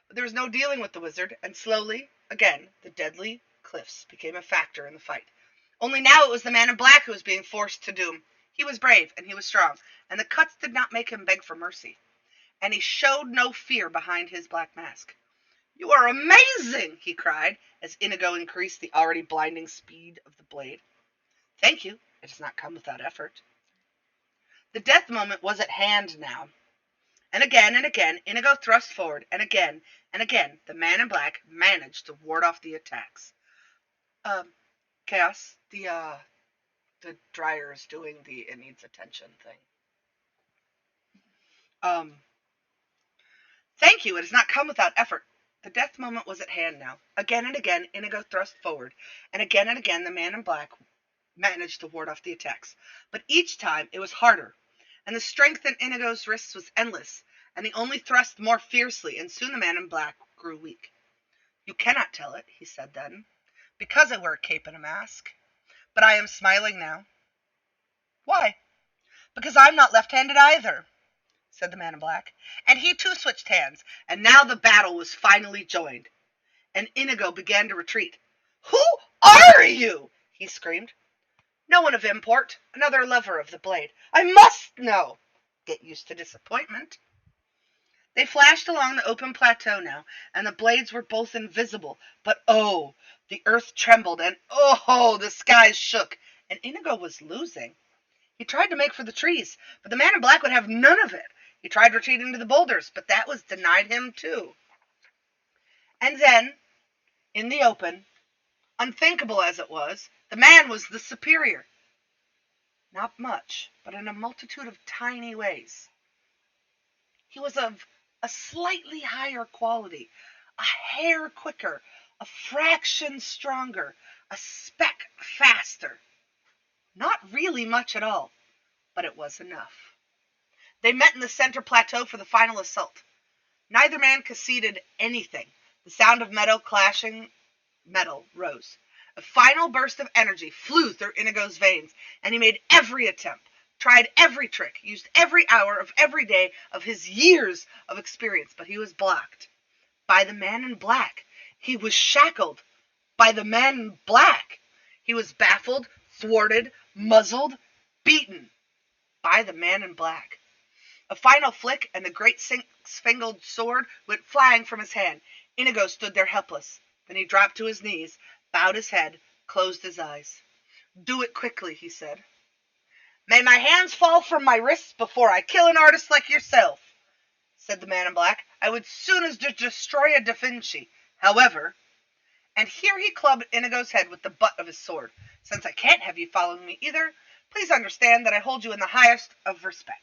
But there was no dealing with the wizard, and slowly, again, the deadly cliffs became a factor in the fight. Only now it was the man in black who was being forced to doom. He was brave, and he was strong, and the cuts did not make him beg for mercy. And he showed no fear behind his black mask. "You are amazing!" he cried, as Inigo increased the already blinding speed of the blade. "Thank you. It has not come without effort." The death moment was at hand now. And again, Inigo thrust forward, and again, the man in black managed to ward off the attacks. Um, Chaos, the dryer is doing the "it needs attention" thing. Um, Thank you, it has not come without effort. The death moment was at hand now. Again and again, Inigo thrust forward, and again, the man in black managed to ward off the attacks. But each time it was harder, and the strength in Inigo's wrists was endless, and he only thrust more fiercely, and soon the man in black grew weak. "You cannot tell it," he said then, "because I wear a cape and a mask. But I am smiling now." "Why?" "Because I'm not left-handed either," said the man in black. And he too switched hands, and now the battle was finally joined. And Inigo began to retreat. "Who are you?" he screamed. "No one of import, another lover of the blade." "I must know." "Get used to disappointment." They flashed along the open plateau now, and the blades were both invisible. But oh, the earth trembled, and oh, the skies shook, and Inigo was losing. He tried to make for the trees, but the man in black would have none of it. He tried retreating to the boulders, but that was denied him too. And then, in the open, unthinkable as it was, the man was the superior. Not much, but in a multitude of tiny ways. He was of a slightly higher quality, a hair quicker, a fraction stronger, a speck faster. Not really much at all, but it was enough. They met in the center plateau for the final assault. Neither man conceded anything. The sound of metal rose. A final burst of energy flew through Inigo's veins, and he made every attempt, tried every trick, used every hour of every day of his years of experience, but he was blocked. By the man in black. He was shackled. By the man in black. He was baffled, thwarted, muzzled, beaten. By the man in black. A final flick, and the great six-fingered sword went flying from his hand. Inigo stood there helpless. Then he dropped to his knees, bowed his head, closed his eyes. "Do it quickly," he said. "May my hands fall from my wrists before I kill an artist like yourself," said the man in black. "I would soon as destroy a Da Vinci. However," and here he clubbed Inigo's head with the butt of his sword, "since I can't have you following me either, please understand that I hold you in the highest of respect."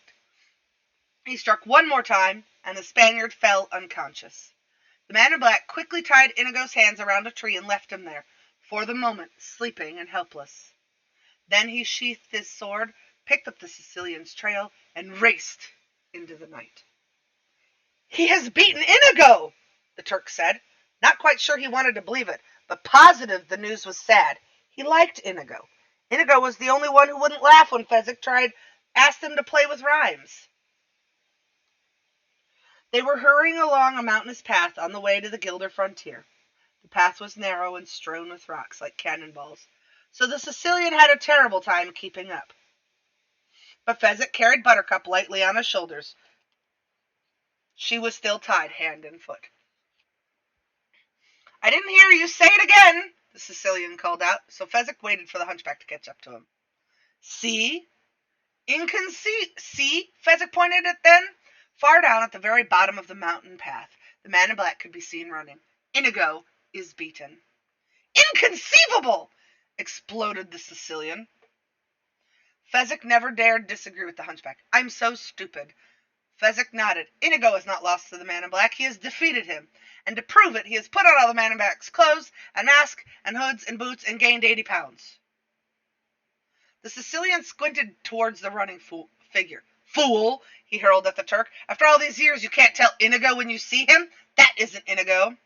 He struck one more time, and the Spaniard fell unconscious. The man in black quickly tied Inigo's hands around a tree and left him there, for the moment, sleeping and helpless. Then he sheathed his sword, picked up the Sicilian's trail, and raced into the night. "He has beaten Inigo!" the Turk said. Not quite sure he wanted to believe it, but positive the news was sad. He liked Inigo. Inigo was the only one who wouldn't laugh when Fezzik asked him to play with rhymes. They were hurrying along a mountainous path on the way to the Gilder frontier. The path was narrow and strewn with rocks like cannonballs, so the Sicilian had a terrible time keeping up. But Fezzik carried Buttercup lightly on his shoulders. She was still tied hand and foot. "I didn't hear you say it again," the Sicilian called out, so Fezzik waited for the hunchback to catch up to him. "See? See?" Fezzik pointed at then. Far down at the very bottom of the mountain path, the man in black could be seen running. "Inigo is beaten." "Inconceivable!" exploded the Sicilian. Fezzik never dared disagree with the hunchback. "I'm so stupid." Fezzik nodded. "Inigo has not lost to the man in black. He has defeated him. And to prove it, he has put on all the man in black's clothes, and mask, and hoods, and boots, and gained 80 pounds. The Sicilian squinted towards the running figure. "Fool!" he hurled at the Turk. "After all these years, you can't tell Inigo when you see him? That isn't Inigo."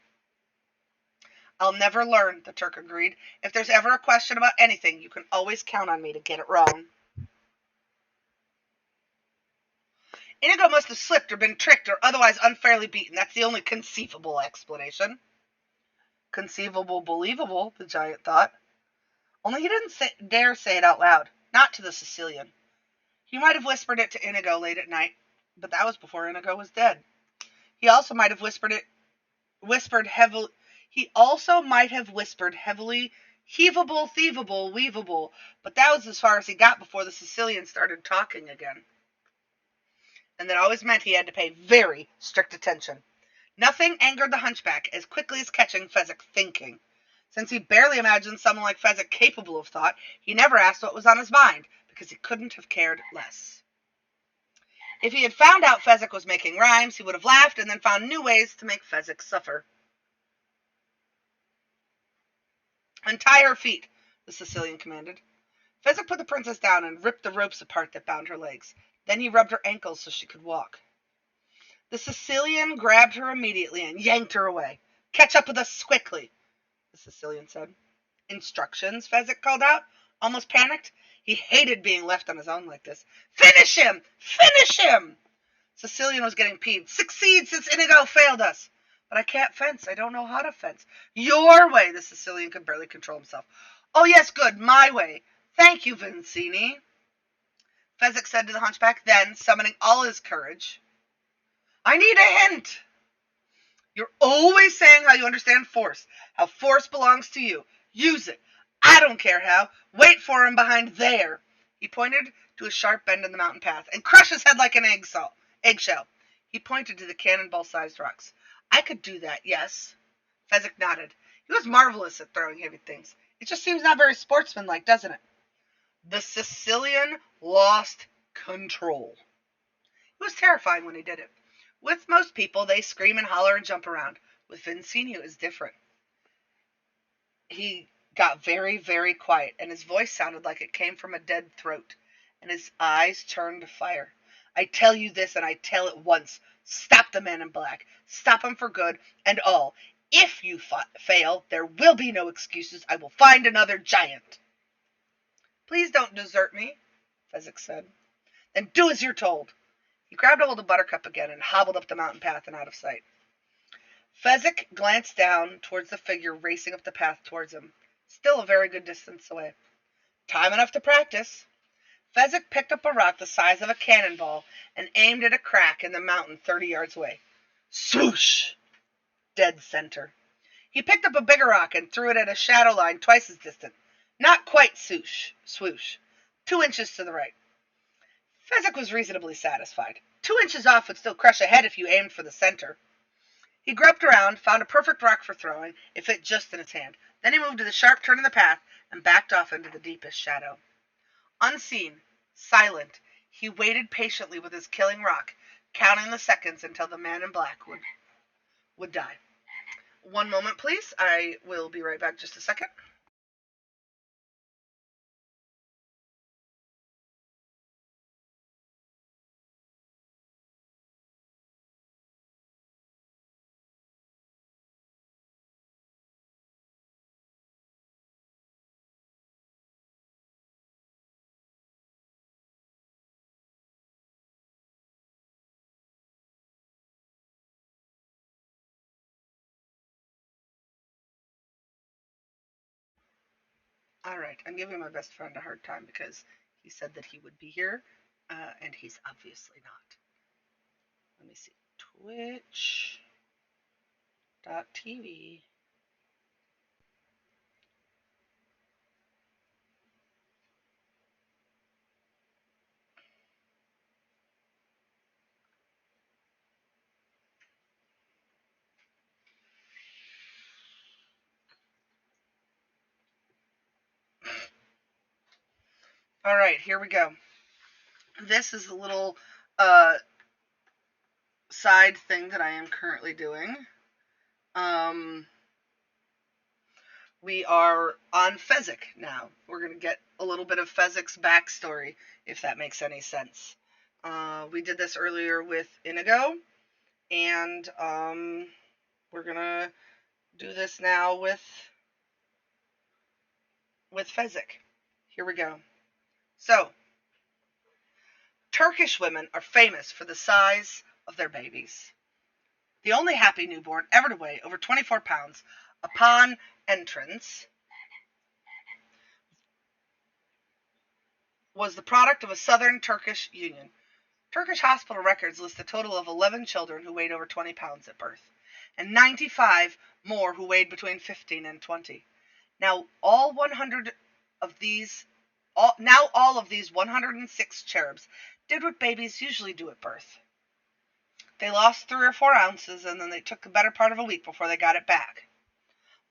"I'll never learn," the Turk agreed. "If there's ever a question about anything, you can always count on me to get it wrong." Inigo must have slipped or been tricked or otherwise unfairly beaten. That's the only conceivable explanation. Conceivable, believable, the giant thought. Only he didn't dare say it out loud. Not to the Sicilian. He might have whispered it to Inigo late at night, but that was before Inigo was dead. He also might have whispered heavily. He also might have whispered heavily, heavable, thievable, weavable, but that was as far as he got before the Sicilian started talking again. And that always meant he had to pay very strict attention. Nothing angered the hunchback as quickly as catching Fezzik thinking. Since he barely imagined someone like Fezzik capable of thought, he never asked what was on his mind, because he couldn't have cared less. If he had found out Fezzik was making rhymes, he would have laughed and then found new ways to make Fezzik suffer. Untie her feet, the Sicilian commanded. Fezzik put the princess down and ripped the ropes apart that bound her legs. Then he rubbed her ankles so she could walk. The Sicilian grabbed her immediately and yanked her away. Catch up with us quickly, the Sicilian said. Instructions, Fezzik called out, almost panicked. He hated being left on his own like this. Finish him! Finish him! Sicilian was getting peeved. Succeed since Inigo failed us. But I can't fence. I don't know how to fence. Your way, the Sicilian could barely control himself. Oh, yes, good, my way. Thank you, Vincini, Fezzik said to the hunchback, then, summoning all his courage. I need a hint. You're always saying how you understand force, how force belongs to you. Use it. I don't care how. Wait for him behind there. He pointed to a sharp bend in the mountain path, and crush his head like an eggshell. He pointed to the cannonball-sized rocks. I could do that, yes. Fezzik nodded. He was marvelous at throwing heavy things. It just seems not very sportsmanlike, doesn't it? The Sicilian lost control. It was terrifying when he did it. With most people, they scream and holler and jump around. With Vincini, it was different. He got very, very quiet, and his voice sounded like it came from a dead throat, and his eyes turned to fire. I tell you this, and I tell it once. Stop the man in black. Stop him for good and all. If you fail, there will be no excuses. I will find another giant. Please don't desert me, Fezzik said. Then do as you're told. He grabbed a hold of Buttercup again and hobbled up the mountain path and out of sight. Fezzik glanced down towards the figure racing up the path towards him, still a very good distance away. Time enough to practice. Fezzik picked up a rock the size of a cannonball and aimed at a crack in the mountain 30 yards away. Swoosh! Dead center. He picked up a bigger rock and threw it at a shadow line twice as distant. Not quite swoosh. 2 inches to the right. Fezzik was reasonably satisfied. 2 inches off would still crush a head if you aimed for the center. He groped around, found a perfect rock for throwing. It fit just in his hand. Then he moved to the sharp turn in the path and backed off into the deepest shadow. Unseen, silent, he waited patiently with his killing rock, counting the seconds until the man in black would die. 1 moment, please. I will be right back just a second. All right, I'm giving my best friend a hard time because he said that he would be here, and he's obviously not. Let me see. Twitch.tv. All right, here we go. This is a little side thing that I am currently doing. We are on Fezzik now. We're going to get a little bit of Fezzik's backstory, if that makes any sense. We did this earlier with Inigo, and we're going to do this now with Fezzik. Here we go. So, Turkish women are famous for the size of their babies. The only happy newborn ever to weigh over 24 pounds upon entrance was the product of a southern Turkish union. Turkish hospital records list a total of 11 children who weighed over 20 pounds at birth, and 95 more who weighed between 15 and 20. Now all 100 of these all of these 106 cherubs did what babies usually do at birth. They lost 3 or 4 ounces, and then they took the better part of a week before they got it back.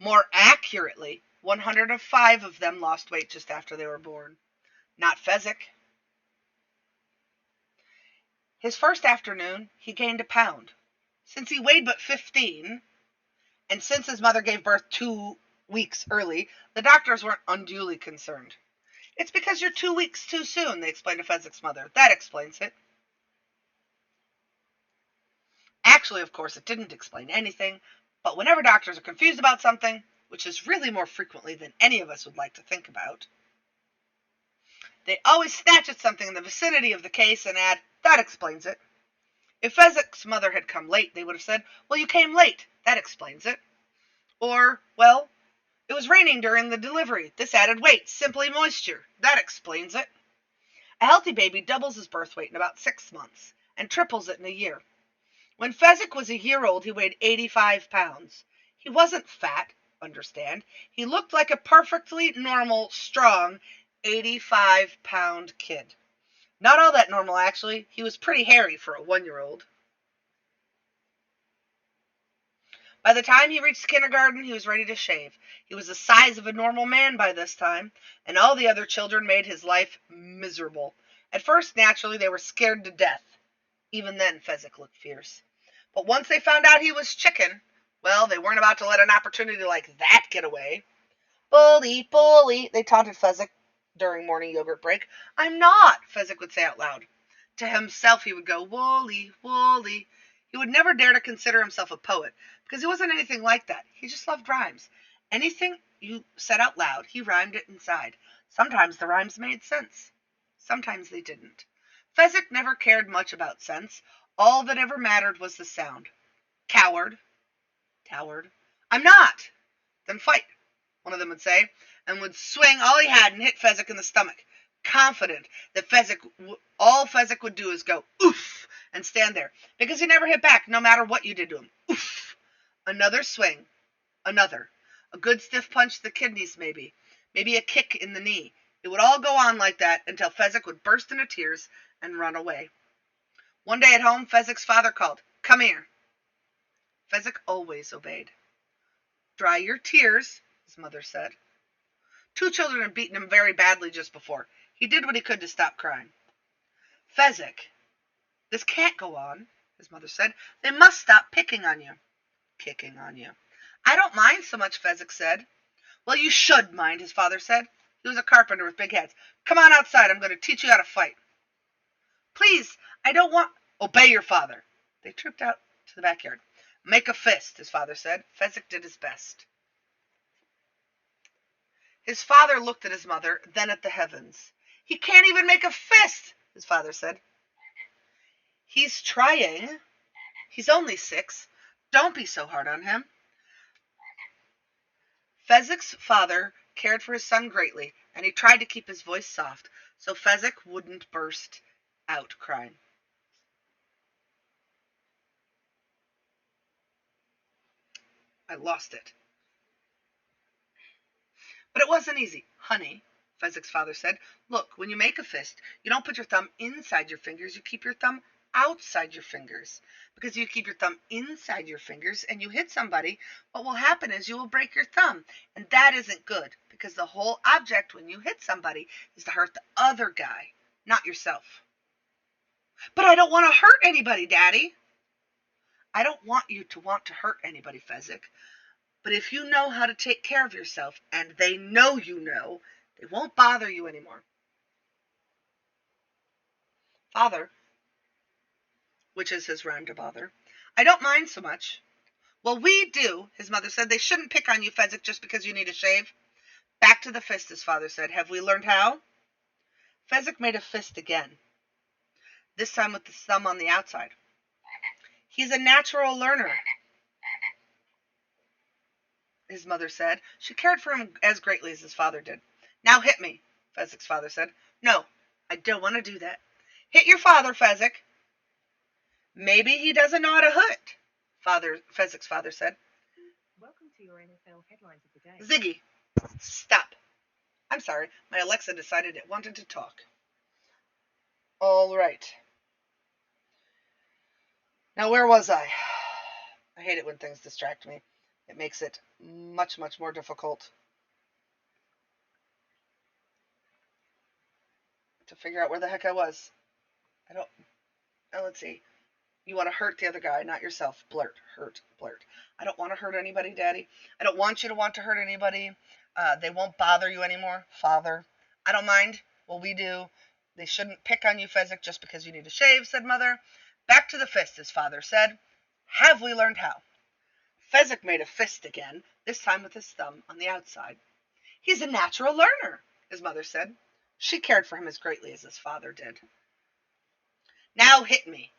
More accurately, 105 of them lost weight just after they were born. Not Fezzik. His first afternoon, he gained a pound. Since he weighed but 15, and since his mother gave birth 2 weeks early, the doctors weren't unduly concerned. It's because you're 2 weeks too soon, they explained to Fezzik's mother. That explains it. Actually, of course, it didn't explain anything, but whenever doctors are confused about something, which is really more frequently than any of us would like to think about, they always snatch at something in the vicinity of the case and add, that explains it. If Fezzik's mother had come late, they would have said, well, you came late. That explains it. Or, well, it was raining during the delivery. This added weight, simply moisture. That explains it. A healthy baby doubles his birth weight in about 6 months and triples it in a year. When Fezzik was a year old, he weighed 85 pounds. He wasn't fat, understand. He looked like a perfectly normal, strong, 85-pound kid. Not all that normal, actually. He was pretty hairy for a 1-year-old. By the time he reached kindergarten, he was ready to shave. He was the size of a normal man by this time, and all the other children made his life miserable. At first, naturally, they were scared to death. Even then, Fezzik looked fierce. But once they found out he was chicken, well, they weren't about to let an opportunity like that get away. Bully, bully, they taunted Fezzik during morning yogurt break. I'm not, Fezzik would say out loud. To himself he would go, Wooly, Wooly. He would never dare to consider himself a poet, because he wasn't anything like that. He just loved rhymes. Anything you said out loud, he rhymed it inside. Sometimes the rhymes made sense. Sometimes they didn't. Fezzik never cared much about sense. All that ever mattered was the sound. Coward. Coward. I'm not. Then fight, one of them would say, and would swing all he had and hit Fezzik in the stomach, confident that all Fezzik would do is go, oof, and stand there, because he never hit back, no matter what you did to him. Oof. Another swing. Another. A good stiff punch to the kidneys, maybe. Maybe a kick in the knee. It would all go on like that until Fezzik would burst into tears and run away. One day at home, Fezzik's father called, come here. Fezzik always obeyed. Dry your tears, his mother said. 2 children had beaten him very badly just before. He did what he could to stop crying. Fezzik, this can't go on, his mother said. They must stop picking on you. Kicking on you. I don't mind so much, Fezzik said. Well, you should mind, his father said. He was a carpenter with big hands. Come on outside, I'm going to teach you how to fight. Please, I don't want... Obey your father. They trooped out to the backyard. Make a fist, his father said. Fezzik did his best. His father looked at his mother, then at the heavens. He can't even make a fist, his father said. He's trying. He's only 6. Don't be so hard on him. Fezzik's father cared for his son greatly, and he tried to keep his voice soft, so Fezzik wouldn't burst out crying. I lost it. But it wasn't easy. Honey, Fezzik's father said, look, when you make a fist, you don't put your thumb inside your fingers, you keep your thumb outside your fingers. Because if you keep your thumb inside your fingers and you hit somebody, what will happen is you will break your thumb. And that isn't good, because the whole object when you hit somebody is to hurt the other guy, not yourself. But I don't want to hurt anybody, Daddy. I don't want you to want to hurt anybody, Fezzik. But if you know how to take care of yourself, and they know you know, they won't bother you anymore. Father, which is his rhyme to bother, I don't mind so much. Well, we do, his mother said. They shouldn't pick on you, Fezzik, just because you need a shave. Back to the fist, his father said. Have we learned how? Fezzik made a fist again. this time with the thumb on the outside. He's a natural learner, his mother said. She cared for him as greatly as his father did. Now hit me, Fezzik's father said. No, I don't want to do that. Hit your father, Fezzik. Maybe he doesn't know how to hit, Fezzik's father said. Welcome to your NFL headlines of the day. Ziggy, stop. I'm sorry, my Alexa decided it wanted to talk. All right. Now, where was I? I hate it when things distract me. It makes it much, much more difficult to figure out where the heck I was. Let's see. You want to hurt the other guy, not yourself. Blurt, hurt, blurt. I don't want to hurt anybody, Daddy. I don't want you to want to hurt anybody. They won't bother you anymore, Father. I don't mind. Well, we do. They shouldn't pick on you, Fezzik, just because you need to shave, said Mother. Back to the fist, his father said. Have we learned how? Fezzik made a fist again, this time with his thumb on the outside. He's a natural learner, his mother said. She cared for him as greatly as his father did. Now hit me,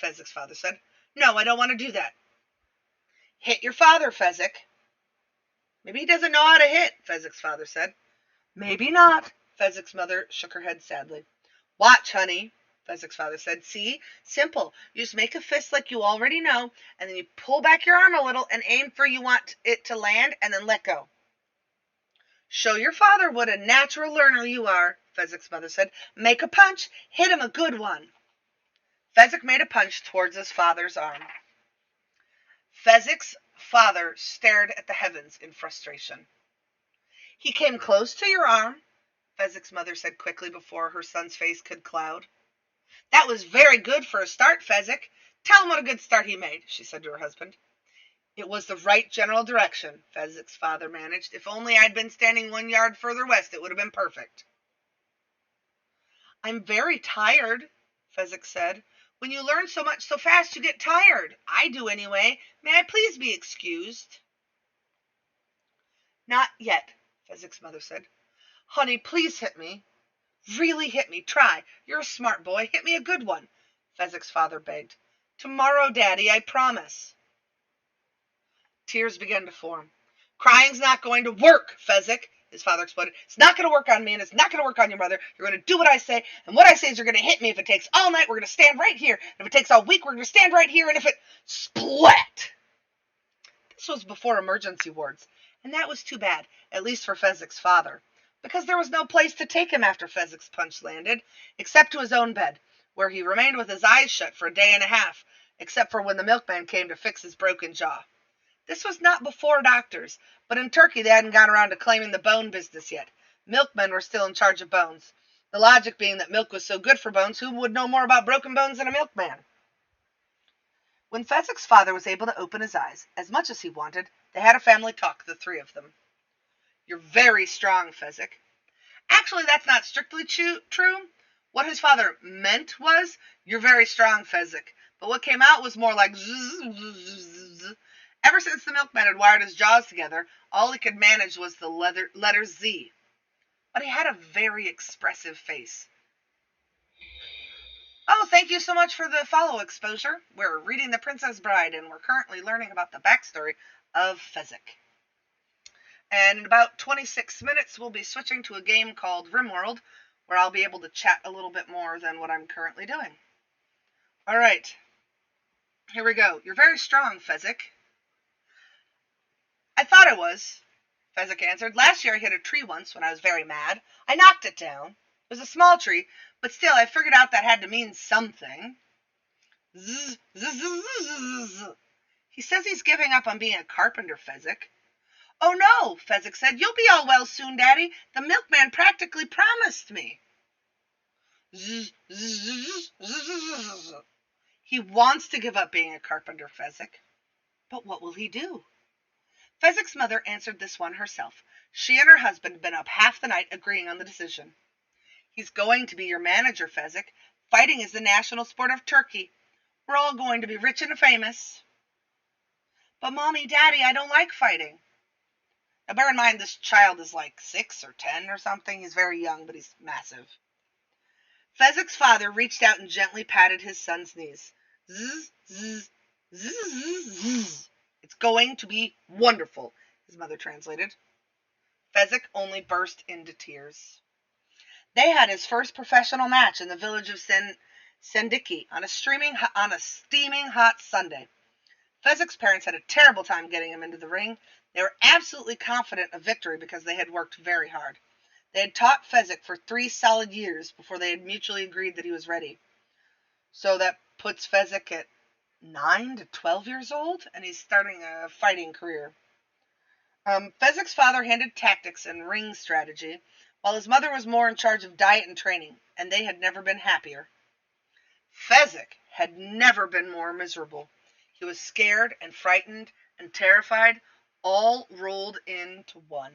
Fezzik's father said. No, I don't want to do that. Hit your father, Fezzik. Maybe he doesn't know how to hit, Fezzik's father said. Maybe not, Fezzik's mother shook her head sadly. Watch, honey, Fezzik's father said. See? Simple. You just make a fist like you already know, and then you pull back your arm a little and aim for you want it to land, and then let go. Show your father what a natural learner you are, Fezzik's mother said. Make a punch. Hit him a good one. Fezzik made a punch towards his father's arm. Fezzik's father stared at the heavens in frustration. He came close to your arm, Fezzik's mother said quickly before her son's face could cloud. That was very good for a start, Fezzik. Tell him what a good start he made, she said to her husband. It was the right general direction, Fezzik's father managed. If only I'd been standing 1 yard further west, it would have been perfect. I'm very tired, Fezzik said. When you learn so much so fast, you get tired. I do anyway. May I please be excused? Not yet, Fezzik's mother said. Honey, please hit me. Really hit me. Try. You're a smart boy. Hit me a good one, Fezzik's father begged. Tomorrow, Daddy, I promise. Tears began to form. Crying's not going to work, Fezzik, his father exploded. It's not going to work on me, and it's not going to work on your mother. You're going to do what I say, and what I say is you're going to hit me. If it takes all night, we're going to stand right here. And if it takes all week, we're going to stand right here. And if it... Splat! This was before emergency wards, and that was too bad, at least for Fezzik's father, because there was no place to take him after Fezzik's punch landed, except to his own bed, where he remained with his eyes shut for a day and a half, except for when the milkman came to fix his broken jaw. This was not before doctors, but in Turkey they hadn't got around to claiming the bone business yet. Milkmen were still in charge of bones. The logic being that milk was so good for bones, who would know more about broken bones than a milkman? When Fezzik's father was able to open his eyes, as much as he wanted, they had a family talk, the three of them. You're very strong, Fezzik. Actually, that's not strictly true. What his father meant was, you're very strong, Fezzik. But what came out was more like zzz. Ever since the milkman had wired his jaws together, all he could manage was the letter Z. But he had a very expressive face. Oh, thank you so much for the follow exposure. We're reading The Princess Bride, and we're currently learning about the backstory of Fezzik. And in about 26 minutes, we'll be switching to a game called RimWorld, where I'll be able to chat a little bit more than what I'm currently doing. All right. Here we go. You're very strong, Fezzik. I thought I was, Fezzik answered. Last year I hit a tree once when I was very mad. I knocked it down. It was a small tree, but still I figured out that had to mean something. Zzz, zzz, zzz, zzz. He says he's giving up on being a carpenter, Fezzik. Oh no, Fezzik said. You'll be all well soon, Daddy. The milkman practically promised me. Zzz, zzz, zzz, zzz, zzz. He wants to give up being a carpenter, Fezzik. But what will he do? Fezzik's mother answered this one herself. She and her husband had been up half the night agreeing on the decision. He's going to be your manager, Fezzik. Fighting is the national sport of Turkey. We're all going to be rich and famous. But Mommy, Daddy, I don't like fighting. Now bear in mind this child is like 6 or 10 or something. He's very young, but he's massive. Fezzik's father reached out and gently patted his son's knees. Zzz, zzz, zzz, zzz, zzz. It's going to be wonderful, his mother translated. Fezzik only burst into tears. They had his first professional match in the village of Sendiki on a steaming hot Sunday. Fezzik's parents had a terrible time getting him into the ring. They were absolutely confident of victory because they had worked very hard. They had taught Fezzik for 3 solid years before they had mutually agreed that he was ready. So that puts Fezzik at 9 to 12 years old, and he's starting a fighting career. Fezzik's father handled tactics and ring strategy, while his mother was more in charge of diet and training, and they had never been happier. Fezzik had never been more miserable. He was scared and frightened and terrified, all rolled into one.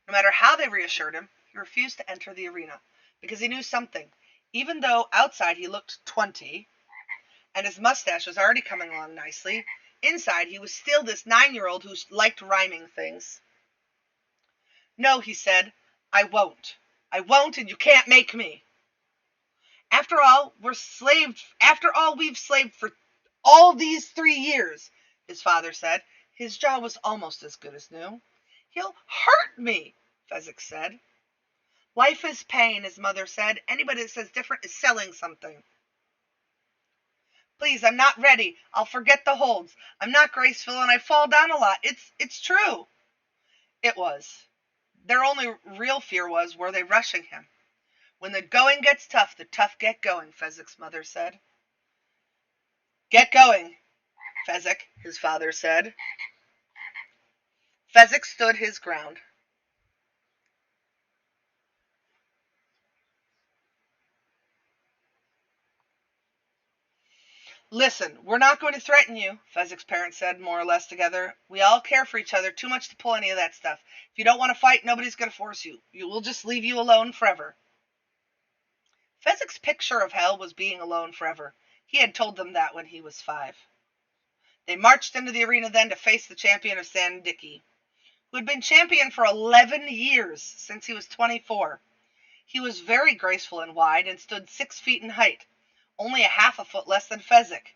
No matter how they reassured him, he refused to enter the arena, because he knew something. Even though outside he looked 20, and his mustache was already coming along nicely, inside he was still this 9-year-old who liked rhyming things. No, he said, I won't. I won't, and you can't make me. After all, we've slaved for all these 3 years, his father said. His jaw was almost as good as new. He'll hurt me, Fezzik said. Life is pain, his mother said. Anybody that says different is selling something. Please, I'm not ready. I'll forget the holds. I'm not graceful and I fall down a lot. It's true. It was. Their only real fear was, were they rushing him? When the going gets tough, the tough get going, Fezzik's mother said. Get going, Fezzik, his father said. Fezzik stood his ground. Listen, we're not going to threaten you, Fezzik's parents said, more or less together. We all care for each other too much to pull any of that stuff. If you don't want to fight, nobody's going to force you. We'll just leave you alone forever. Fezzik's picture of hell was being alone forever. He had told them that when he was 5. They marched into the arena then to face the champion of Sandiki, who had been champion for 11 years, since he was 24. He was very graceful and wide and stood 6 feet in height, only a half a foot less than Fezzik.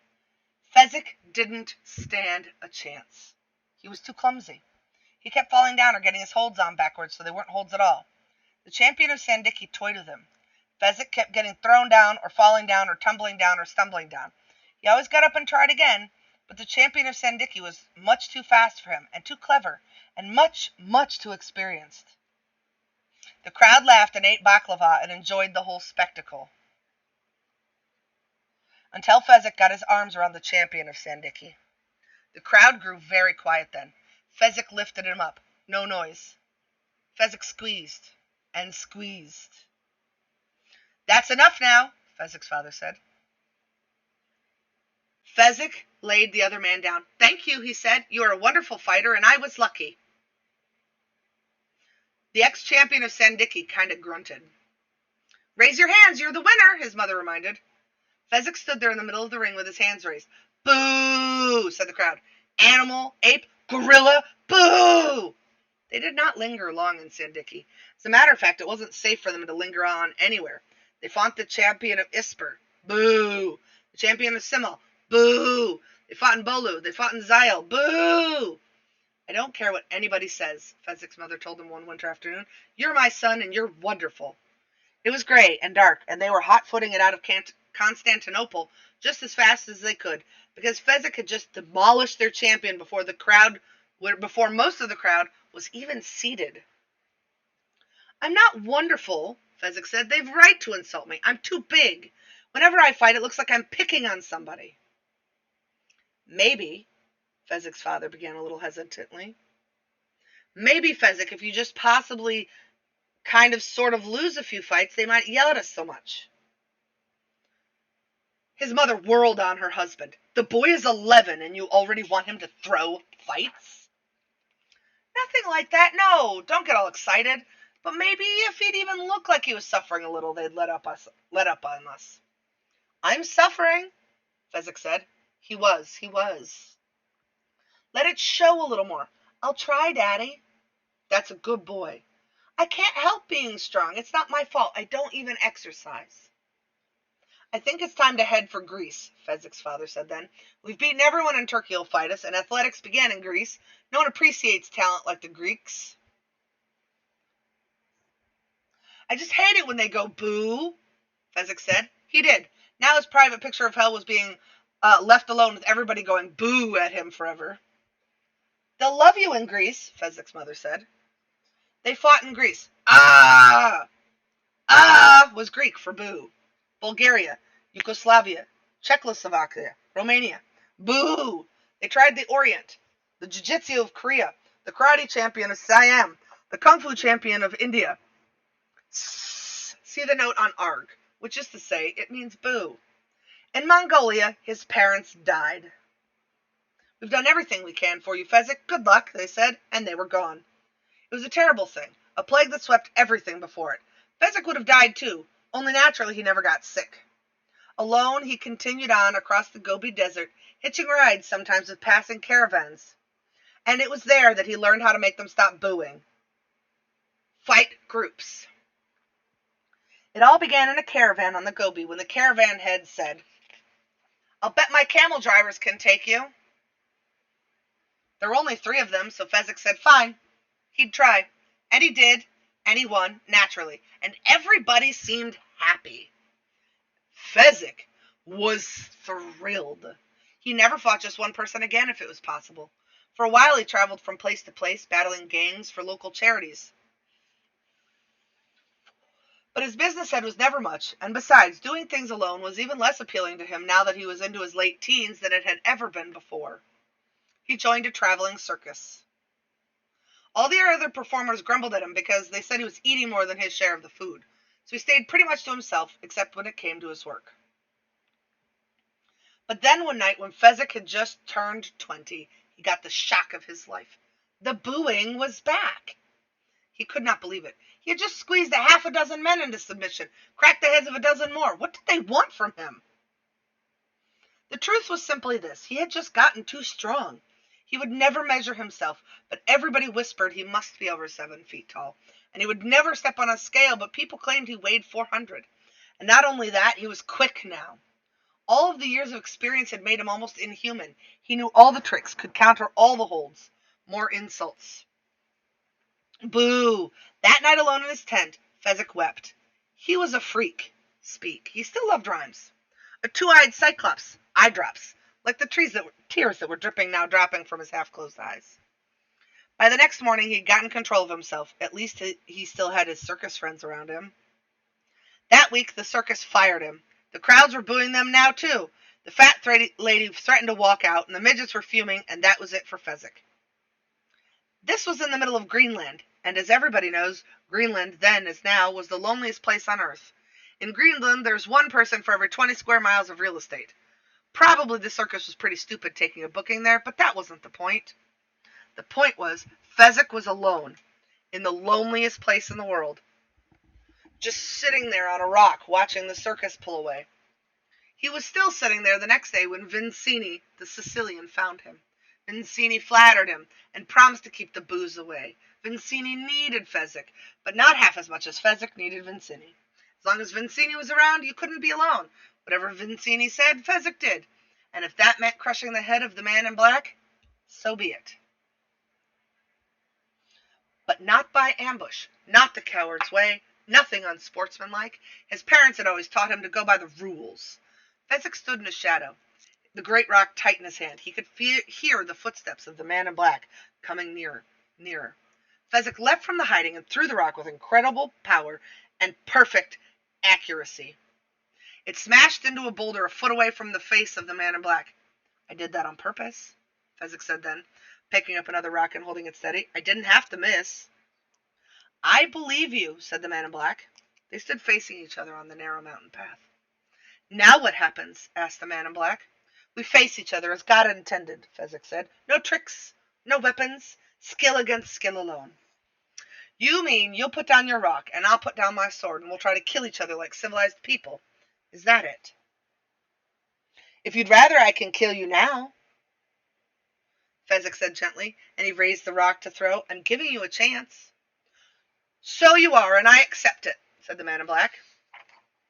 Fezzik didn't stand a chance. He was too clumsy. He kept falling down or getting his holds on backwards, so they weren't holds at all. The champion of Sandiki toyed with him. Fezzik kept getting thrown down or falling down or tumbling down or stumbling down. He always got up and tried again, but the champion of Sandiki was much too fast for him and too clever and much, much too experienced. The crowd laughed and ate baklava and enjoyed the whole spectacle. Until Fezzik got his arms around the champion of Sandiki. The crowd grew very quiet then. Fezzik lifted him up. No noise. Fezzik squeezed and squeezed. That's enough now, Fezzik's father said. Fezzik laid the other man down. Thank you, he said. You are a wonderful fighter, and I was lucky. The ex-champion of Sandiki kind of grunted. Raise your hands, you're the winner, his mother reminded. Fezzik stood there in the middle of the ring with his hands raised. Boo, said the crowd. Animal, ape, gorilla, boo! They did not linger long in Sandiki. As a matter of fact, it wasn't safe for them to linger on anywhere. They fought the champion of Isper. Boo! The champion of Simel. Boo! They fought in Bolu. They fought in Zayel. Boo! I don't care what anybody says, Fezzik's mother told him one winter afternoon. You're my son, and you're wonderful. It was gray and dark, and they were hot-footing it out of Constantinople just as fast as they could, because Fezzik had just demolished their champion before most of the crowd was even seated. I'm not wonderful, Fezzik said. They've right to insult me. I'm too big. Whenever I fight, it looks like I'm picking on somebody. Maybe, Fezzik's father began a little hesitantly. Maybe, Fezzik, if you just possibly sort of lose a few fights, they might yell at us so much. His mother whirled on her husband. The boy is 11 and you already want him to throw fights? Nothing like that, no. Don't get all excited. But maybe if he'd even look like he was suffering a little, they'd let up on us. I'm suffering, Fezzik said. He was. Let it show a little more. I'll try, Daddy. That's a good boy. I can't help being strong. It's not my fault. I don't even exercise. I think it's time to head for Greece, Fezzik's father said then. We've beaten everyone in Turkey will fight us, and athletics began in Greece. No one appreciates talent like the Greeks. I just hate it when they go boo, Fezzik said. He did. Now his private picture of hell was being left alone with everybody going boo at him forever. They'll love you in Greece, Fezzik's mother said. They fought in Greece. Ah! Ah was Greek for boo. Bulgaria, Yugoslavia, Czechoslovakia, Romania. Boo! They tried the Orient, the Jiu-Jitsu of Korea, the karate champion of Siam, the kung fu champion of India. See the note on ARG, which is to say, it means boo. In Mongolia, his parents died. We've done everything we can for you, Fezzik. Good luck, they said, and they were gone. It was a terrible thing, a plague that swept everything before it. Fezzik would have died too, only naturally he never got sick. Alone, he continued on across the Gobi Desert, hitching rides sometimes with passing caravans. And it was there that he learned how to make them stop booing. Fight groups. It all began in a caravan on the Gobi when the caravan head said, I'll bet my camel drivers can take you. There were only 3 of them, so Fezzik said, fine. He'd try. And he did, and he won, naturally. And everybody seemed happy. Fezzik was thrilled. He never fought just one person again if it was possible. For a while he traveled from place to place, battling gangs for local charities. But his business head was never much, and besides, doing things alone was even less appealing to him now that he was into his late teens than it had ever been before. He joined a traveling circus. All the other performers grumbled at him because they said he was eating more than his share of the food, so he stayed pretty much to himself, except when it came to his work. But then one night, when Fezzik had just turned 20, he got the shock of his life. The booing was back. He could not believe it. He had just squeezed a half a dozen men into submission, cracked the heads of a dozen more. What did they want from him? The truth was simply this. He had just gotten too strong. He would never measure himself, but everybody whispered he must be over 7 feet tall. And he would never step on a scale, but people claimed he weighed 400. And not only that, he was quick now. All of the years of experience had made him almost inhuman. He knew all the tricks, could counter all the holds. More insults. Boo! That night alone in his tent, Fezzik wept. He was a freak. Speak. He still loved rhymes. A 2-eyed cyclops. Eye drops. Like the tears that were dripping now dropping from his half-closed eyes. By the next morning, he'd gotten control of himself. At least he still had his circus friends around him. That week, the circus fired him. The crowds were booing them now, too. The fat lady threatened to walk out, and the midgets were fuming, and that was it for Fezzik. This was in the middle of Greenland, and as everybody knows, Greenland, then as now, was the loneliest place on Earth. In Greenland, there's 1 person for every 20 square miles of real estate. Probably the circus was pretty stupid taking a booking there, but that wasn't the point. The point was, Fezzik was alone, in the loneliest place in the world, just sitting there on a rock, watching the circus pull away. He was still sitting there the next day when Vincini, the Sicilian, found him. Vincini flattered him and promised to keep the booze away. Vincini needed Fezzik, but not half as much as Fezzik needed Vincini. As long as Vincini was around, you couldn't be alone. Whatever Vincini said, Fezzik did. And if that meant crushing the head of the man in black, so be it. But not by ambush, not the coward's way, nothing unsportsmanlike. His parents had always taught him to go by the rules. Fezzik stood in a shadow. The great rock tight in his hand. He could hear the footsteps of the man in black coming nearer, nearer. Fezzik leapt from the hiding and threw the rock with incredible power and perfect accuracy. It smashed into a boulder a foot away from the face of the man in black. I did that on purpose, Fezzik said then, picking up another rock and holding it steady. I didn't have to miss. I believe you, said the man in black. They stood facing each other on the narrow mountain path. Now what happens? Asked the man in black. We face each other as God intended, Fezzik said. No tricks, no weapons, skill against skill alone. You mean you'll put down your rock, and I'll put down my sword, and we'll try to kill each other like civilized people. Is that it? If you'd rather, I can kill you now, Fezzik said gently, and he raised the rock to throw. I'm giving you a chance. So you are, and I accept it, said the man in black.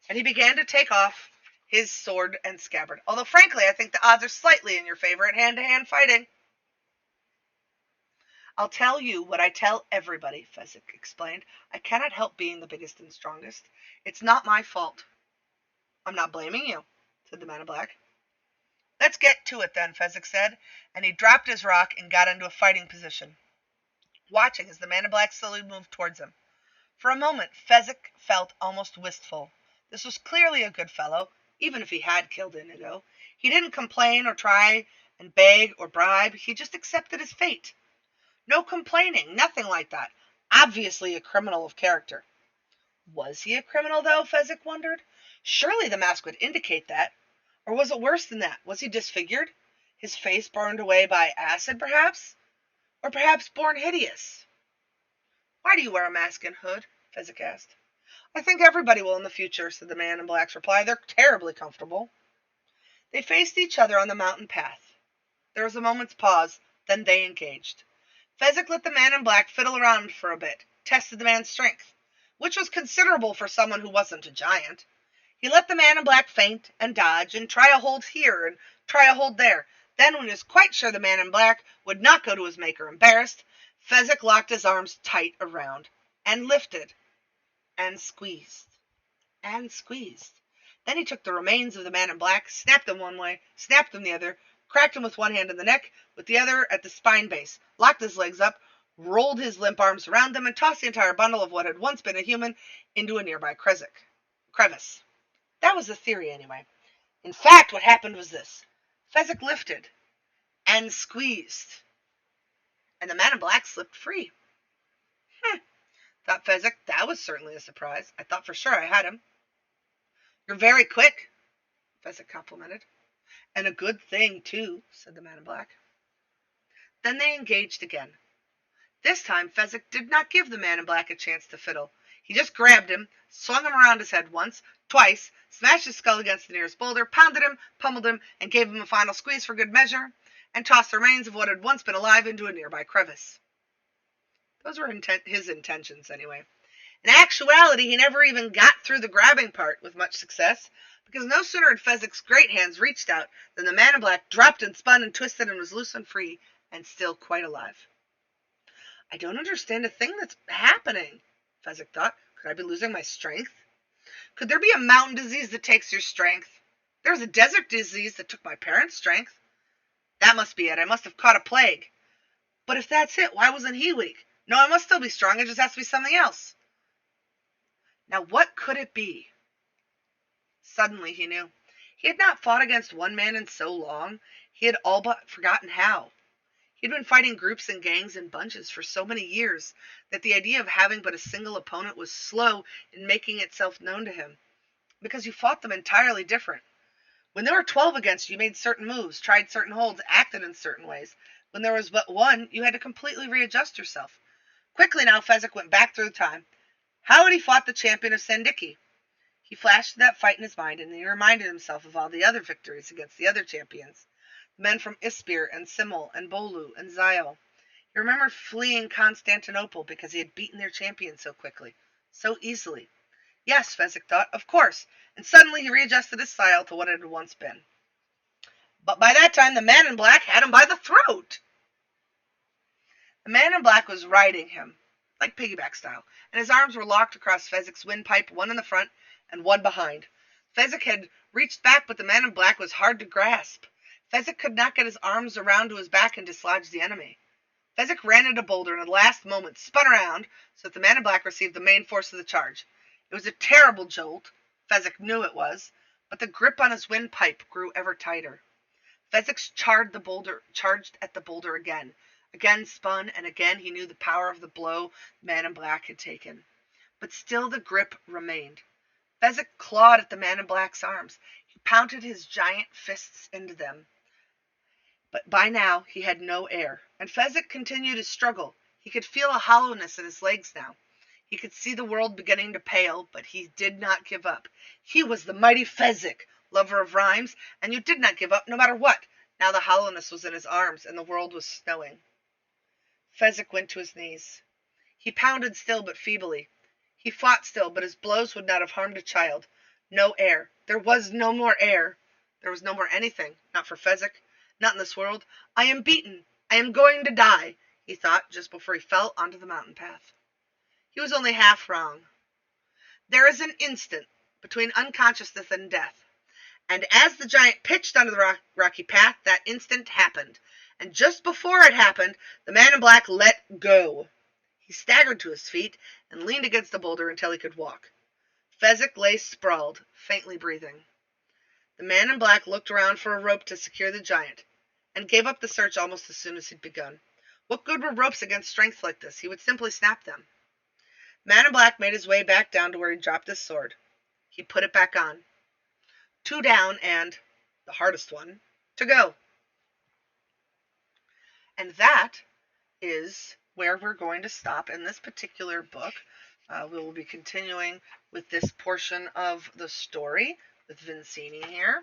And he began to take off his sword and scabbard. Although, frankly, I think the odds are slightly in your favor at hand-to-hand fighting. I'll tell you what I tell everybody, Fezzik explained. I cannot help being the biggest and strongest. It's not my fault. I'm not blaming you, said the man in black. Let's get to it then, Fezzik said, and he dropped his rock and got into a fighting position, watching as the man in black slowly moved towards him. For a moment, Fezzik felt almost wistful. This was clearly a good fellow, even if he had killed Inigo. He didn't complain or try and beg or bribe. He just accepted his fate. No complaining, nothing like that. Obviously a criminal of character. Was he a criminal, though, Fezzik wondered? Surely the mask would indicate that. Or was it worse than that? Was he disfigured? His face burned away by acid, perhaps? Or perhaps born hideous? Why do you wear a mask and hood? Fezzik asked. I think everybody will in the future, said the man in black's reply. They're terribly comfortable. They faced each other on the mountain path. There was a moment's pause, then they engaged. Fezzik let the man in black fiddle around for a bit, tested the man's strength, which was considerable for someone who wasn't a giant. He let the man in black feint and dodge and try a hold here and try a hold there. Then, when he was quite sure the man in black would not go to his maker embarrassed, Fezzik locked his arms tight around and lifted and squeezed and squeezed. Then he took the remains of the man in black, snapped them one way, snapped them the other, cracked him with one hand in the neck, with the other at the spine base, locked his legs up, rolled his limp arms around them, and tossed the entire bundle of what had once been a human into a nearby crevice. That was the theory, anyway. In fact, what happened was this. Fezzik lifted and squeezed, and the man in black slipped free. Thought Fezzik. That was certainly a surprise. I thought for sure I had him. You're very quick, Fezzik complimented. And a good thing, too, said the man in black. Then they engaged again. This time, Fezzik did not give the man in black a chance to fiddle. He just grabbed him, swung him around his head once, twice, smashed his skull against the nearest boulder, pounded him, pummeled him, and gave him a final squeeze for good measure, and tossed the remains of what had once been alive into a nearby crevice. Those were his intentions, anyway. In actuality, he never even got through the grabbing part with much success, because no sooner had Fezzik's great hands reached out than the man in black dropped and spun and twisted and was loose and free, and still quite alive. I don't understand a thing that's happening, Fezzik thought. Could I be losing my strength? Could there be a mountain disease that takes your strength? There's a desert disease that took my parents' strength. That must be it. I must have caught a plague. But if that's it, why wasn't he weak? No, I must still be strong. It just has to be something else. Now, what could it be? Suddenly he knew. He had not fought against one man in so long. He had all but forgotten how. He'd been fighting groups and gangs and bunches for so many years that the idea of having but a single opponent was slow in making itself known to him, because you fought them entirely different. When there were 12 against you, you made certain moves, tried certain holds, acted in certain ways. When there was but one, you had to completely readjust yourself. Quickly now, Fezzik went back through time. How had he fought the champion of Sandiki? He flashed that fight in his mind, and he reminded himself of all the other victories against the other champions. The men from Ispir and Simul and Bolu and Zio. He remembered fleeing Constantinople because he had beaten their champion so quickly, so easily. Yes, Fezzik thought, of course, and suddenly he readjusted his style to what it had once been. But by that time, the man in black had him by the throat. The man in black was riding him, like piggyback style, and his arms were locked across Fezzik's windpipe, one in the front and one behind. Fezzik had reached back, but the man in black was hard to grasp. Fezzik could not get his arms around to his back and dislodge the enemy. Fezzik ran at a boulder and at the last moment spun around so that the man in black received the main force of the charge. It was a terrible jolt. Fezzik knew it was, but the grip on his windpipe grew ever tighter. Fezzik charged at the boulder again. Again spun, and again he knew the power of the blow the man in black had taken. But still the grip remained. Fezzik clawed at the man in black's arms. He pounded his giant fists into them. But by now he had no air, and Fezzik continued his struggle. He could feel a hollowness in his legs now. He could see the world beginning to pale, but he did not give up. He was the mighty Fezzik, lover of rhymes, and you did not give up no matter what. Now the hollowness was in his arms, and the world was snowing. Fezzik went to his knees. He pounded still but feebly. He fought still, but his blows would not have harmed a child. No air. There was no more air. There was no more anything. Not for Fezzik. Not in this world. I am beaten. I am going to die, he thought just before he fell onto the mountain path. He was only half wrong. There is an instant between unconsciousness and death. And as the giant pitched onto the rocky path, that instant happened. And just before it happened, the man in black let go. He staggered to his feet and leaned against a boulder until he could walk. Fezzik lay sprawled, faintly breathing. The man in black looked around for a rope to secure the giant, and gave up the search almost as soon as he'd begun. What good were ropes against strength like this? He would simply snap them. Man in black made his way back down to where he dropped his sword. He put it back on. 2 down and, the hardest one, to go. And that is where we're going to stop in this particular book. We will be continuing with this portion of the story with Vincini here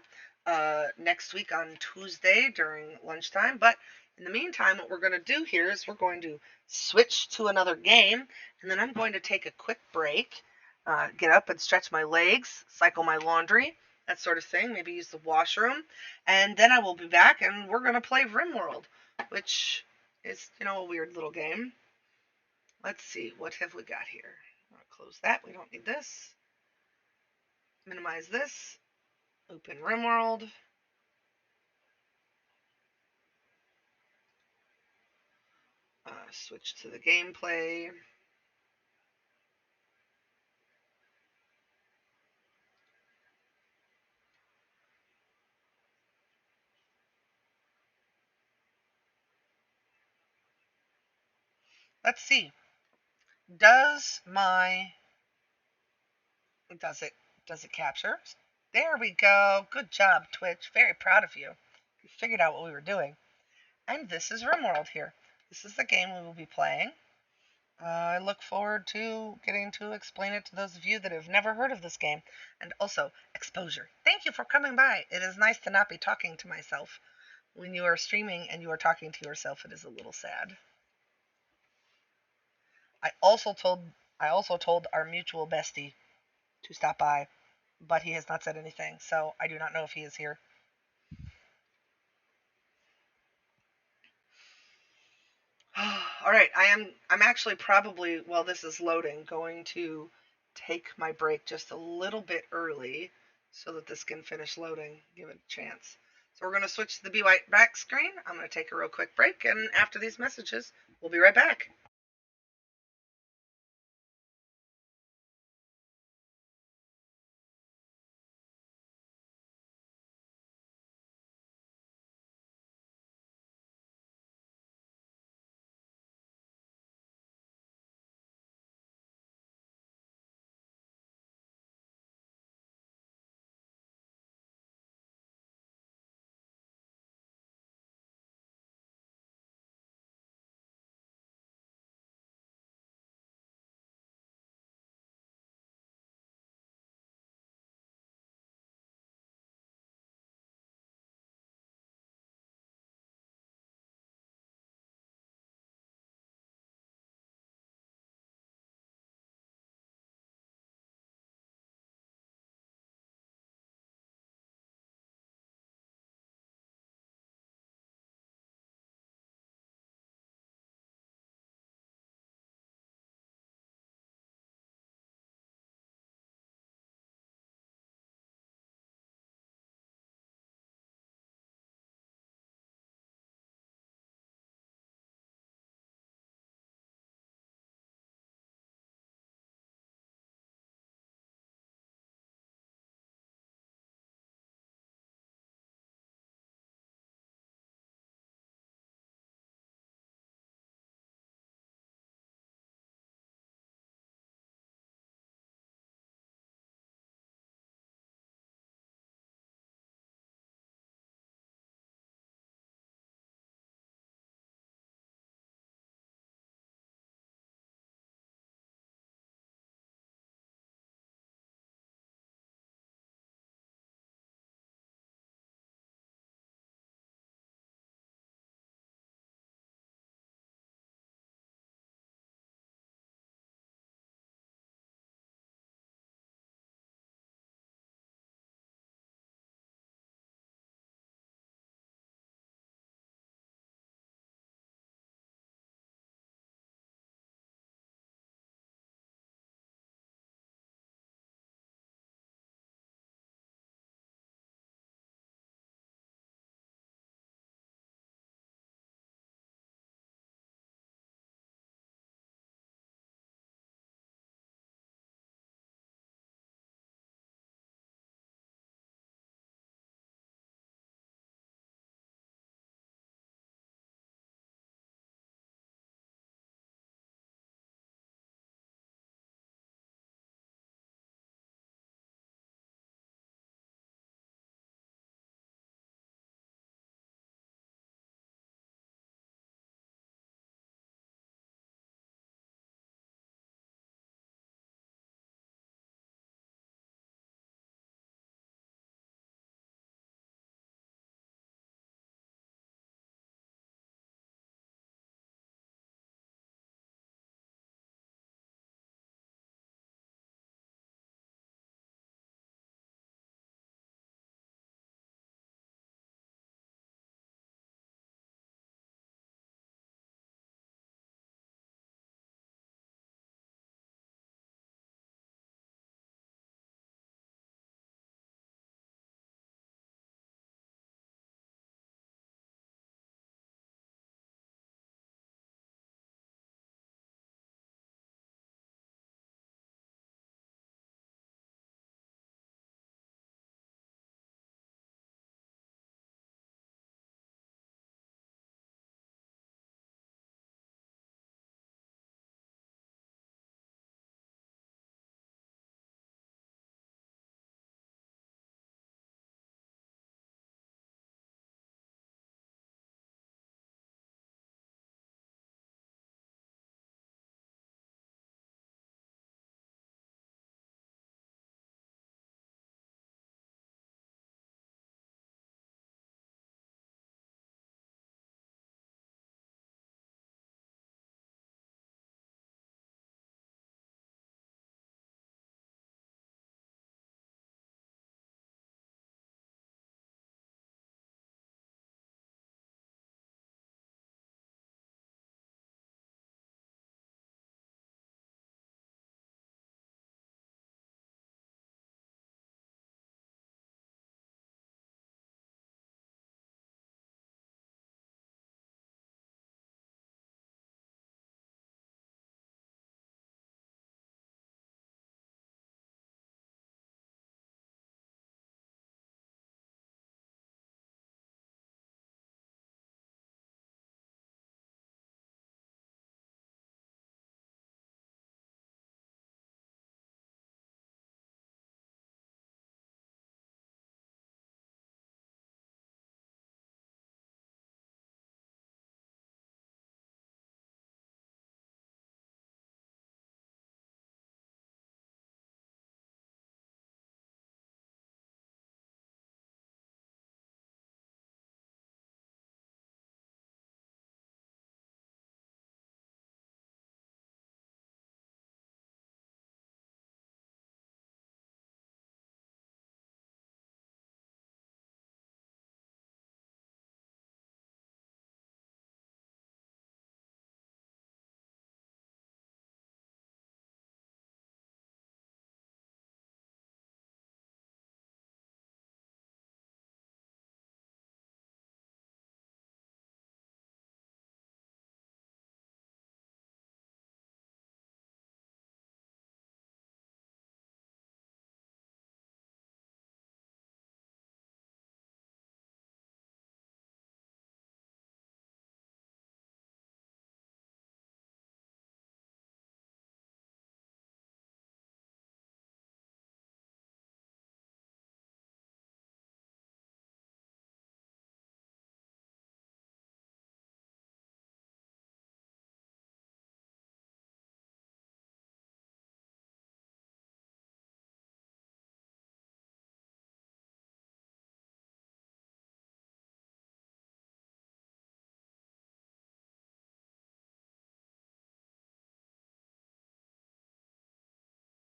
next week on Tuesday during lunchtime. But in the meantime, what we're going to do here is we're going to switch to another game, and then I'm going to take a quick break, get up and stretch my legs, cycle my laundry, that sort of thing, maybe use the washroom, and then I will be back, and we're going to play RimWorld, which is, a weird little game. Let's see, what have we got here? I'm going to close that. We don't need this. Minimize this. Open RimWorld. Switch to the gameplay. Let's see. Does it capture? There we go. Good job, Twitch. Very proud of you. You figured out what we were doing. And this is RimWorld here. This is the game we will be playing. I look forward to getting to explain it to those of you that have never heard of this game. And also, exposure. Thank you for coming by. It is nice to not be talking to myself. When you are streaming and you are talking to yourself, it is a little sad. I also told our mutual bestie to stop by, but he has not said anything, so I do not know if he is here. All right, I'm actually probably, while this is loading, going to take my break just a little bit early so that this can finish loading, give it a chance. So we're going to switch to the Be Right Back screen. I'm going to take a real quick break, and after these messages, we'll be right back.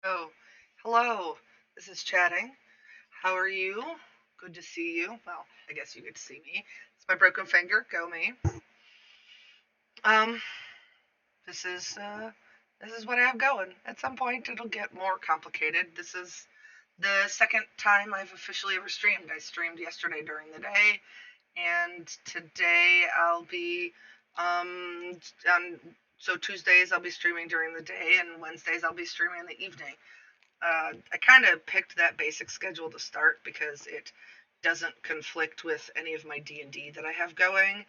Oh, hello. This is chatting. How are you? Good to see you. Well, I guess you get to see me. It's my broken finger. Go me. Um, this is this is what I have going. At some point, it'll get more complicated. This is the second time I've officially ever streamed. I streamed yesterday during the day, and today I'll be on. So Tuesdays I'll be streaming during the day, and Wednesdays I'll be streaming in the evening. I kind of picked that basic schedule to start because it doesn't conflict with any of my D&D that I have going,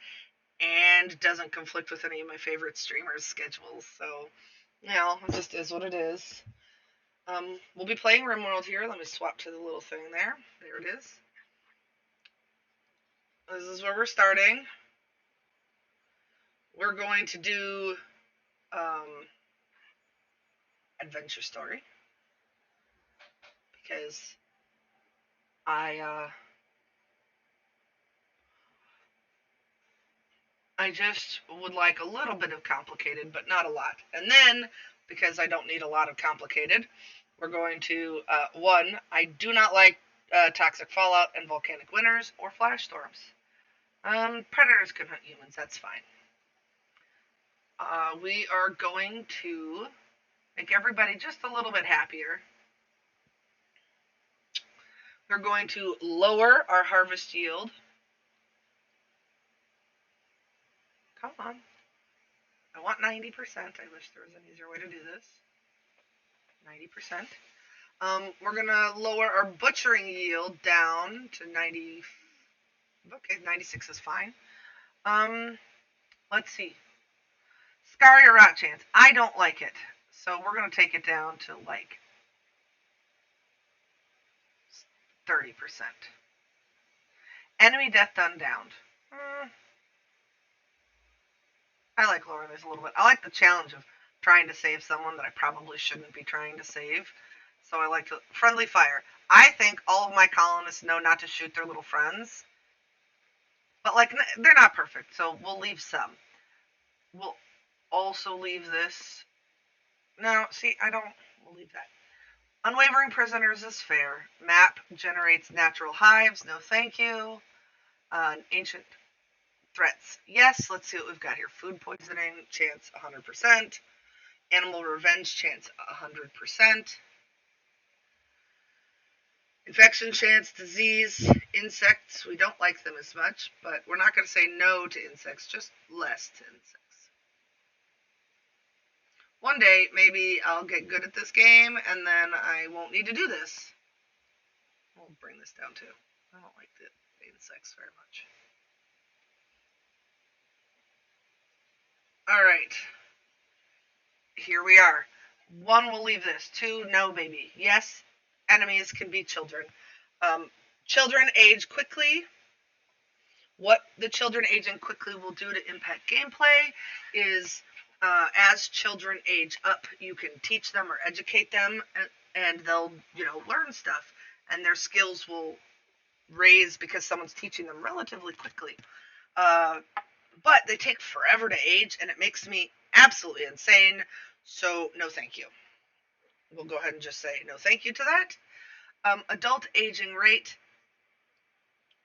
and doesn't conflict with any of my favorite streamers' schedules. So, it just is what it is. We'll be playing RimWorld here. Let me swap to the little thing there. There it is. This is where we're starting. We're going to do adventure story because I just would like a little bit of complicated, but not a lot. And then, because I don't need a lot of complicated, we're going to, one, I do not like toxic fallout and volcanic winters or flash storms. Predators can hunt humans, that's fine. We are going to make everybody just a little bit happier. We're going to lower our harvest yield. Come on. I want 90%. I wish there was an easier way to do this. 90%. We're going to lower our butchering yield down to 90. Okay, 96 is fine. Let's see. Scar your rot chance. I don't like it. So we're going to take it down to like 30%. Enemy death done downed. I like lowering this a little bit. I like the challenge of trying to save someone that I probably shouldn't be trying to save. So I like to... Friendly fire. I think all of my colonists know not to shoot their little friends. But, like, they're not perfect, so we'll leave some. We'll also leave this... No, see, we'll leave that. Unwavering prisoners is fair. Map generates natural hives. No thank you. Ancient threats. Yes, let's see what we've got here. Food poisoning, chance 100%. Animal revenge, chance 100%. Infection chance, disease, insects. We don't like them as much, but we're not going to say no to insects, just less to insects. One day, maybe I'll get good at this game, and then I won't need to do this. We'll bring this down too. I don't like the insects very much. Alright. Here we are. 1, we'll leave this. 2, no, baby. Yes, enemies can be children. Children age quickly. What the children aging quickly will do to impact gameplay is, as children age up, you can teach them or educate them, and they'll, learn stuff, and their skills will raise because someone's teaching them relatively quickly. But they take forever to age, and it makes me absolutely insane, so no thank you. We'll go ahead and just say no thank you to that. Adult aging rate.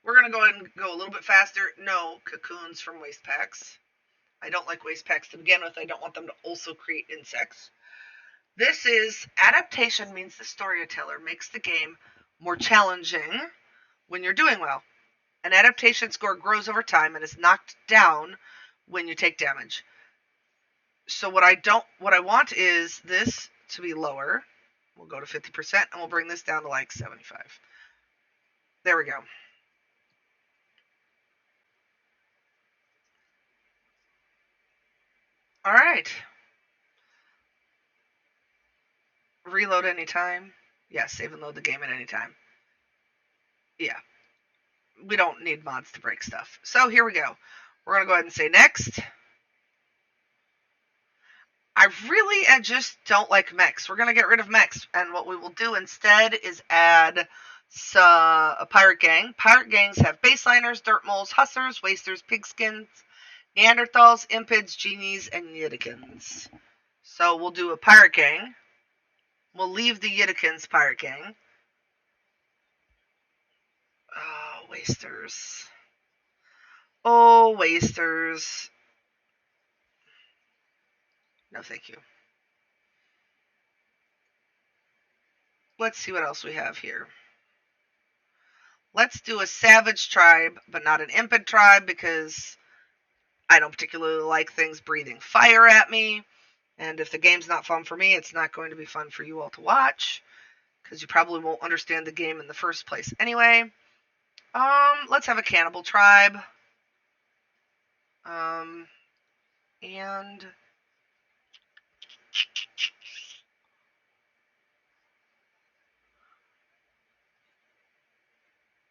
We're going to go ahead and go a little bit faster. No cocoons from waste packs. I don't like waste packs to begin with. I don't want them to also create insects. This is adaptation means the storyteller makes the game more challenging when you're doing well. An adaptation score grows over time and is knocked down when you take damage. So what I want is this to be lower. We'll go to 50% and we'll bring this down to like 75. There we go. All right. Reload anytime. Yeah, save and load the game at any time. Yeah. We don't need mods to break stuff. So here we go. We're going to go ahead and say next. I just don't like mechs. We're going to get rid of mechs. And what we will do instead is add a pirate gang. Pirate gangs have baseliners, dirt moles, hussars, wasters, pigskins, Neanderthals, impids, genies, and Yidikins. So we'll do a pirate gang. We'll leave the Yidikins pirate gang. Oh, wasters. Oh, wasters. No, thank you. Let's see what else we have here. Let's do a savage tribe, but not an impid tribe, because I don't particularly like things breathing fire at me. And if the game's not fun for me, it's not going to be fun for you all to watch, because you probably won't understand the game in the first place anyway. Let's have a cannibal tribe. And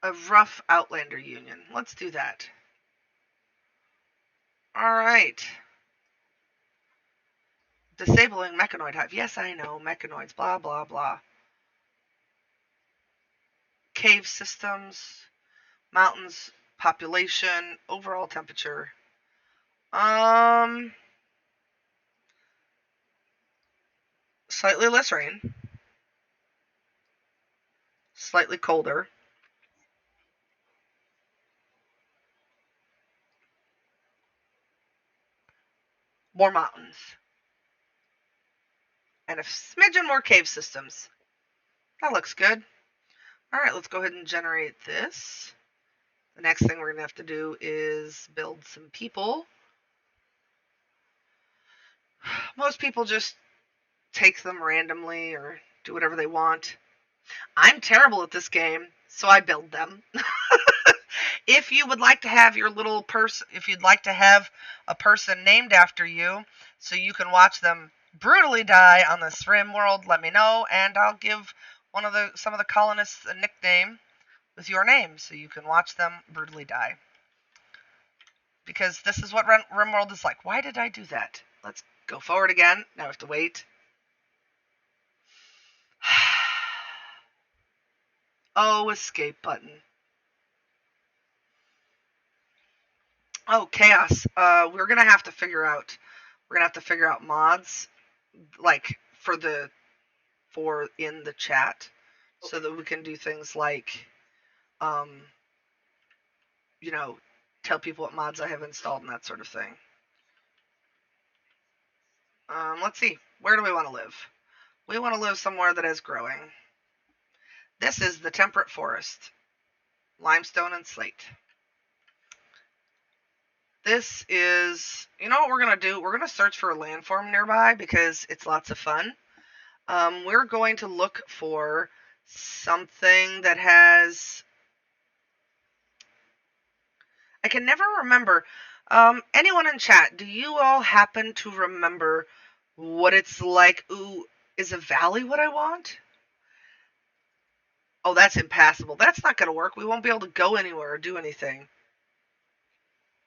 a rough Outlander union. Let's do that. Alright. Disabling mechanoid hive. Yes, I know. Mechanoids. Blah, blah, blah. Cave systems. Mountains. Population. Overall temperature. Slightly less rain. Slightly colder. More mountains. And a smidgen more cave systems. That looks good. Alright, let's go ahead and generate this. The next thing we're going to have to do is build some people. Most people just take them randomly or do whatever they want. I'm terrible at this game, so I build them. If you would like to have your little person, if you'd like to have a person named after you, so you can watch them brutally die on this RimWorld, let me know, and I'll give some of the colonists a nickname with your name, so you can watch them brutally die. Because this is what RimWorld is like. Why did I do that? Let's go forward again. Now I have to wait. Oh, escape button. Oh, chaos. We're gonna have to figure out mods, like for in the chat, so that we can do things like, you know, tell people what mods I have installed and that sort of thing. Let's see. Where do we want to live? We want to live somewhere that is growing. This is the temperate forest. Limestone and slate. This is, you know what we're going to do? We're going to search for a landform nearby because it's lots of fun. We're going to look for something that has, I can never remember. Anyone in chat, do you all happen to remember what it's like? Ooh, is a valley what I want? Oh, that's impassable. That's not going to work. We won't be able to go anywhere or do anything.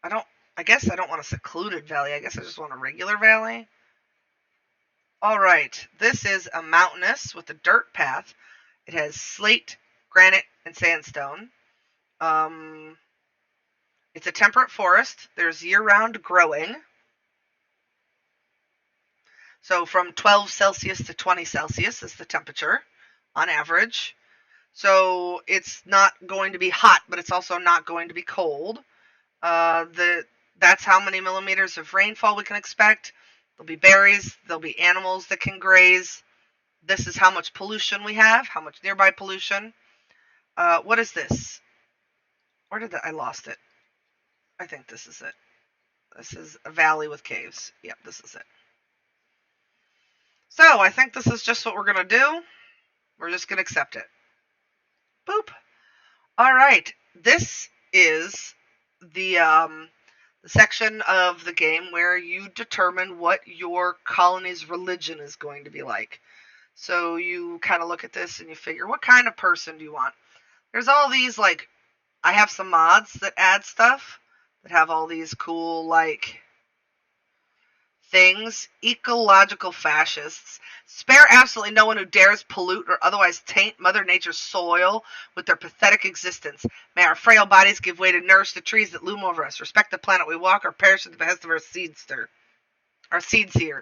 I guess I don't want a secluded valley. I guess I just want a regular valley. Alright, this is a mountainous with a dirt path. It has slate, granite, and sandstone. It's a temperate forest. There's year-round growing. So from 12 Celsius to 20 Celsius is the temperature on average. So it's not going to be hot, but it's also not going to be cold. That's how many millimeters of rainfall we can expect. There'll be berries. There'll be animals that can graze. This is how much pollution we have, how much nearby pollution. What is this? Where did I lost it? I think this is it. This is a valley with caves. Yep, this is it. So I think this is just what we're going to do. We're just going to accept it. Boop. All right. This is the section of the game where you determine what your colony's religion is going to be like. So you kind of look at this and you figure, what kind of person do you want? There's all these, like, I have some mods that add stuff that have all these cool, like, things. Ecological fascists. Spare absolutely no one who dares pollute or otherwise taint Mother Nature's soil with their pathetic existence. May our frail bodies give way to nourish the trees that loom over us. Respect the planet we walk or perish at the behest of our seedster. Our seedseer.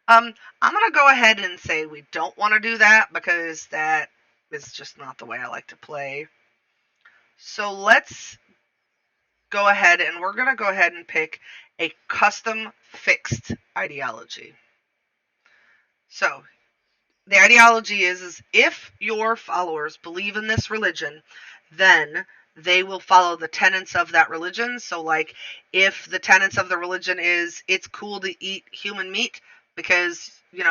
I'm gonna go ahead and say we don't want to do that because that is just not the way I like to play. So let's go ahead and we're gonna go ahead and pick a custom fixed ideology. So the ideology is if your followers believe in this religion, then they will follow the tenets of that religion. So, like, if the tenets of the religion is it's cool to eat human meat because,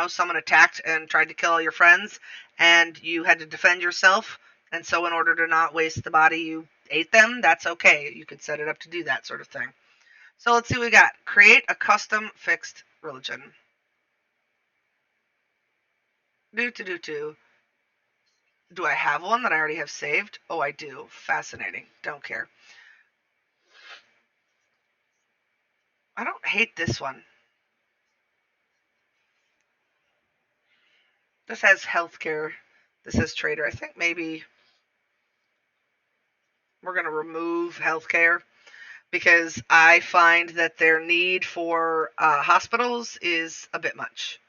someone attacked and tried to kill all your friends and you had to defend yourself, and so in order to not waste the body, you ate them, that's okay. You could set it up to do that sort of thing. So, let's see what we got. Create a custom fixed religion. Do. Do I have one that I already have saved? Oh, I do. Fascinating. Don't care. I don't hate this one. This has healthcare. This has trader. I think maybe we're going to remove healthcare because I find that their need for hospitals is a bit much.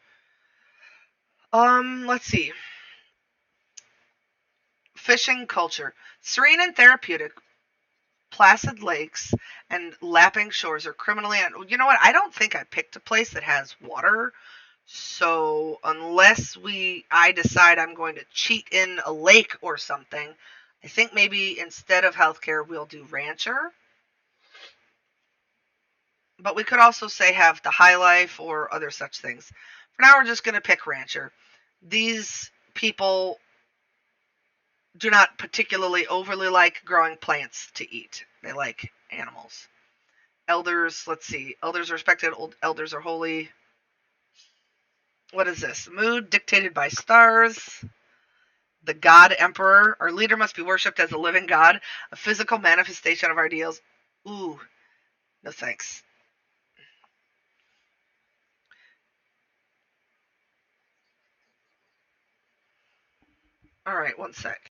Let's see. Fishing culture. Serene and therapeutic. Placid lakes and lapping shores are criminally. You know what? I don't think I picked a place that has water. So unless I decide I'm going to cheat in a lake or something, I think maybe instead of healthcare we'll do rancher. But we could also say have the high life or other such things. For now we're just going to pick rancher. These people do not particularly overly like growing plants to eat. They like animals. Elders, let's see. Elders are respected, elders are holy. What is this? Mood dictated by stars. The God Emperor. Our leader must be worshipped as a living God, a physical manifestation of our ideals. Ooh, no thanks. All right, one sec.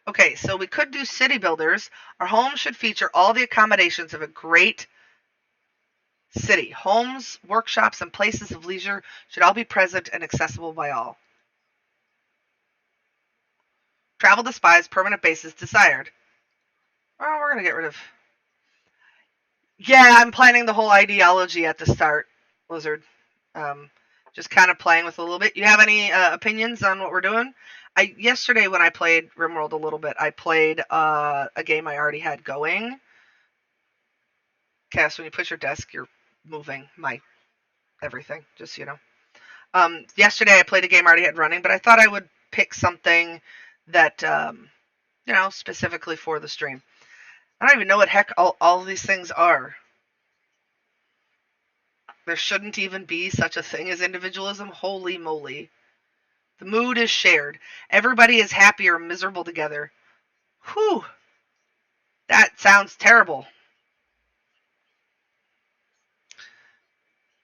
Okay, so we could do city builders. Our home should feature all the accommodations of a great city. Homes, workshops, and places of leisure should all be present and accessible by all. Travel despised, permanent bases desired. Oh, we're going to get rid of. Yeah, I'm planning the whole ideology at the start, Lizard. Um, just kind of playing with a little bit. You have any opinions on what we're doing? Yesterday when I played RimWorld a little bit, I played a game I already had going. Cass, when you push your desk, you're moving my everything. Just yesterday I played a game I already had running, but I thought I would pick something that specifically for the stream. I don't even know what heck all of these things are. There shouldn't even be such a thing as individualism. Holy moly. The mood is shared. Everybody is happy or miserable together. Whew. That sounds terrible.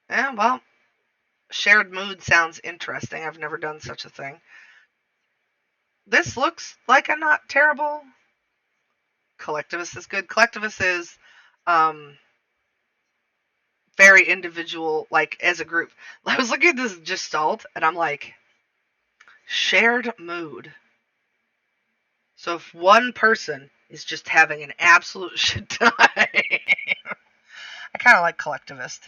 Yeah, well, shared mood sounds interesting. I've never done such a thing. This looks like a not terrible. Collectivist is good. Collectivist is very individual, like as a group. I was looking at this gestalt and I'm like, shared mood. So if one person is just having an absolute shit time, I kind of like collectivist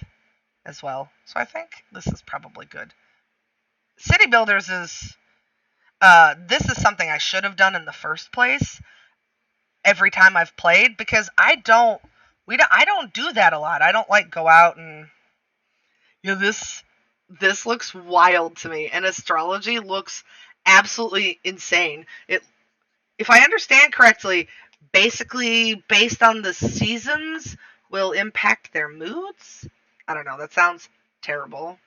as well. So I think this is probably good. City builders is this is something I should have done in the first place every time I've played because I don't do that a lot. I don't like go out and this looks wild to me, and astrology looks absolutely insane. If I understand correctly, basically based on the seasons will impact their moods. I don't know. That sounds terrible.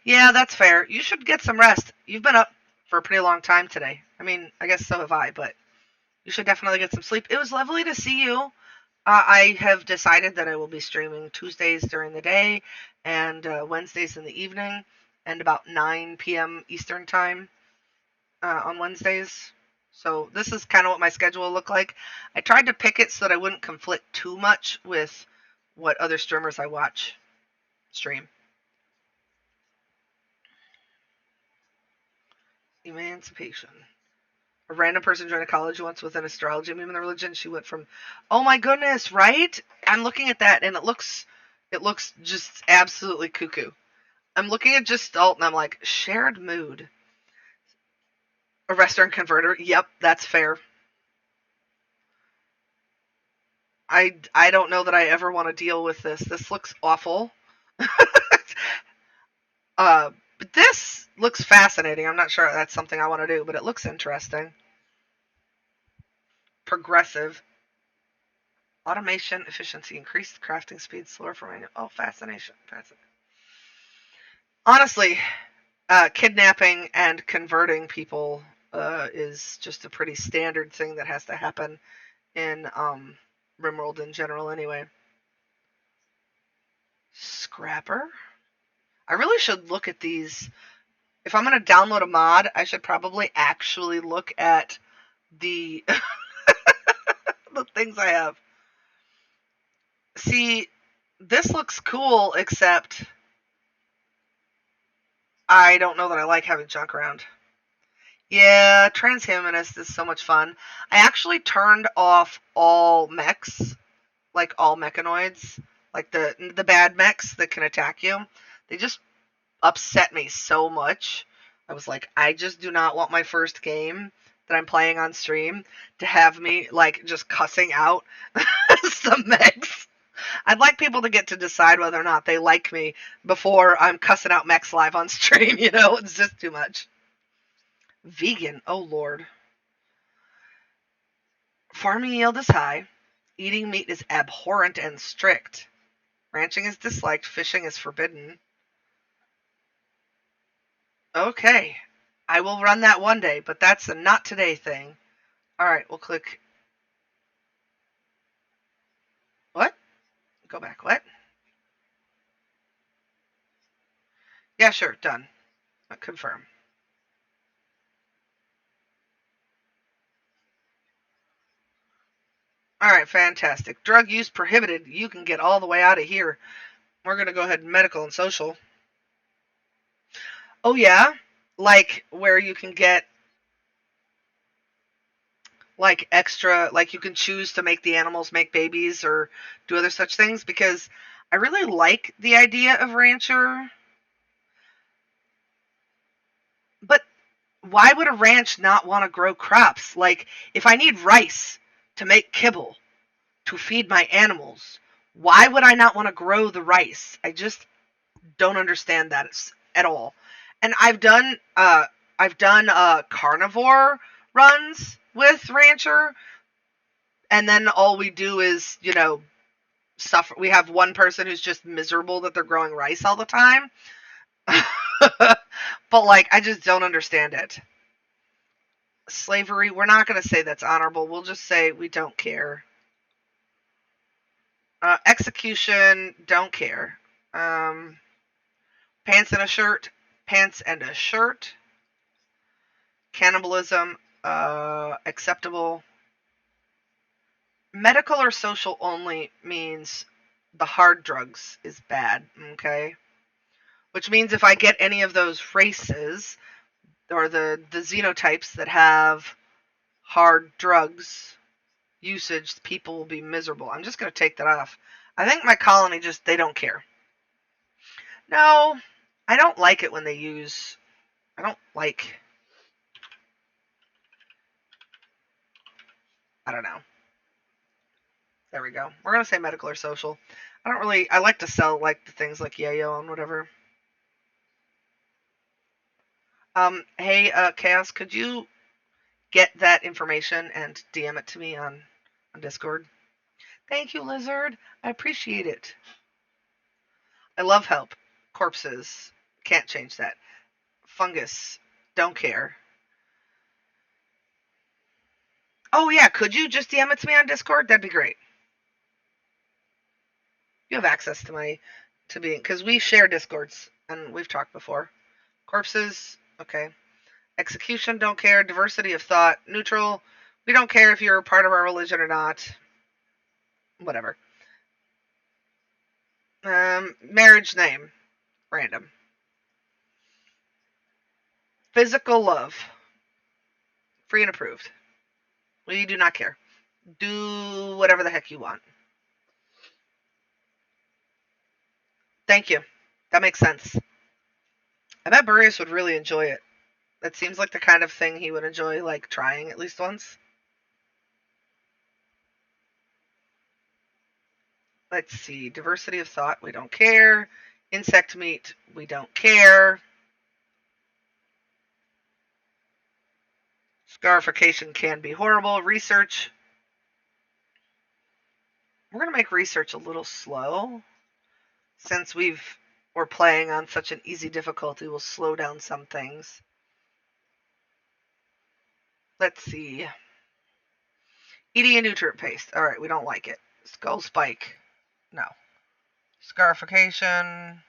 Yeah, that's fair. You should get some rest. You've been up for a pretty long time today. I mean, I guess so have I, but you should definitely get some sleep. It was lovely to see you. I have decided that I will be streaming Tuesdays during the day and Wednesdays in the evening. and about 9 p.m. Eastern time on Wednesdays. So this is kind of what my schedule will look like. I tried to pick it so that I wouldn't conflict too much with what other streamers I watch stream. Emancipation. A random person joined a college once with an astrology meme in the religion. She went from, oh my goodness, right? I'm looking at that and it looks just absolutely cuckoo. I'm looking at just alt and I'm like, shared mood. A Western converter. Yep, that's fair. I don't know that I ever want to deal with this. This looks awful. But this looks fascinating. I'm not sure that's something I want to do, but it looks interesting. Progressive. Automation, efficiency, increased crafting speed, slower for manual. Oh, fascination. Fascinating. Honestly, kidnapping and converting people is just a pretty standard thing that has to happen in RimWorld in general anyway. Scrapper? I really should look at these. If I'm going to download a mod, I should probably actually look at the the things I have. See, this looks cool, except I don't know that I like having junk around. Yeah, transhumanist is so much fun. I actually turned off all mechs, like all mechanoids, like the bad mechs that can attack you. They just upset me so much. I was like, I just do not want my first game that I'm playing on stream to have me like just cussing out some mechs. I'd like people to get to decide whether or not they like me before I'm cussing out mechs live on stream, you know? It's just too much. Vegan, oh lord. Farming yield is high. Eating meat is abhorrent and strict. Ranching is disliked. Fishing is forbidden. Okay. I will run that one day, but that's a not today thing. Alright, we'll click. What? Go back. What? Yeah, sure. Done. Confirm. Alright, fantastic. Drug use prohibited. You can get all the way out of here. We're going to go ahead and medical and social. Oh, yeah? Like where you can get like extra, like you can choose to make the animals make babies or do other such things, because I really like the idea of rancher, but why would a ranch not want to grow crops? Like if I need rice to make kibble to feed my animals, why would I not want to grow the rice? I just don't understand that at all. And I've done carnivore runs with rancher, and then all we do is, suffer. We have one person who's just miserable that they're growing rice all the time. But like, I just don't understand it. Slavery, we're not going to say that's honorable. We'll just say we don't care. Execution, don't care. Pants and a shirt, pants and a shirt. Cannibalism, acceptable. Medical or social only means the hard drugs is bad, okay? Which means if I get any of those races or the xenotypes that have hard drugs usage, people will be miserable. I'm just going to take that off. I think my colony they don't care. No, I don't like it when they use, I don't like, I don't know. There we go. We're going to say medical or social. I like to sell like the things like yayo and whatever. Hey, Chaos, could you get that information and DM it to me on Discord? Thank you, Lizard. I appreciate it. I love help. Corpses. Can't change that. Fungus. Don't care. Oh, yeah. Could you just DM it to me on Discord? That'd be great. You have access to being, because we share Discords and we've talked before. Corpses, okay. Execution, don't care. Diversity of thought, neutral. We don't care if you're part of our religion or not. Whatever. Marriage name, random. Physical love, free and approved. We do not care. Do whatever the heck you want. Thank you. That makes sense. I bet Burius would really enjoy it. That seems like the kind of thing he would enjoy, like trying at least once. Let's see. Diversity of thought, we don't care. Insect meat, we don't care. Scarification can be horrible. Research. We're going to make research a little slow. Since we're playing on such an easy difficulty, we'll slow down some things. Let's see. Eating a nutrient paste. Alright, we don't like it. Skull spike. No. Scarification.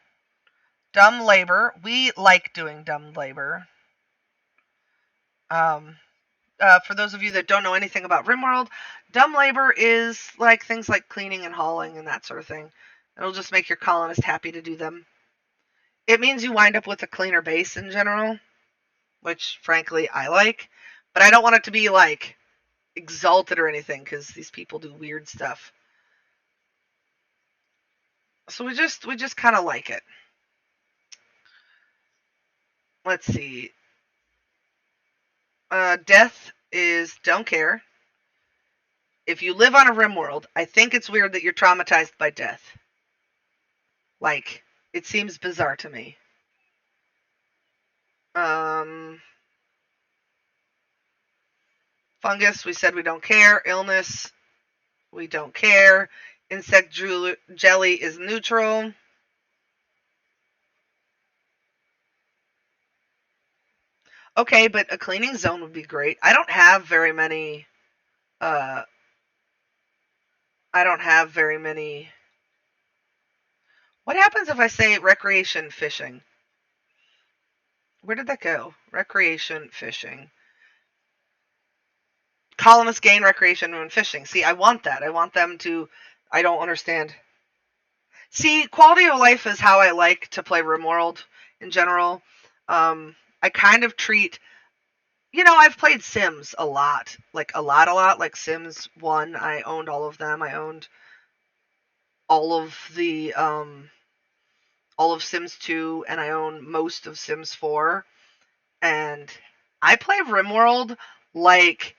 Dumb labor. We like doing dumb labor. For those of you that don't know anything about RimWorld, dumb labor is like things like cleaning and hauling and that sort of thing. It'll just make your colonist happy to do them. It means you wind up with a cleaner base in general, which frankly I like, but I don't want it to be like exalted or anything because these people do weird stuff. So we just kind of like it. Let's see. Death is don't care. If you live on a RimWorld, I think it's weird that you're traumatized by death. Like, it seems bizarre to me. Fungus, we said we don't care. Illness, we don't care. Insect jelly is neutral. Okay, but a cleaning zone would be great. I don't have very many. What happens if I say recreation fishing? Where did that go? Recreation fishing. Colonists gain recreation when fishing. See, I want that. I want them to. I don't understand. See, quality of life is how I like to play RimWorld in general. I kind of treat. I've played Sims a lot. Like, a lot. Like Sims 1, I owned all of them. I owned all of Sims 2, and I own most of Sims 4. And I play RimWorld like,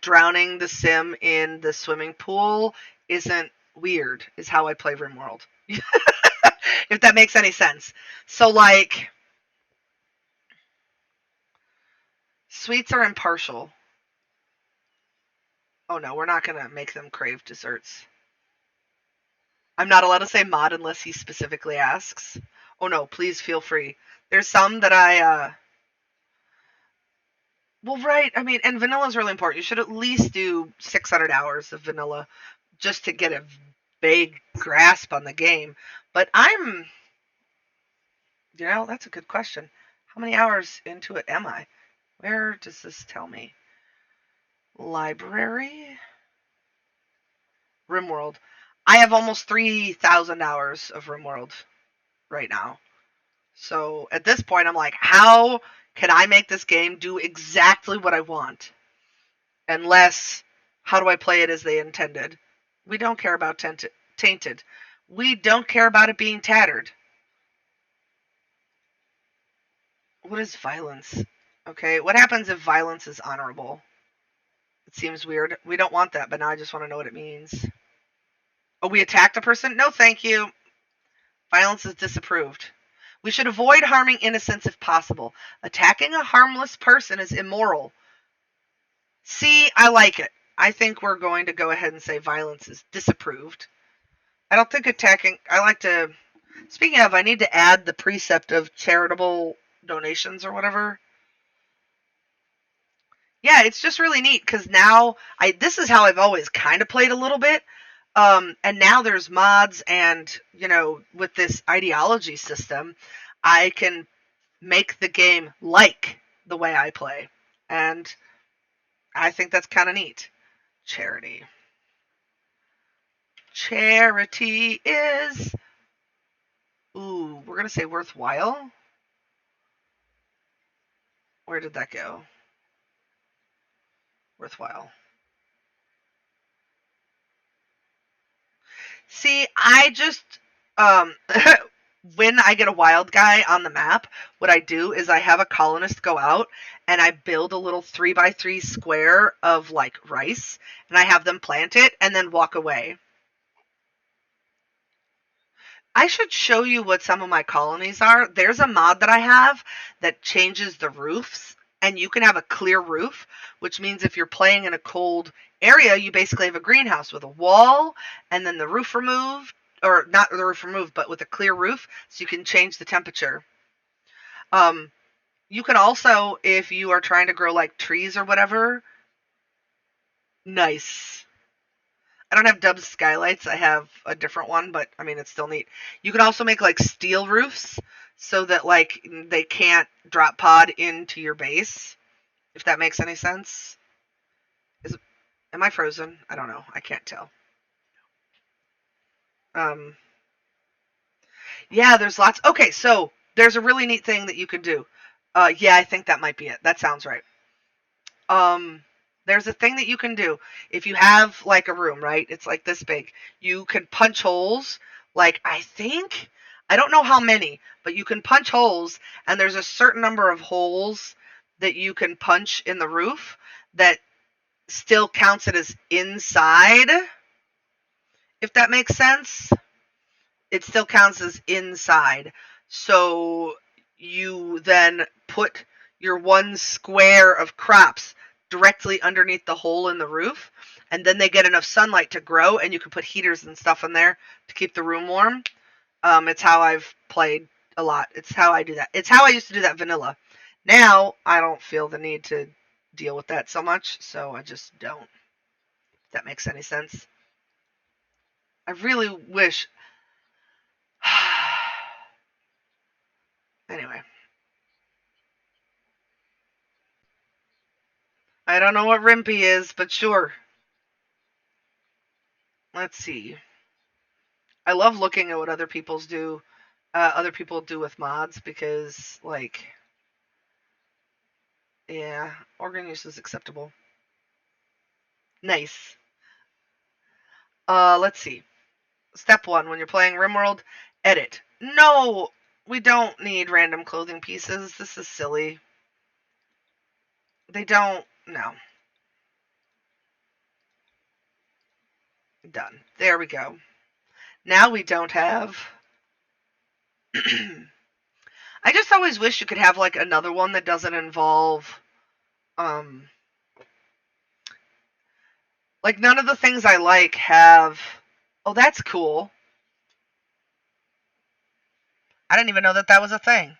drowning the sim in the swimming pool isn't weird, is how I play RimWorld. If that makes any sense. So, like, sweets are impartial. Oh no, we're not going to make them crave desserts. I'm not allowed to say mod unless he specifically asks. Oh no, please feel free. There's some that well, right. I mean, and vanilla is really important. You should at least do 600 hours of vanilla just to get a vague grasp on the game. But that's a good question. How many hours into it am I? Where does this tell me? Library? RimWorld. I have almost 3,000 hours of RimWorld right now. So at this point, I'm like, how can I make this game do exactly what I want? Unless, how do I play it as they intended? We don't care about tainted. We don't care about it being tattered. What is violence? Okay, what happens if violence is honorable? It seems weird. We don't want that, but now I just want to know what it means. Oh, we attacked a person? No, thank you. Violence is disapproved. We should avoid harming innocents if possible. Attacking a harmless person is immoral. See, I like it. I think we're going to go ahead and say violence is disapproved. I don't think attacking. Speaking of, I need to add the precept of charitable donations or whatever. Yeah, it's just really neat because now this is how I've always kind of played a little bit. And now there's mods and, with this ideology system, I can make the game like the way I play. And I think that's kind of neat. Charity. Charity is, ooh, we're going to say worthwhile. Where did that go? Worthwhile. See, I just um when I get a wild guy on the map, what I do is I have a colonist go out and I build a little 3x3 square of like rice and I have them plant it and then walk away. I should show you what some of my colonies are. There's a mod that I have that changes the roofs, and you can have a clear roof, which means if you're playing in a cold area, you basically have a greenhouse with a wall and then the roof removed, or not the roof removed, but with a clear roof, so you can change the temperature. Um, you can also, if you are trying to grow like trees or whatever, nice. I don't have Dub's skylights. I have a different one, but I mean it's still neat. You can also make like steel roofs so that like they can't drop pod into your base, if that makes any sense. Is am I frozen? I don't know. I can't tell. Um yeah, there's lots. Okay, so there's a really neat thing that you could do. Yeah, I think that might be it. That sounds right. Um there's a thing that you can do if you have like a room, right? It's like this big. You can punch holes, like I think, I don't know how many, but you can punch holes and there's a certain number of holes that you can punch in the roof that still counts it as inside, if that makes sense. It still counts as inside. So you then put your one square of crops directly underneath the hole in the roof, and then they get enough sunlight to grow, and you can put heaters and stuff in there to keep the room warm. It's how I've played a lot. It's how I do that. It's how I used to do that vanilla. Now I don't feel the need to deal with that so much, so I just don't. If that makes any sense. I really wish. Anyway, I don't know what Rimpy is, but sure. Let's see. I love looking at what other people do with mods because, like, yeah, organ use is acceptable. Nice. Let's see. Step one: when you're playing RimWorld, edit. No, we don't need random clothing pieces. This is silly. They don't. No. Done. There we go. Now we don't have. I just always wish you could have like another one that doesn't involve um like none of the things I like have. Oh, that's cool. I didn't even know that that was a thing.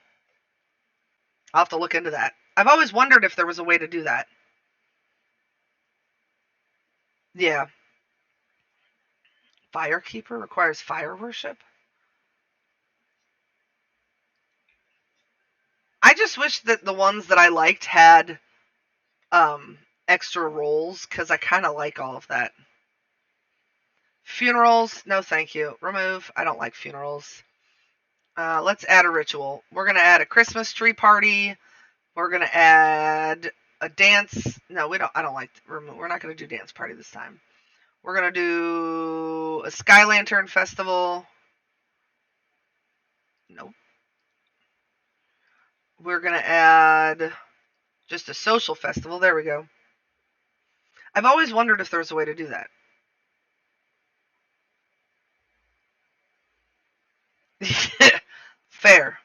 I'll have to look into that. I've always wondered if there was a way to do that. Yeah. Firekeeper requires fire worship. I just wish that the ones that I liked had um extra roles because I kind of like all of that. Funerals, no thank you. Remove. I don't like funerals. Let's add a ritual. We're gonna add a Christmas tree party. We're gonna add a dance. No, we don't. I don't like. We're not gonna do dance party this time. We're gonna do a sky lantern festival. Nope. We're gonna add just a social festival. There we go. I've always wondered if there's a way to do that. Fair.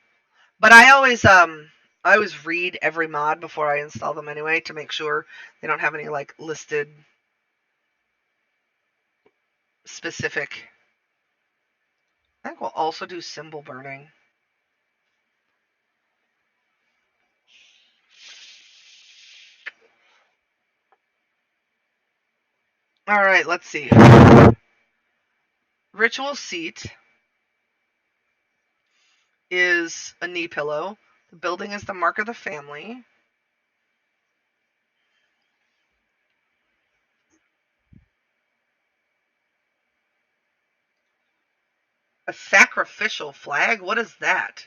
But I always read every mod before I install them anyway to make sure they don't have any like listed specific. I think we'll also do symbol burning. All right, let's see. Ritual seat is a knee pillow The building is the mark of the family. A sacrificial flag? What is that?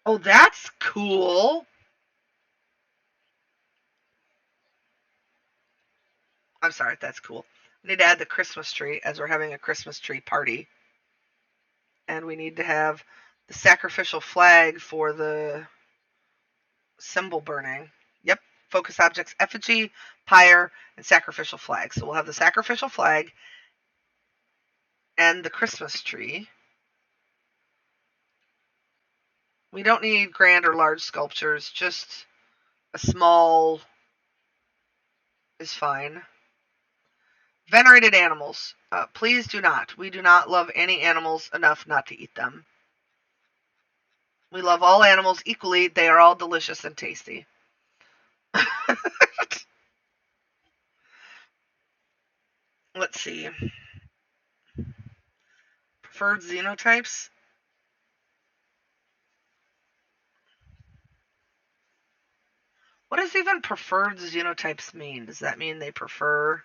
Oh, that's cool. I'm sorry, that's cool. We need to add the Christmas tree as we're having a Christmas tree party. And we need to have the sacrificial flag for the symbol burning. Yep. Focus objects, effigy, pyre, and sacrificial flag. So we'll have the sacrificial flag and the Christmas tree. We don't need grand or large sculptures, just a small is fine. Venerated animals. Please do not. We do not love any animals enough not to eat them. We love all animals equally. They are all delicious and tasty. Let's see. Preferred xenotypes. What does even preferred xenotypes mean? Does that mean they prefer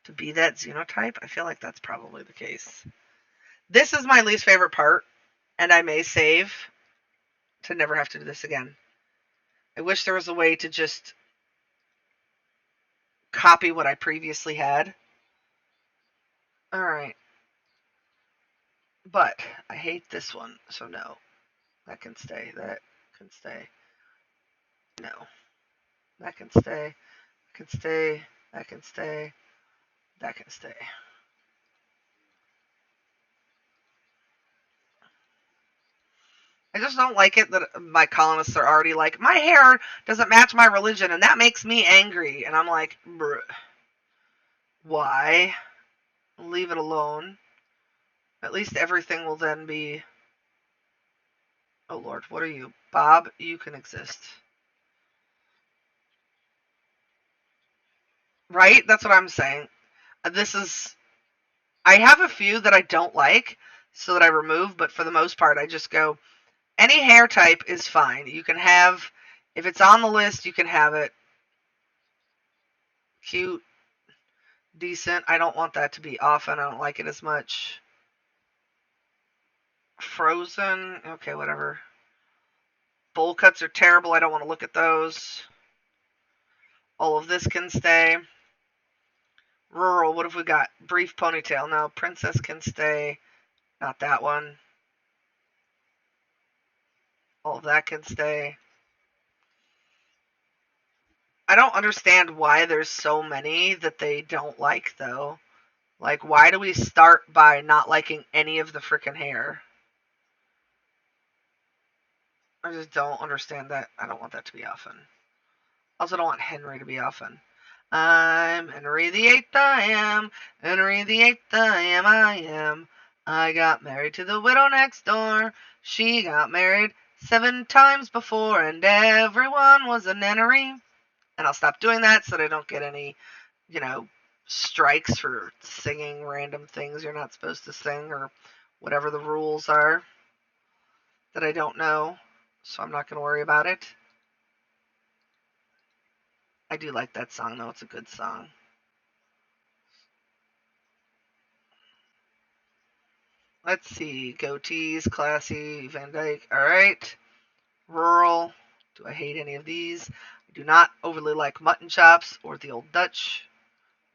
to be that xenotype? I feel like that's probably the case. This is my least favorite part, and I may save to never have to do this again. I wish there was a way to just copy what I previously had. Alright. But I hate this one, so no. That can stay. That can stay. No. That can stay. That can stay. That can stay. That can stay. I just don't like it that my colonists are already like, my hair doesn't match my religion, and that makes me angry. And I'm like, bruh, why? Leave it alone. At least everything will then be. Oh Lord, what are you? Bob, you can exist. Right? That's what I'm saying. This is. I have a few that I don't like, so that I remove, but for the most part, I just go, any hair type is fine. You can have, if it's on the list, you can have it. Cute, decent. I don't want that to be often. I don't like it as much. Frozen. Okay, whatever. Bowl cuts are terrible. I don't want to look at those. All of this can stay. Rural. What have we got? Brief ponytail. No, princess can stay. Not that one. All of that can stay. I don't understand why there's so many that they don't like, though. Like, why do we start by not liking any of the freaking hair? I just don't understand that. I don't want that to be often. Also, don't want Henry to be often. I'm Henry the Eighth, I am. Henry the Eighth, I am, I am. I got married to the widow next door. She got married 7 times before, and everyone was a nennery. And I'll stop doing that so that I don't get any, strikes for singing random things you're not supposed to sing or whatever the rules are that I don't know. So I'm not going to worry about it. I do like that song, though. It's a good song. Let's see. Goatees, classy, Van Dyke. All right. Rural. Do I hate any of these? I do not overly like mutton chops or the old Dutch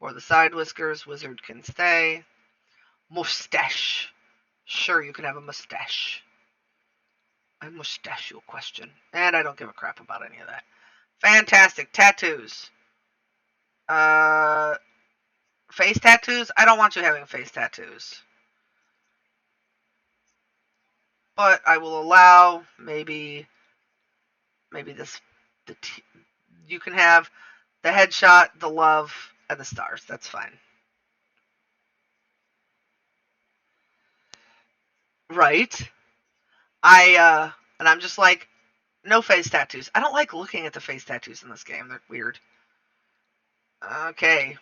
or the side whiskers. Wizard can stay. Mustache. Sure, you can have a mustache. I mustache you a question. And I don't give a crap about any of that. Fantastic. Tattoos. Uh, Face tattoos? I don't want you having face tattoos. But I will allow maybe this you can have the headshot, the love, and the stars. That's fine. Right? And I'm just like, no face tattoos. I don't like looking at the face tattoos in this game. They're weird. Okay.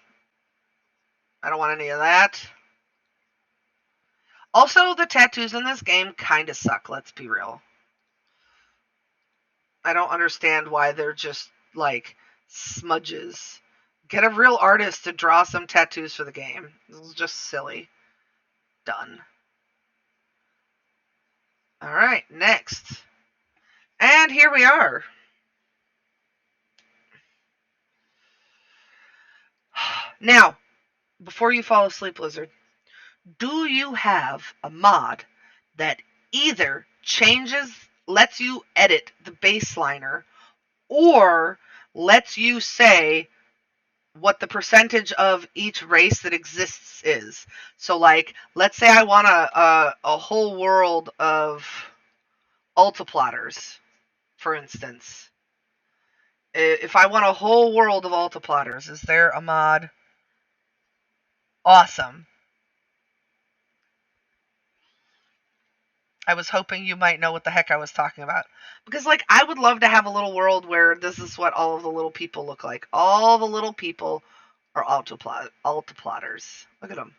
I don't want any of that. Also, the tattoos in this game kind of suck, let's be real. I don't understand why they're just like smudges. Get a real artist to draw some tattoos for the game. This is just silly. Done. Alright, next. And here we are. Now, before you fall asleep, Lizard, do you have a mod that either lets you edit the baseliner, or lets you say what the percentage of each race that exists is? So, like, let's say I want a whole world of altiplotters, for instance. If I want a whole world of altiplotters, is there a mod? Awesome. I was hoping you might know what the heck I was talking about. Because, like, I would love to have a little world where this is what all of the little people look like. All the little people are altiplotters. Look at them.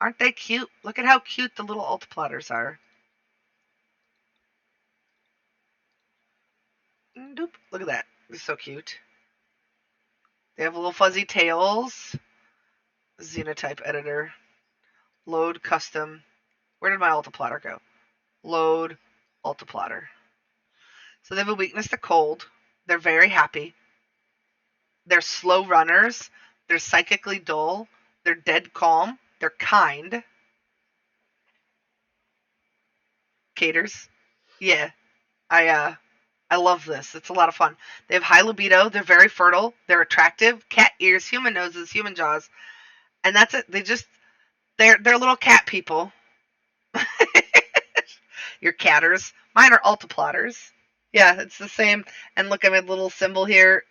Aren't they cute? Look at how cute the little altiplotters are. Doop. Look at that. They're so cute. They have little fuzzy tails. Xenotype editor. Load custom. Where did my altiplotter go? Load altiplotter. So they have a weakness to cold. They're very happy. They're slow runners. They're psychically dull. They're dead calm. They're kind. Caters. Yeah. I love this. It's a lot of fun. They have high libido. They're very fertile. They're attractive. Cat ears, human noses, human jaws. And that's it. They're little cat people. Your catters. Mine are altiplotters. Yeah, it's the same. And look at my little symbol here.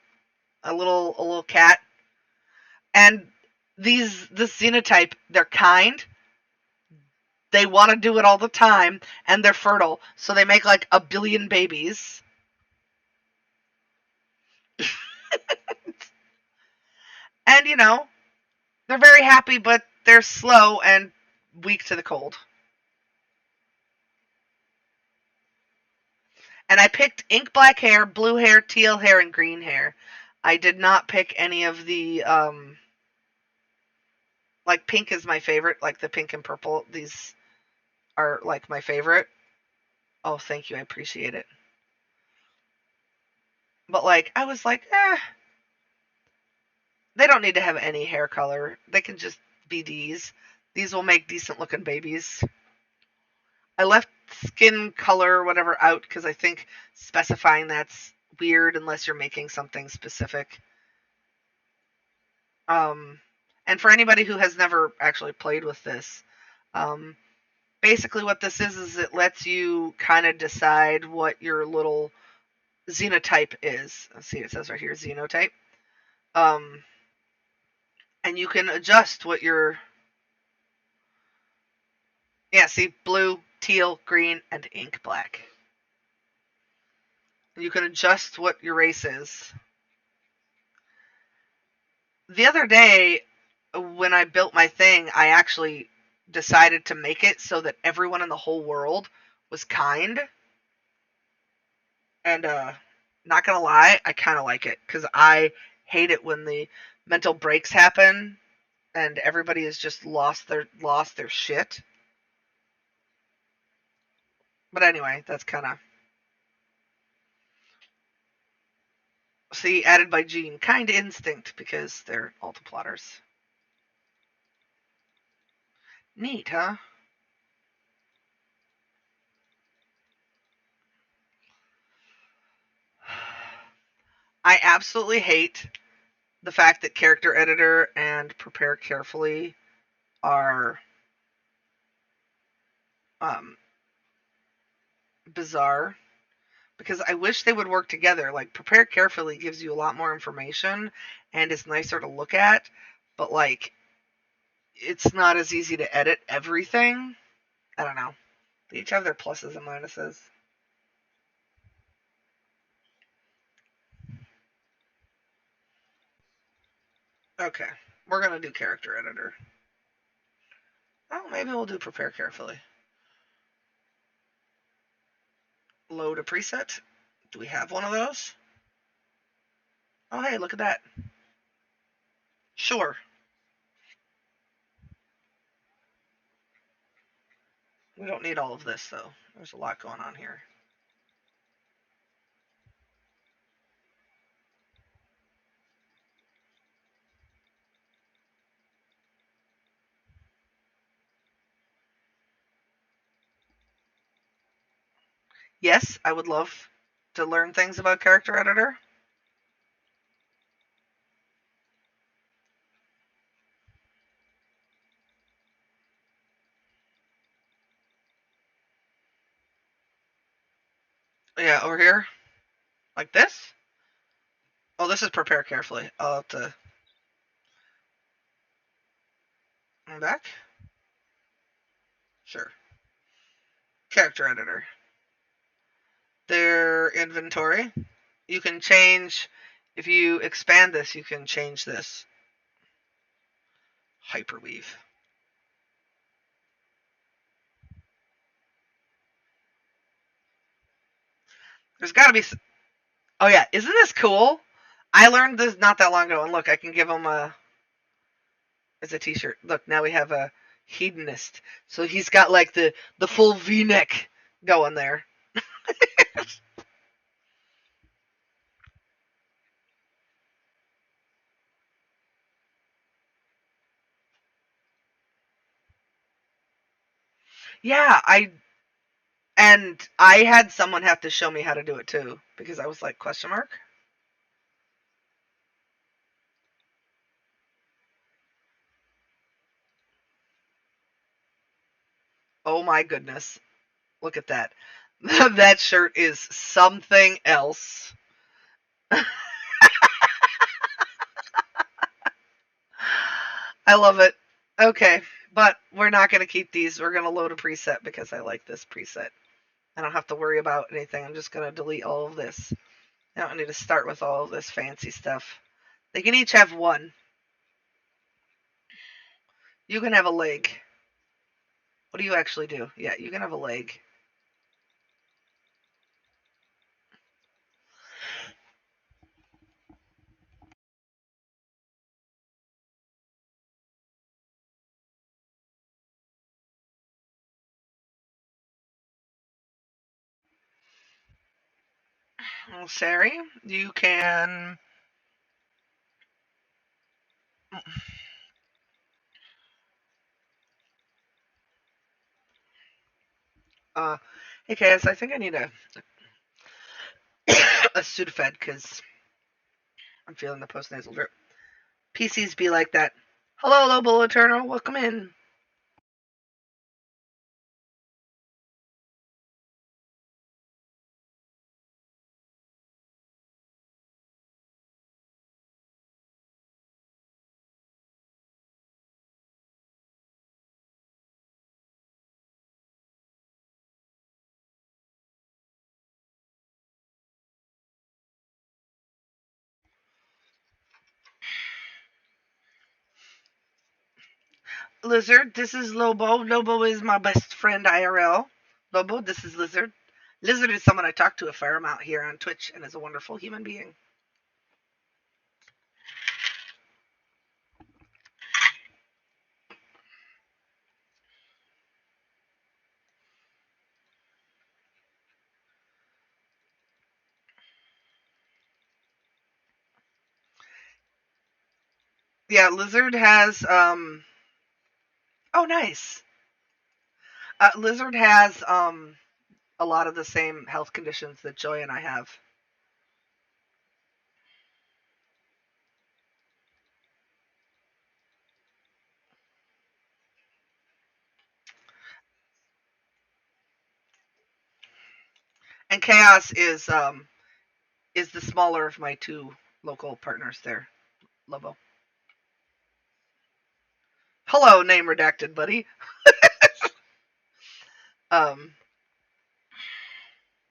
A little cat. And this xenotype, they're kind. They want to do it all the time, and they're fertile. So they make like a billion babies. And, they're very happy, but they're slow and weak to the cold. And I picked ink black hair, blue hair, teal hair, and green hair. I did not pick any of the, like, pink is my favorite, like the pink and purple. These are, like, my favorite. Oh, thank you. I appreciate it. But, like, I was like, they don't need to have any hair color. They can just be these. These will make decent looking babies. I left skin color or whatever out because I think specifying that's weird unless you're making something specific. And for anybody who has never actually played with this, um, basically what this is it lets you kind of decide what your little xenotype is. Let's see, it says right here, xenotype. Um, and you can adjust what your, yeah, see, blue, teal, green, and ink black. You can adjust what your race is. The other day, when I built my thing, I actually decided to make it so that everyone in the whole world was kind. And not gonna lie, I kind of like it because I hate it when the mental breaks happen and everybody has just lost their shit. But anyway, that's kind of, see, added by Gene, kind instinct because they're altiplotters. Neat, huh? I absolutely hate the fact that character editor and prepare carefully are um, bizarre because I wish they would work together. Like, prepare carefully gives you a lot more information and is nicer to look at, but like, it's not as easy to edit everything. I don't know. They each have their pluses and minuses. Okay, we're gonna do character editor. Oh, maybe we'll do prepare carefully. Load a preset. Do we have one of those? Oh, hey, look at that. Sure. We don't need all of this, though. There's a lot going on here. Yes, I would love to learn things about character editor. Yeah, over here. Like this? Oh, this is prepare carefully. I'll have to. I'm back? Sure. Character editor. Their inventory. You can change. If you expand this, you can change this. Hyperweave. There's got to be. Oh, yeah. Isn't this cool? I learned this not that long ago. And look, I can give them a. It's a t shirt. Look, now we have a hedonist. So he's got like the full V neck going there. Yeah, I had someone have to show me how to do it too because I was like question mark. Oh my goodness. Look at that. That shirt is something else. I love it. Okay, but we're not going to keep these. We're going to load a preset because I like this preset. I don't have to worry about anything. I'm just going to delete all of this. I don't need to start with all of this fancy stuff. They can each have one. You can have a leg. What do you actually do? Yeah, you can have a leg. Well, Sari, you can. Uh, hey, Cass, I think I need a Sudafed because I'm feeling the postnasal drip. PCs be like that. Hello, Lobo Eternal. Welcome in. Lizard, this is Lobo. Lobo is my best friend IRL. Lobo, this is Lizard. Lizard is someone I talk to a fair amount here on Twitch and is a wonderful human being. Yeah, Lizard has oh nice. Lizard has a lot of the same health conditions that Joy and I have. And Chaos is the smaller of my two local partners there. Lobo. Hello, name redacted, buddy. Um,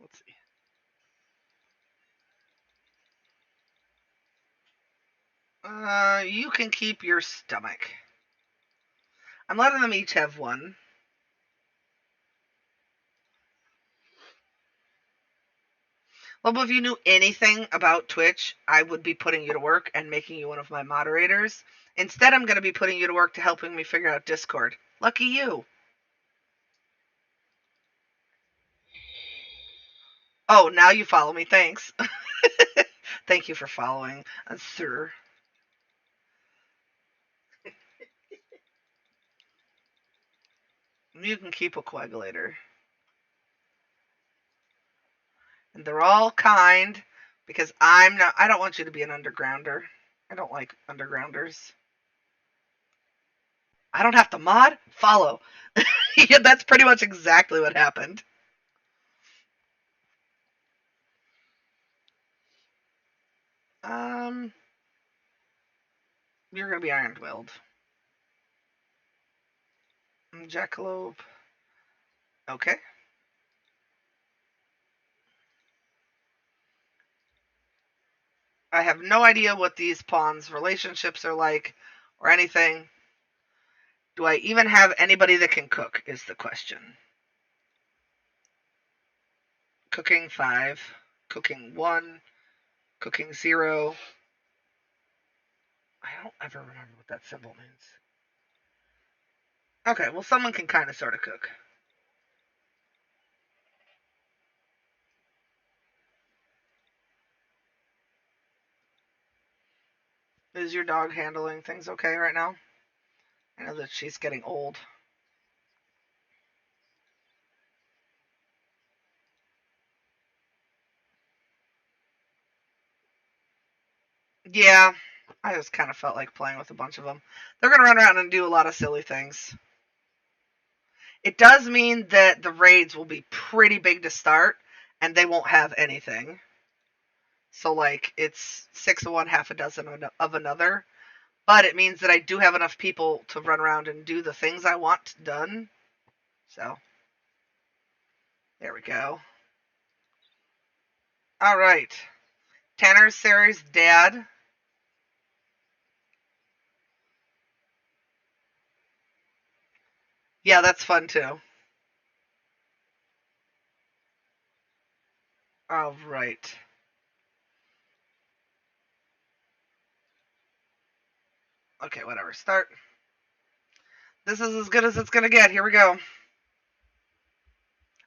let's see. You can keep your stomach. I'm letting them each have one. Well, if you knew anything about Twitch, I would be putting you to work and making you one of my moderators. Instead, I'm going to be putting you to work to helping me figure out Discord. Lucky you. Oh, now you follow me. Thanks. Thank you for following, sir. You can keep a coagulator. And they're all kind because I don't want you to be an undergrounder. I don't like undergrounders. I don't have to mod, follow. Yeah, that's pretty much exactly what happened. Um, you're gonna be Iron Willed. Jackalope. Okay. I have no idea what these pawns' relationships are like or anything. Do I even have anybody that can cook? Is the question. Cooking 5, cooking 1, cooking 0. I don't ever remember what that symbol means. Okay, well, someone can kind of sort of cook. Is your dog handling things okay right now? I know that she's getting old. Yeah, I just kind of felt like playing with a bunch of them. They're going to run around and do a lot of silly things. It does mean that the raids will be pretty big to start, and they won't have anything. So, like, it's 6 of one, half a dozen of another. But it means that I do have enough people to run around and do the things I want done. So, there we go. All right. Tanner Sari's dad. Yeah, that's fun too. All right. Okay, whatever. Start. This is as good as it's going to get. Here we go.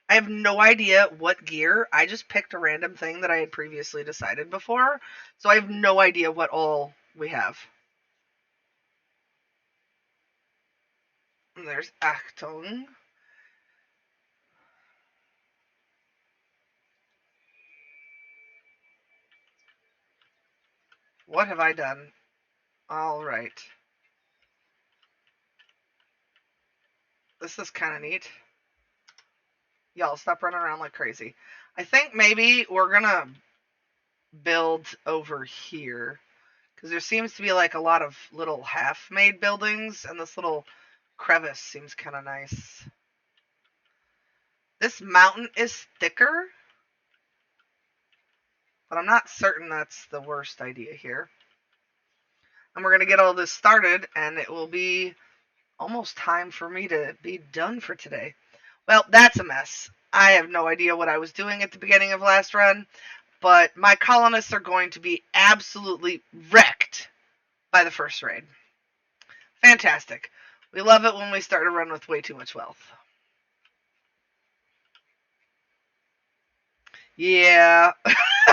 I have no idea what gear. I just picked a random thing that I had previously decided before. So I have no idea what all we have. And there's Achtung. What have I done? All right. This is kind of neat. Y'all stop running around like crazy. I think maybe we're going to build over here. Because there seems to be like a lot of little half-made buildings, and this little crevice seems kind of nice. This mountain is thicker, but I'm not certain that's the worst idea here. And we're going to get all this started, and it will be almost time for me to be done for today. Well, that's a mess. I have no idea what I was doing at the beginning of last run, but my colonists are going to be absolutely wrecked by the first raid. Fantastic. We love it when we start a run with way too much wealth. Yeah.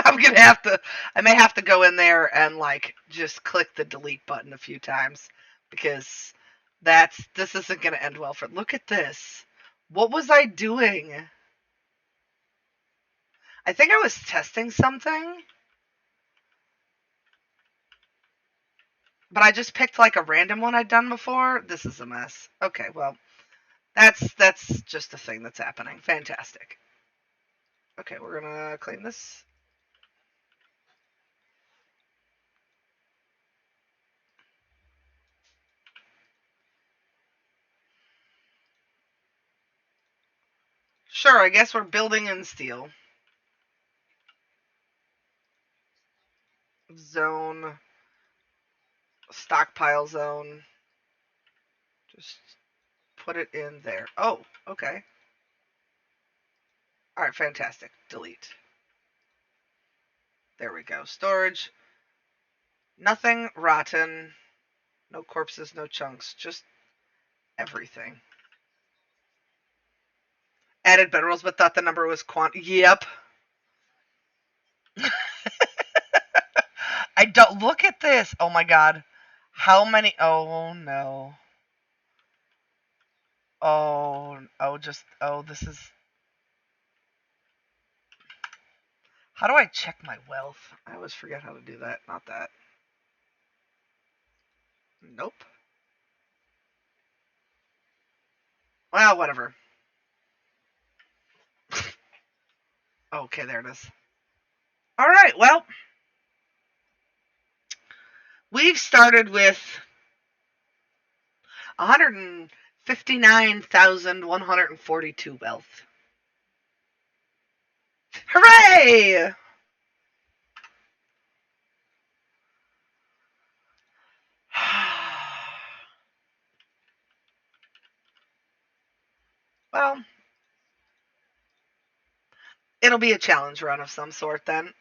I may have to go in there and like just click the delete button a few times because this isn't going to end well for. Look at this. What was I doing? I think I was testing something, but I just picked like a random one I'd done before. This is a mess. Okay, well, that's just a thing that's happening. Fantastic. Okay, we're going to clean this. Sure, I guess we're building in steel. Zone. Stockpile zone. Just put it in there. Oh, okay. All right, fantastic. Delete. There we go. Storage. Nothing rotten. No corpses, no chunks. Just everything. Added bedrolls, but thought the number was Yep. I don't look at this. Oh my god. How many? Oh no. This is. How do I check my wealth? I always forget how to do that. Not that. Nope. Well, whatever. Okay, there it is. All right, well, we've started with 159,142 wealth. Hooray! Well, it'll be a challenge run of some sort then.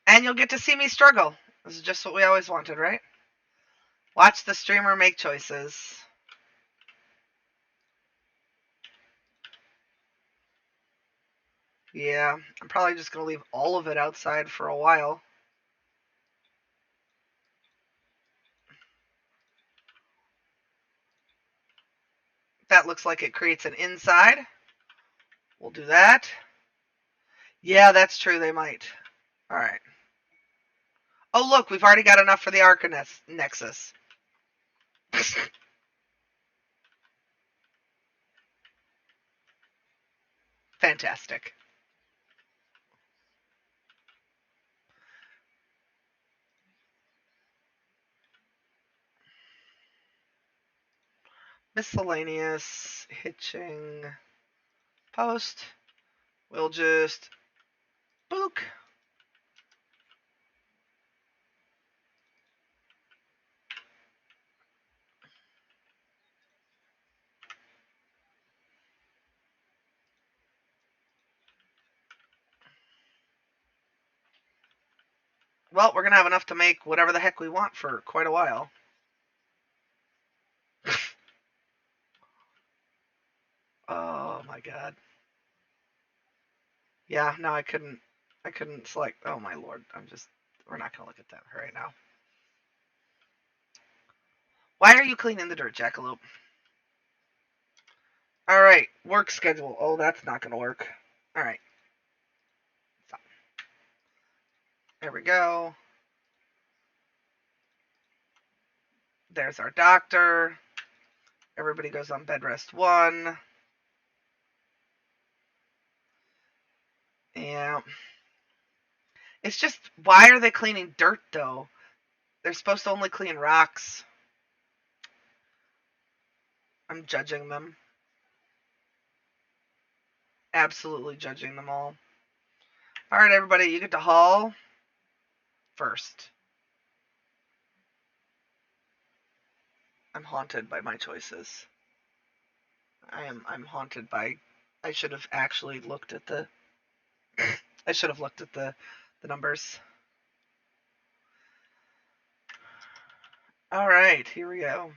And you'll get to see me struggle. This is just what we always wanted, right? Watch the streamer make choices. Yeah, I'm probably just going to leave all of it outside for a while. That looks like it creates an inside. We'll do that. Yeah, that's true. They might. All right. Oh, look, we've already got enough for the Nexus. Fantastic. Miscellaneous hitching post. We'll just book. Well, we're going to have enough to make whatever the heck we want for quite a while. Oh my god. Yeah, no, I couldn't select. Oh my lord. We're not going to look at that right now. Why are you cleaning the dirt, Jackalope? All right, work schedule. Oh, that's not going to work. All right. Stop. There we go. There's our doctor. Everybody goes on bed rest 1. Yeah. It's just, why are they cleaning dirt, though? They're supposed to only clean rocks. I'm judging them. Absolutely judging them all. All right, everybody, you get to haul first. I'm haunted by my choices. I'm haunted by. I should have actually looked at the. I should have looked at the numbers. All right, here we go.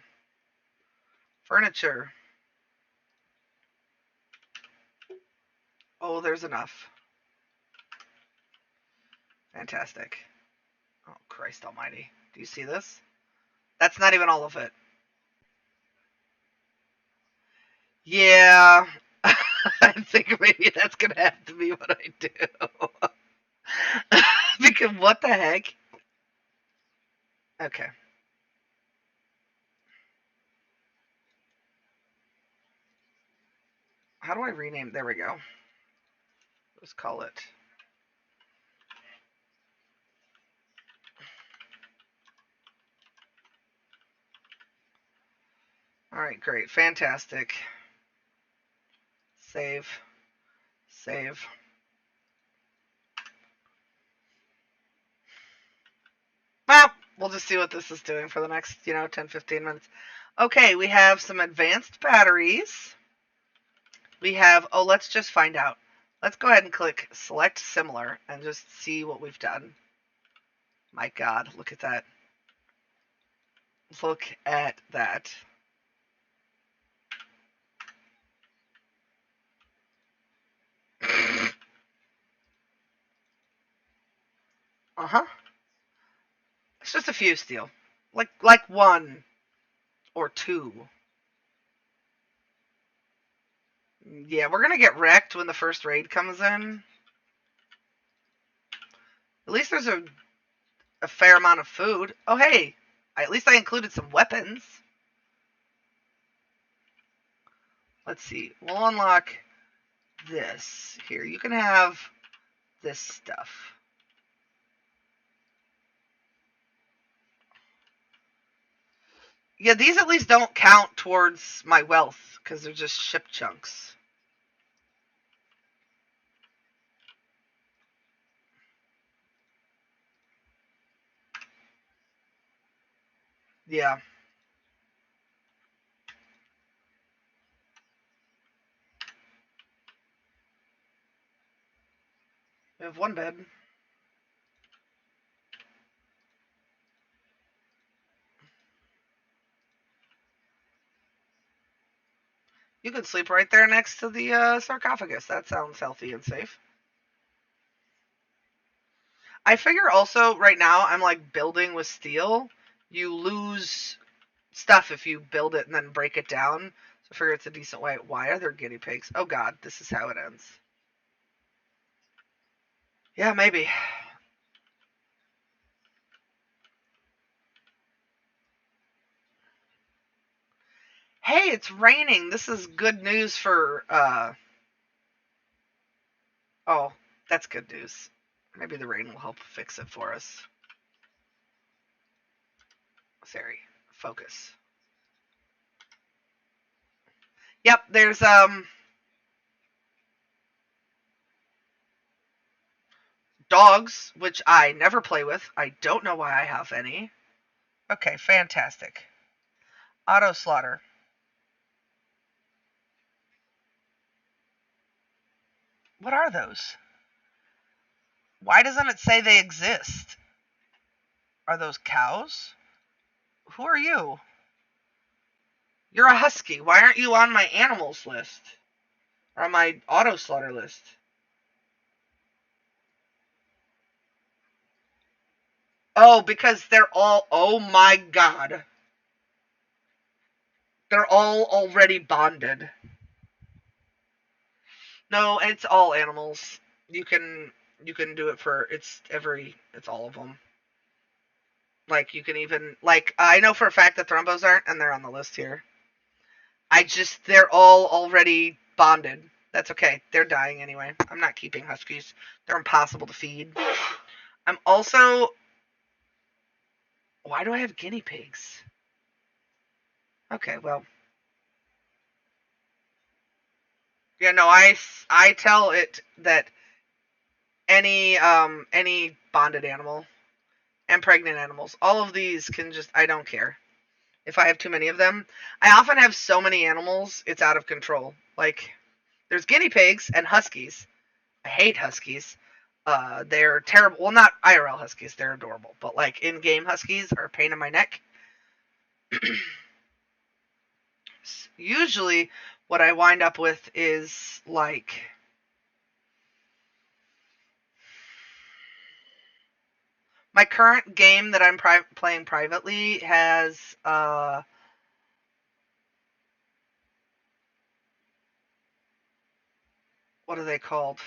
Furniture. Oh, there's enough. Fantastic. Oh, Christ almighty. Do you see this? That's not even all of it. Yeah. I think maybe that's going to have to be what I do. Because what the heck? Okay. How do I rename? There we go. Let's call it. All right, great. Fantastic. Save. Save. Well, we'll just see what this is doing for the next, 10, 15 minutes. Okay, we have some advanced batteries. We have, let's just find out. Let's go ahead and click select similar and just see what we've done. My God, look at that. Look at that. Uh-huh. It's just a few steel. Like one or two. Yeah, we're gonna get wrecked when the first raid comes in. At least there's a fair amount of food. Oh, hey, at least I included some weapons. Let's see. We'll unlock this. Here, you can have this stuff. Yeah, these at least don't count towards my wealth because they're just ship chunks. Yeah. We have one bed. You can sleep right there next to the sarcophagus. That sounds healthy and safe. I figure also right now I'm like building with steel. You lose stuff if you build it and then break it down. So I figure it's a decent way. Why are there guinea pigs? Oh God, this is how it ends. Yeah, maybe. Hey, it's raining. This is good news for oh, that's good news. Maybe the rain will help fix it for us. Sorry. Focus. Yep, there's dogs, which I never play with. I don't know why I have any. Okay, fantastic. Auto slaughter. What are those? Why doesn't it say they exist? Are those cows? Who are you? You're a husky. Why aren't you on my animals list? Or on my auto slaughter list? Oh, because they're all. Oh my God. They're all already bonded. No, it's all animals. You can do it for it's all of them. Like you can even like I know for a fact that thrombos aren't, and they're on the list here. They're all already bonded. That's okay. They're dying anyway. I'm not keeping huskies. They're impossible to feed. I'm also. Why do I have guinea pigs? Okay, well. Yeah, no, I tell it that any bonded animal and pregnant animals, all of these can just I don't care. If I have too many of them, I often have so many animals, it's out of control. Like there's guinea pigs and huskies. I hate huskies. They're terrible. Well, not IRL huskies. They're adorable, but like in-game huskies are a pain in my neck. Usually, what I wind up with is like my current game that I'm playing privately has what are they called?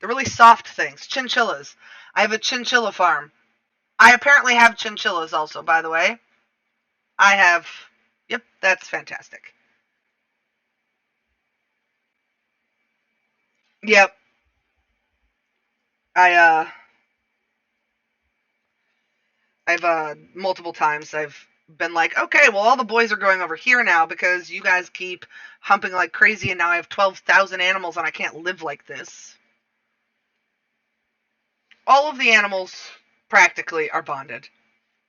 The really soft things, chinchillas. I have a chinchilla farm. I apparently have chinchillas also, by the way. I have. Yep, that's fantastic. Yep, I I've multiple times I've been like, okay, well all the boys are going over here now because you guys keep humping like crazy, and now I have 12,000 animals and I can't live like this. All of the animals practically are bonded.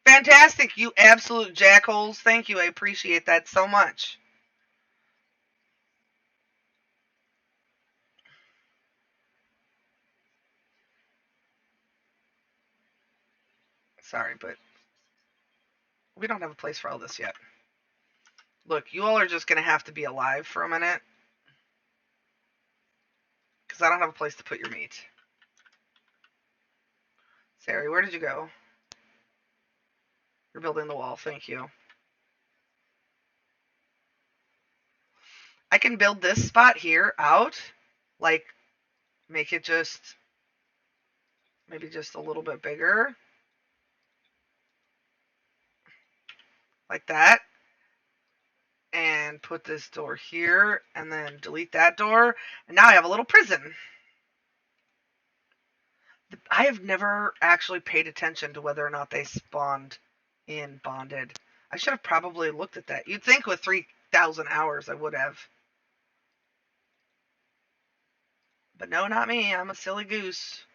Fantastic, you absolute jackholes. Thank you. I appreciate that so much. Sorry, but we don't have a place for all this yet. Look, you all are just going to have to be alive for a minute. Because I don't have a place to put your meat. Sari, where did you go? You're building the wall. Thank you. I can build this spot here out. Like, make it just... maybe just a little bit bigger. Like that. And put this door here. And then delete that door. And now I have a little prison. I have never actually paid attention to whether or not they spawned in bonded. I should have probably looked at that. You'd think with 3,000 hours I would have. But no, not me. I'm a silly goose.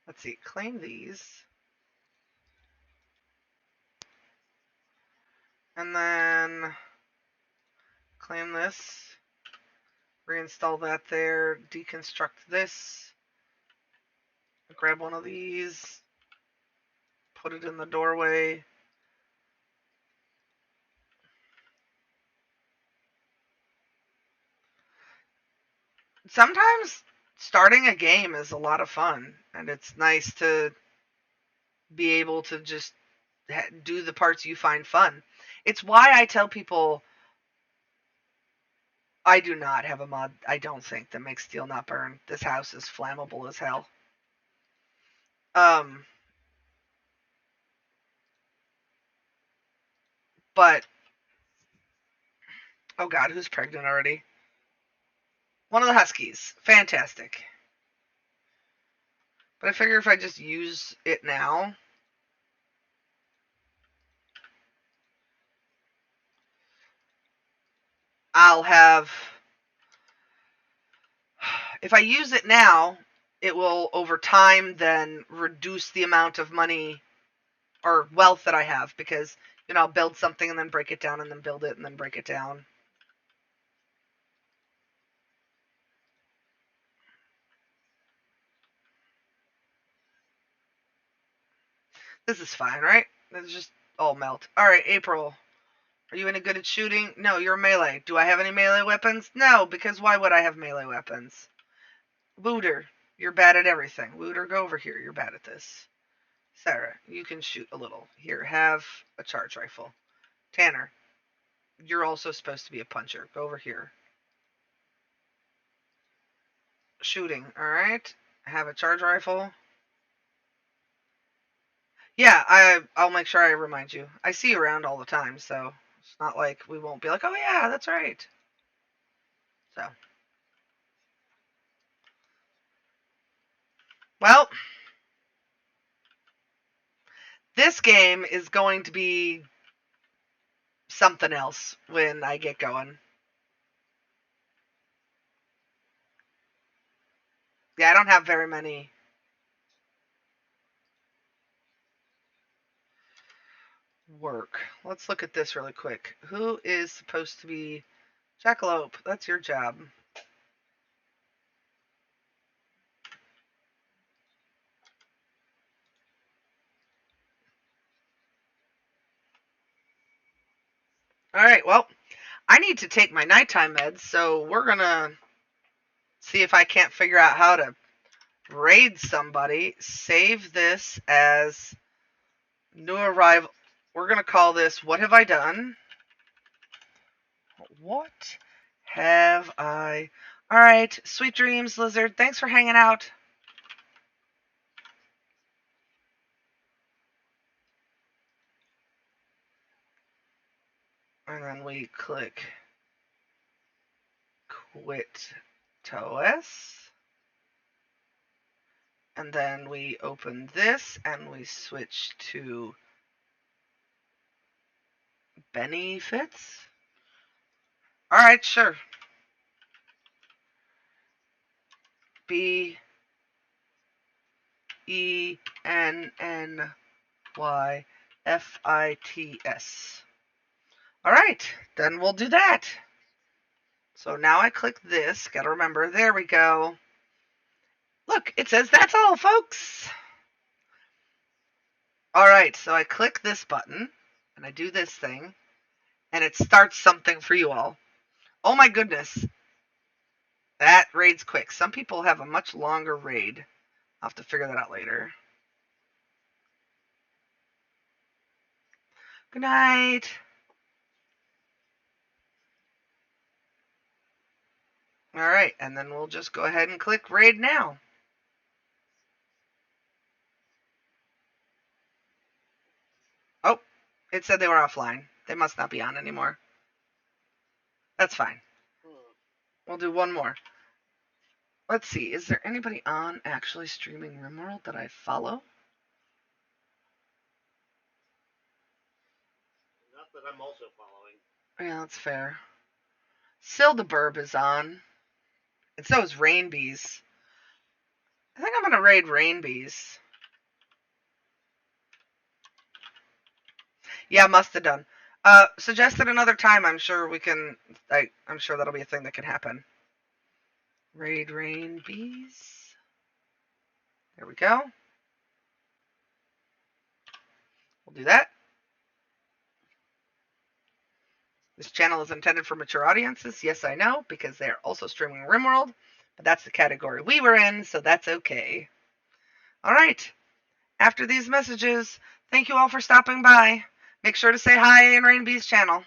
Let's see. Claim these. And then claim this. Reinstall that there. Deconstruct this. Grab one of these. Put it in the doorway. Sometimes starting a game is a lot of fun, and it's nice to be able to just do the parts you find fun. It's why I tell people I do not have a mod, I don't think, that makes steel not burn. This house is flammable as hell. But, oh god, who's pregnant already? One of the Huskies. Fantastic. But I figure if I just use it now, I'll have... if I use it now, it will, over time, then reduce the amount of money or wealth that I have, because, you know, I'll build something and then break it down and then build it and then break it down. This is fine, right? It's just all melt. Alright, April. Are you any good at shooting? No, you're melee. Do I have any melee weapons? No, because why would I have melee weapons? Wooter, you're bad at everything. Wooter, go over here. You're bad at this. Sarah, you can shoot a little. Here, have a charge rifle. Tanner, you're also supposed to be a puncher. Go over here. Shooting, alright. Have a charge rifle. Yeah, I'll make sure I remind you. I see you around all the time, so it's not like we won't be like, oh yeah, that's right. So. Well, this game is going to be something else when I get going. Yeah, I don't have very many. Work. Let's look at this really quick. Who is supposed to be Jackalope? That's your job. Alright, well, I need to take my nighttime meds, so we're gonna see if I can't figure out how to raid somebody. Save this as new arrival. We're gonna call this What Have I Done? What have I... Alright, sweet dreams, Lizard. Thanks for hanging out. And then we click Quit TOS. And then we open this and we switch to Benefits. Alright, sure. BENN YFITS. All right, then we'll do that. So now I click this. Got to remember, there we go. Look, it says that's all, folks. All right, so I click this button, and I do this thing, and it starts something for you all. Oh my goodness. That raid's quick. Some people have a much longer raid. I'll have to figure that out later. Good night. All right, and then we'll just go ahead and click raid now. Oh, it said they were offline. They must not be on anymore. That's fine. We'll do one more. Let's see. Is there anybody on actually streaming RimWorld that I follow? Not that I'm also following. Yeah, that's fair. Sildeburb is on. And so is Rainbees. I think I'm going to raid Rainbees. Yeah, must have done. Suggest it another time. I'm sure we can. I'm sure that'll be a thing that can happen. Raid Rainbees. There we go. We'll do that. This channel is intended for mature audiences. Yes, I know, because they're also streaming RimWorld. But that's the category we were in, so that's okay. All right. After these messages, thank you all for stopping by. Make sure to say hi in Rainbee's channel.